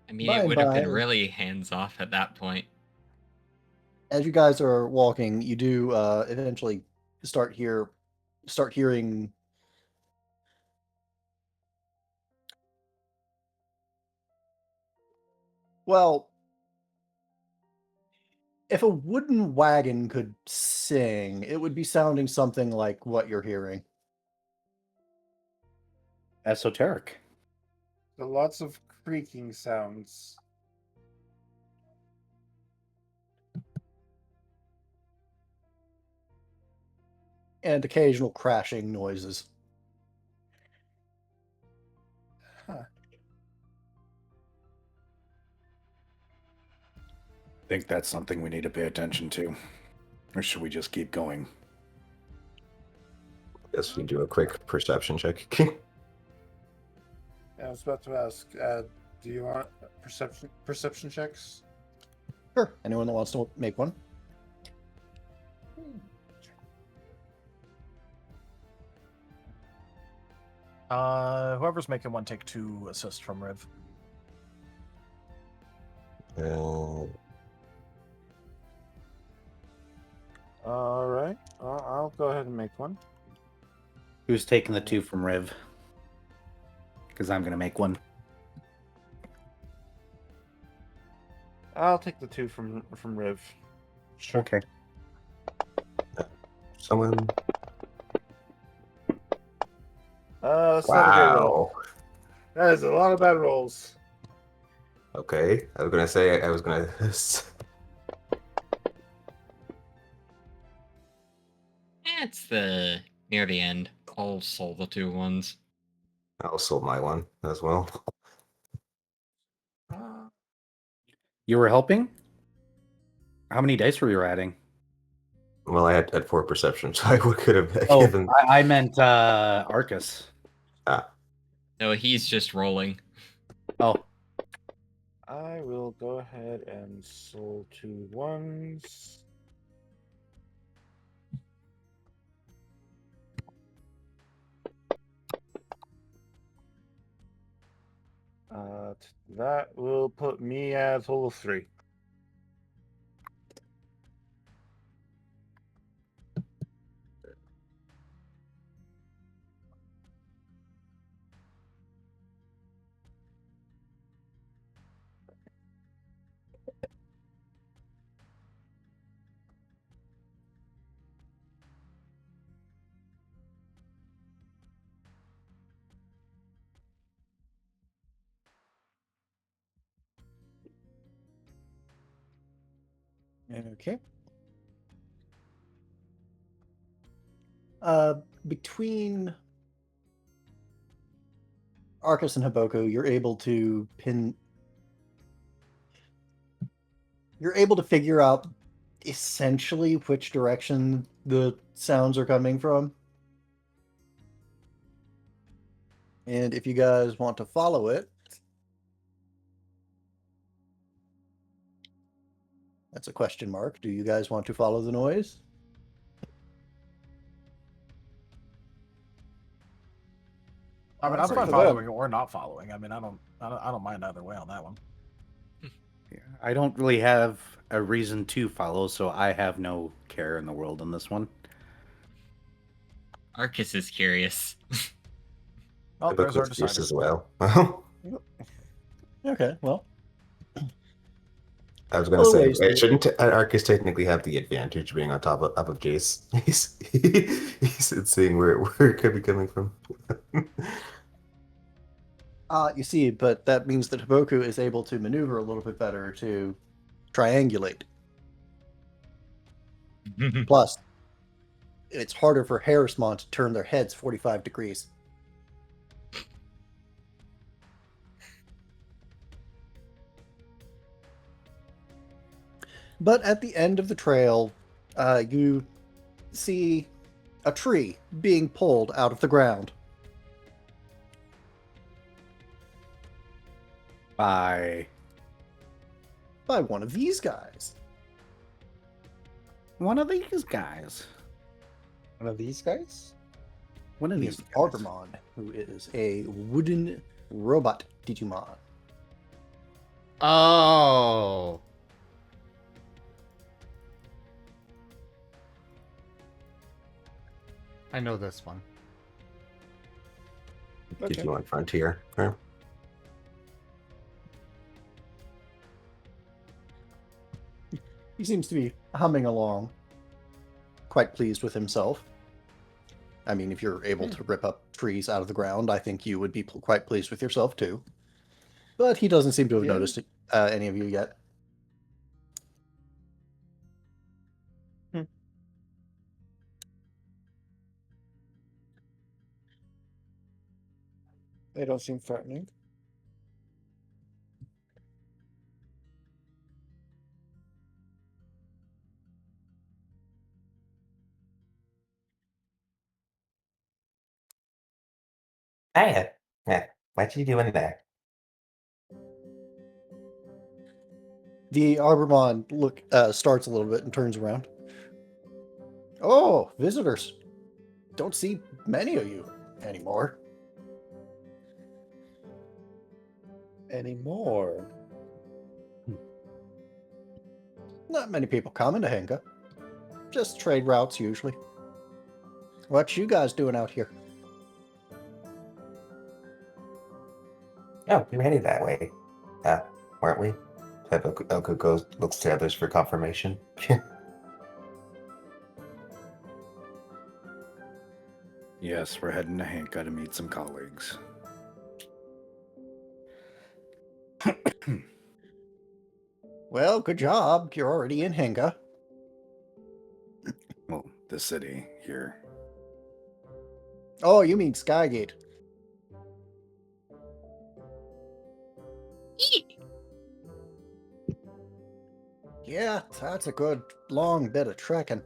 I mean, By it and would have been by- really hands off at that point. As you guys are walking, you do eventually start hearing well, if a wooden wagon could sing, it would be sounding something like what you're hearing. Esoteric. So lots of creaking sounds. And occasional crashing noises. Huh. Think that's something we need to pay attention to, or should we just keep going? Guess we do a quick perception check. I was about to ask, do you want perception checks? Sure. Anyone that wants to make one? Whoever's making one, take 2 assists from Riv. All right, I'll go ahead and make one. Who's taking the 2 from Riv? Because I'm going to make one. I'll take the 2 from Riv. Sure. Okay. Someone. That's not a great roll. Wow. That is a lot of bad rolls. Okay, I was gonna say I was gonna. It's near the end. I'll solve the 2 ones. I'll sold my one as well. You were helping? How many dice were you adding? Well, I had 4 perception, so I could have Oh, given. I meant Arcus. No, he's just rolling. Oh, I will go ahead and soul 2 ones. That will put me at a total of 3. Okay. Between Arcus and Haboku, you're able to figure out essentially which direction the sounds are coming from. And if you guys want to follow it, that's a question mark. Do you guys want to follow the noise? I mean, I'm That's fine up to following them. or not following. I mean, I don't mind either way on that one. I don't really have a reason to follow, so I have no care in the world on this one. Arcus is curious. Oh, there's our Haboku's fierce decider. as well. Okay, well. I was gonna Oh, say, wait, so- shouldn't Arcus technically have the advantage being on top of Jace? He's seeing where it could be coming from. You see, but that means that Haboku is able to maneuver a little bit better to triangulate. Plus, it's harder for Harrismon to turn their heads 45 degrees. But at the end of the trail, you see a tree being pulled out of the ground. By One of these guys. One of these guys. One of these guys? one of He these is guys. Arbamon, who is a wooden robot Digimon. Oh. I know this one. Did Okay. you want Frontier? Or- He seems to be humming along, quite pleased with himself. I mean, if you're able to rip up trees out of the ground, I think you would be quite pleased with yourself too. But he doesn't seem to have Yeah. noticed any of you yet. They don't seem threatening. Hey, yeah. What you doing there? The Arbamon starts a little bit and turns around. Oh, visitors. Don't see many of you anymore. Anymore. Not many people coming to Henga. Just trade routes usually. What you guys doing out here? Oh, you're headed that way. Weren't we? Haboku goes looks to others for confirmation. Yes, we're heading to Hanka to meet some colleagues. Well, good job. You're already in Henga. Well, the city here. Oh, you mean Skygate. Yeah, that's a good long bit of trekking.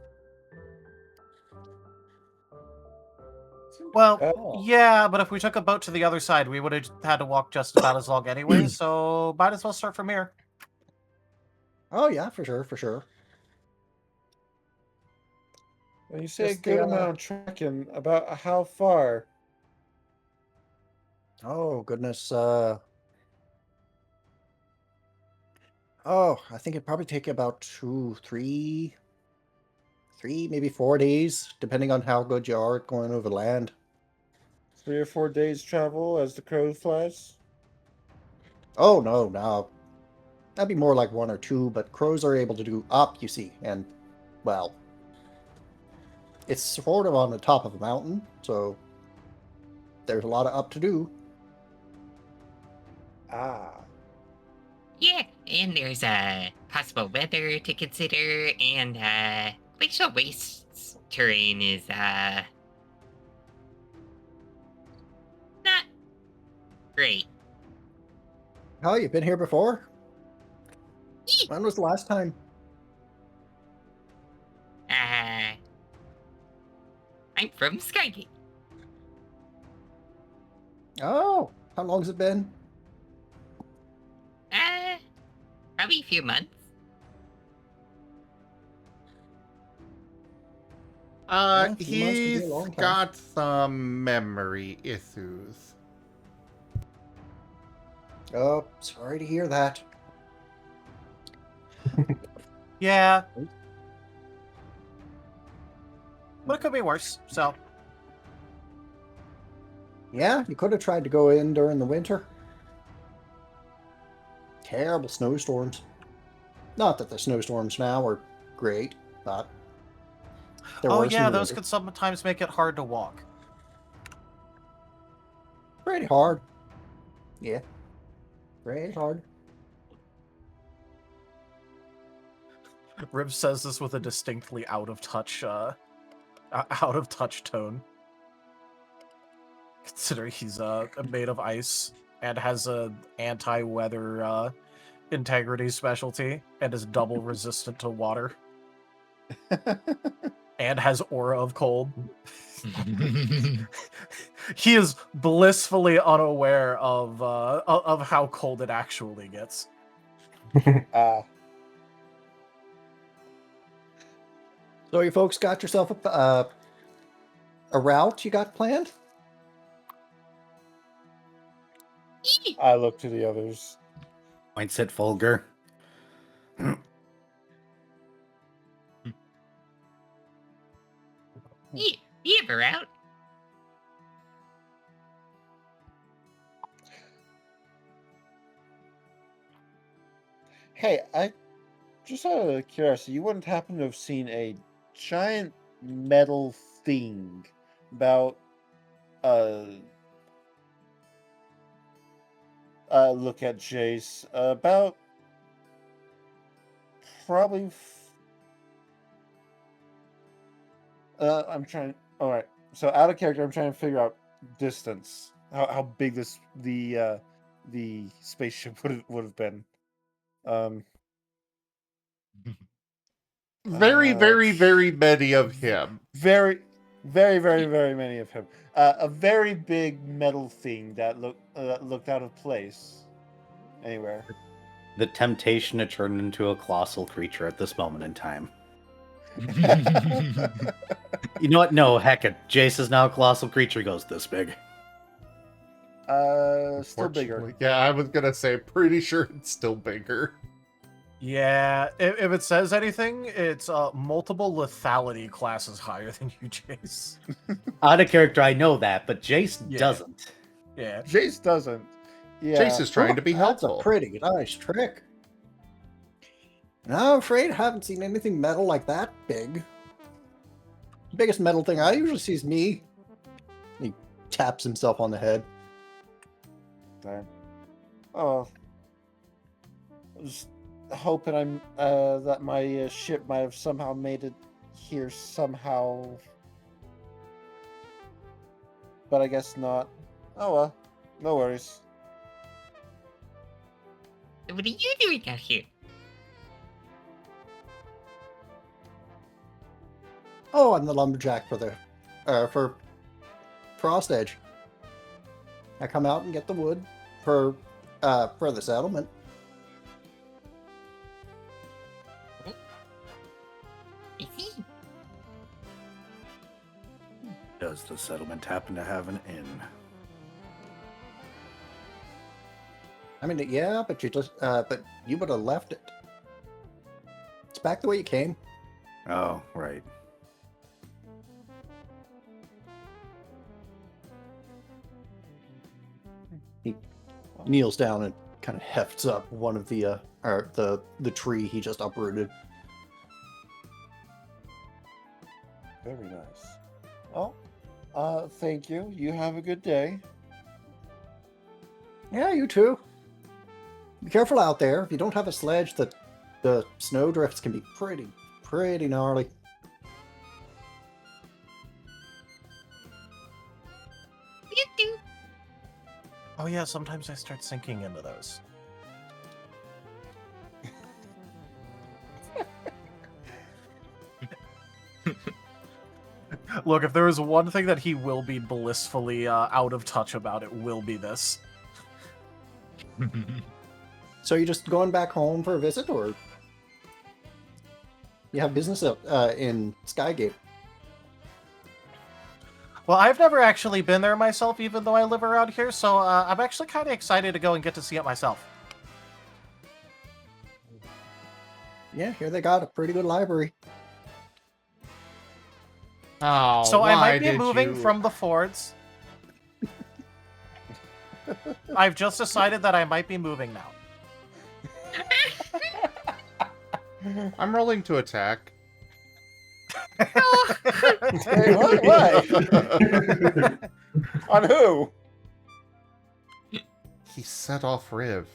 Well, Oh. yeah, but if we took a boat to the other side, we would have had to walk just about as long anyway, so might as well start from here. Oh yeah, for sure, for sure. When you say a Just good the, amount of trekking, about how far? Oh goodness. I think it'd probably take you about 3, maybe 4 days, depending on how good you are at going over land. 3 or 4 days travel as the crow flies? Oh no, no. That'd be more like 1 or 2, but crows are able to do up, you see, and well, it's sort of on the top of a mountain, so there's a lot of up to do. Ah. Yeah, and there's possible weather to consider, and glacial wastes terrain is not great. Oh, you've been here before? Eek. When was the last time? I'm from Skygate. Oh, how long's it been? Probably a few months. Yeah, a few months could be a He's long time. got some memory issues. Oh, sorry to hear that. Yeah. But it could be worse, so. Yeah, you could have tried to go in during the winter. Terrible snowstorms. Not that the snowstorms now are great, but they're Oh worse in yeah, the those winter. could sometimes make it hard to walk. Pretty hard. Yeah. Pretty hard. Rib says this with a distinctly out of touch tone. Considering he's made of ice and has a anti-weather integrity specialty and is double resistant to water and has aura of cold. He is blissfully unaware of how cold it actually gets. So you folks got yourself a route you got planned? I look to the others. Points at Fulgur. You ever out? Hey, I just out of curiosity, you wouldn't happen to have seen a giant metal thing about look at Jace, about probably I'm trying. All right, so out of character, I'm trying to figure out distance, how big the spaceship would have been. Very, very, very many of him. Very, very, very, very many of him. A very big metal thing that looked out of place anywhere. The temptation to turn into a colossal creature at this moment in time. You know what? No, heck it. Jace is now a colossal creature. He goes this big. Still bigger. Unfortunately. Yeah, I was gonna say, pretty sure it's still bigger. Yeah, if it says anything, it's multiple lethality classes higher than you, Jace. Out of character, I know that, but Jace Yeah. doesn't. Yeah. Jace doesn't. Yeah. Jace is trying to be helpful. That's a pretty nice trick. And I'm afraid I haven't seen anything metal like that big. The biggest metal thing I usually see is me. He taps himself on the head. Damn. Oh. I was hoping I'm that my ship might have somehow made it here somehow. But I guess not. Oh well. No worries. What are you doing out here? Oh, I'm the lumberjack for Frost Edge. I come out and get the wood for the settlement. I see. Does the settlement happen to have an inn? I mean, yeah, but you would have left it. It's back the way you came. Oh, right. He kneels down and kind of hefts up one of the tree he just uprooted. Very nice. Oh, thank you. You have a good day. Yeah, you too. Be careful out there. If you don't have a sledge, the snow drifts can be pretty gnarly. You do. Oh yeah, sometimes I start sinking into those. Look, if there is one thing that he will be blissfully out of touch about, it will be this. So you just going back home for a visit, or you have business in Skygate? Well, I've never actually been there myself, even though I live around here, so I'm actually kind of excited to go and get to see it myself. Yeah, here they got a pretty good library. Oh, So I might be did moving you- from the Fords. I've just decided that I might be moving now. I'm rolling to attack. Hey, what? On who? He set off Riv.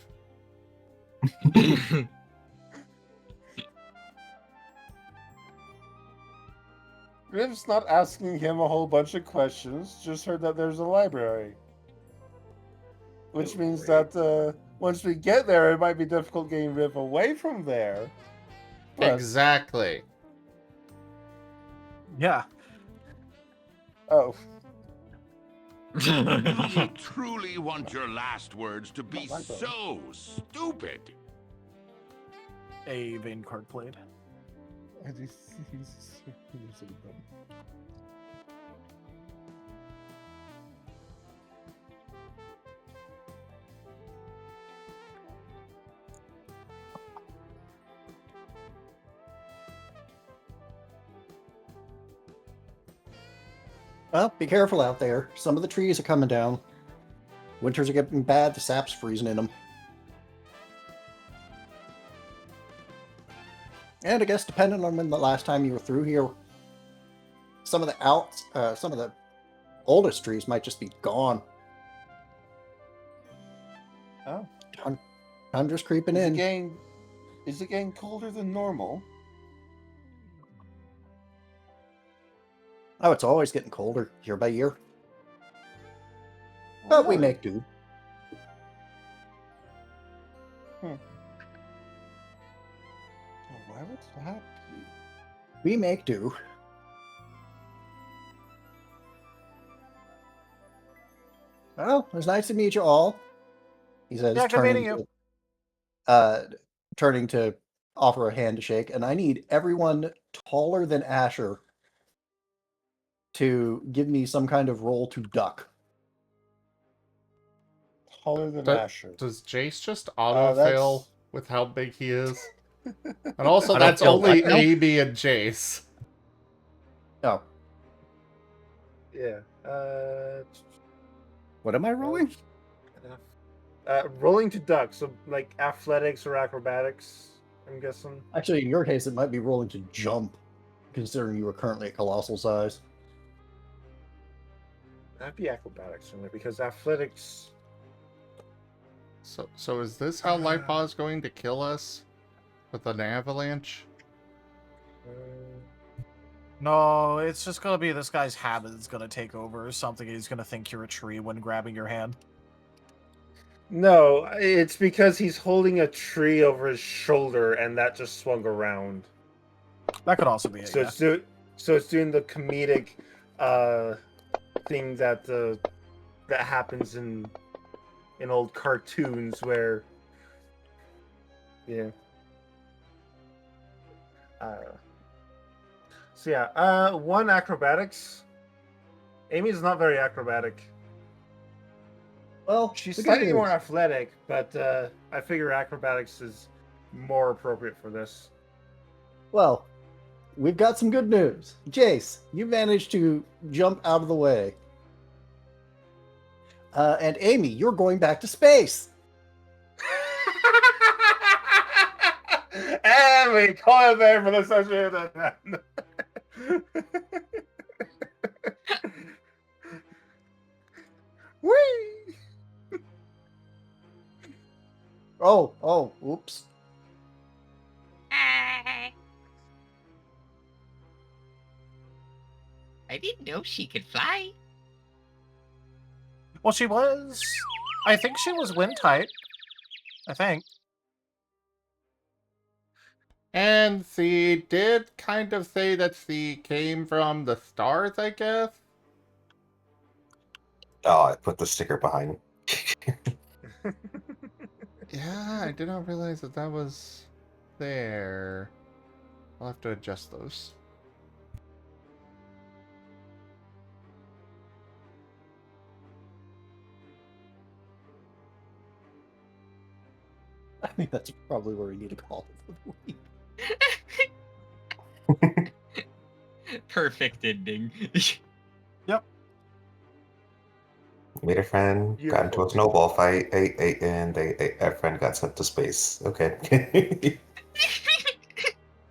Riv's not asking him a whole bunch of questions. Just heard that there's a library. Which means that once we get there, it might be difficult getting Riv away from there. But, Exactly. Yeah. oh, Do you truly want your last words to be Not like that. so stupid? A vein card played. I do he's so dumb. Well, be careful out there. Some of the trees are coming down. Winters are getting bad. The sap's freezing in them. And I guess depending on when the last time you were through here, some of the oldest trees might just be gone. Oh, Tundra's creeping in. Is it getting colder than normal? Oh, it's always getting colder year by year. But we make do. Oh, why would that be? We make do. Well, it was nice to meet you all. He says, Yeah, good meeting you. Turning to offer a hand to shake, and I need everyone taller than Asher to give me some kind of roll to duck. Taller than Asher. Does Jace just autofill with how big he is? And also, I don't that's feel only that now. Amy and Jace. Oh, Yeah. What am I rolling? Rolling to duck, so like athletics or acrobatics, I'm guessing. actually, in your case, it might be rolling to jump, considering you are currently at colossal size. That'd be acrobatics only because athletics. So is this how Lightpaw is going to kill us? With an avalanche? No, it's just gonna be this guy's habit is gonna take over or something. He's gonna think you're a tree when grabbing your hand. No, it's because he's holding a tree over his shoulder and that just swung around. That could also be it. So Yeah. it's doing the comedic thing that that happens in old cartoons where so yeah, one acrobatics. Amy's not very acrobatic. Well, She's the good slightly more news- athletic, but I figure acrobatics is more appropriate for this. Well, we've got some good news. Jace, you managed to jump out of the way. And Amy, you're going back to space. And we call it there for the session. Whee! Oh, oops. I didn't know she could fly. Well, she was. I think she was wind type. I think. And she did kind of say that she came from the stars, I guess? Oh, I put the sticker behind. Yeah, I did not realize that that was there. I'll have to adjust those. I think that's probably where we need to call it for the week. Perfect ending. Made a friend, got into a snowball fight, and a friend got sent to space. Okay.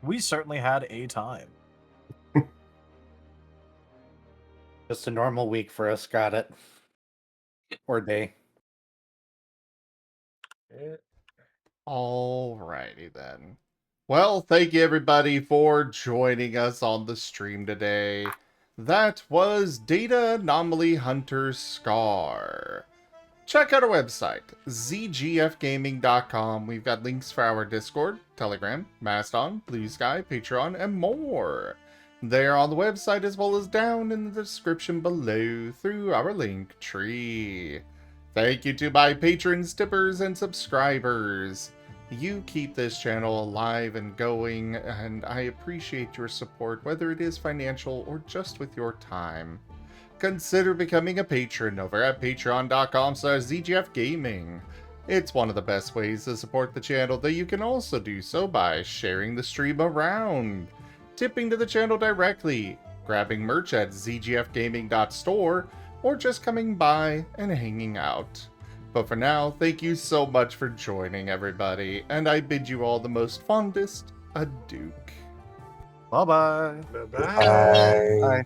We certainly had a time. Just a normal week for us. Got it. Or day. Alrighty then. Well, thank you everybody for joining us on the stream today. That was Data Anomaly Hunter Scar. check out our website, zgfgaming.com. We've got links for our Discord, Telegram, Mastodon, Blue Sky, Patreon, and more. They're on the website as well as down in the description below through our link tree. Thank you to my patrons, tippers, and subscribers. You keep this channel alive and going, and I appreciate your support, whether it is financial or just with your time. Consider becoming a patron over at patreon.com/zgfgaming. It's one of the best ways to support the channel, though you can also do so by sharing the stream around, tipping to the channel directly, grabbing merch at zgfgaming.store, or just coming by and hanging out. But for now, thank you so much for joining, everybody, and I bid you all the most fondest adieu. Bye-bye. Bye-bye. Bye. Bye.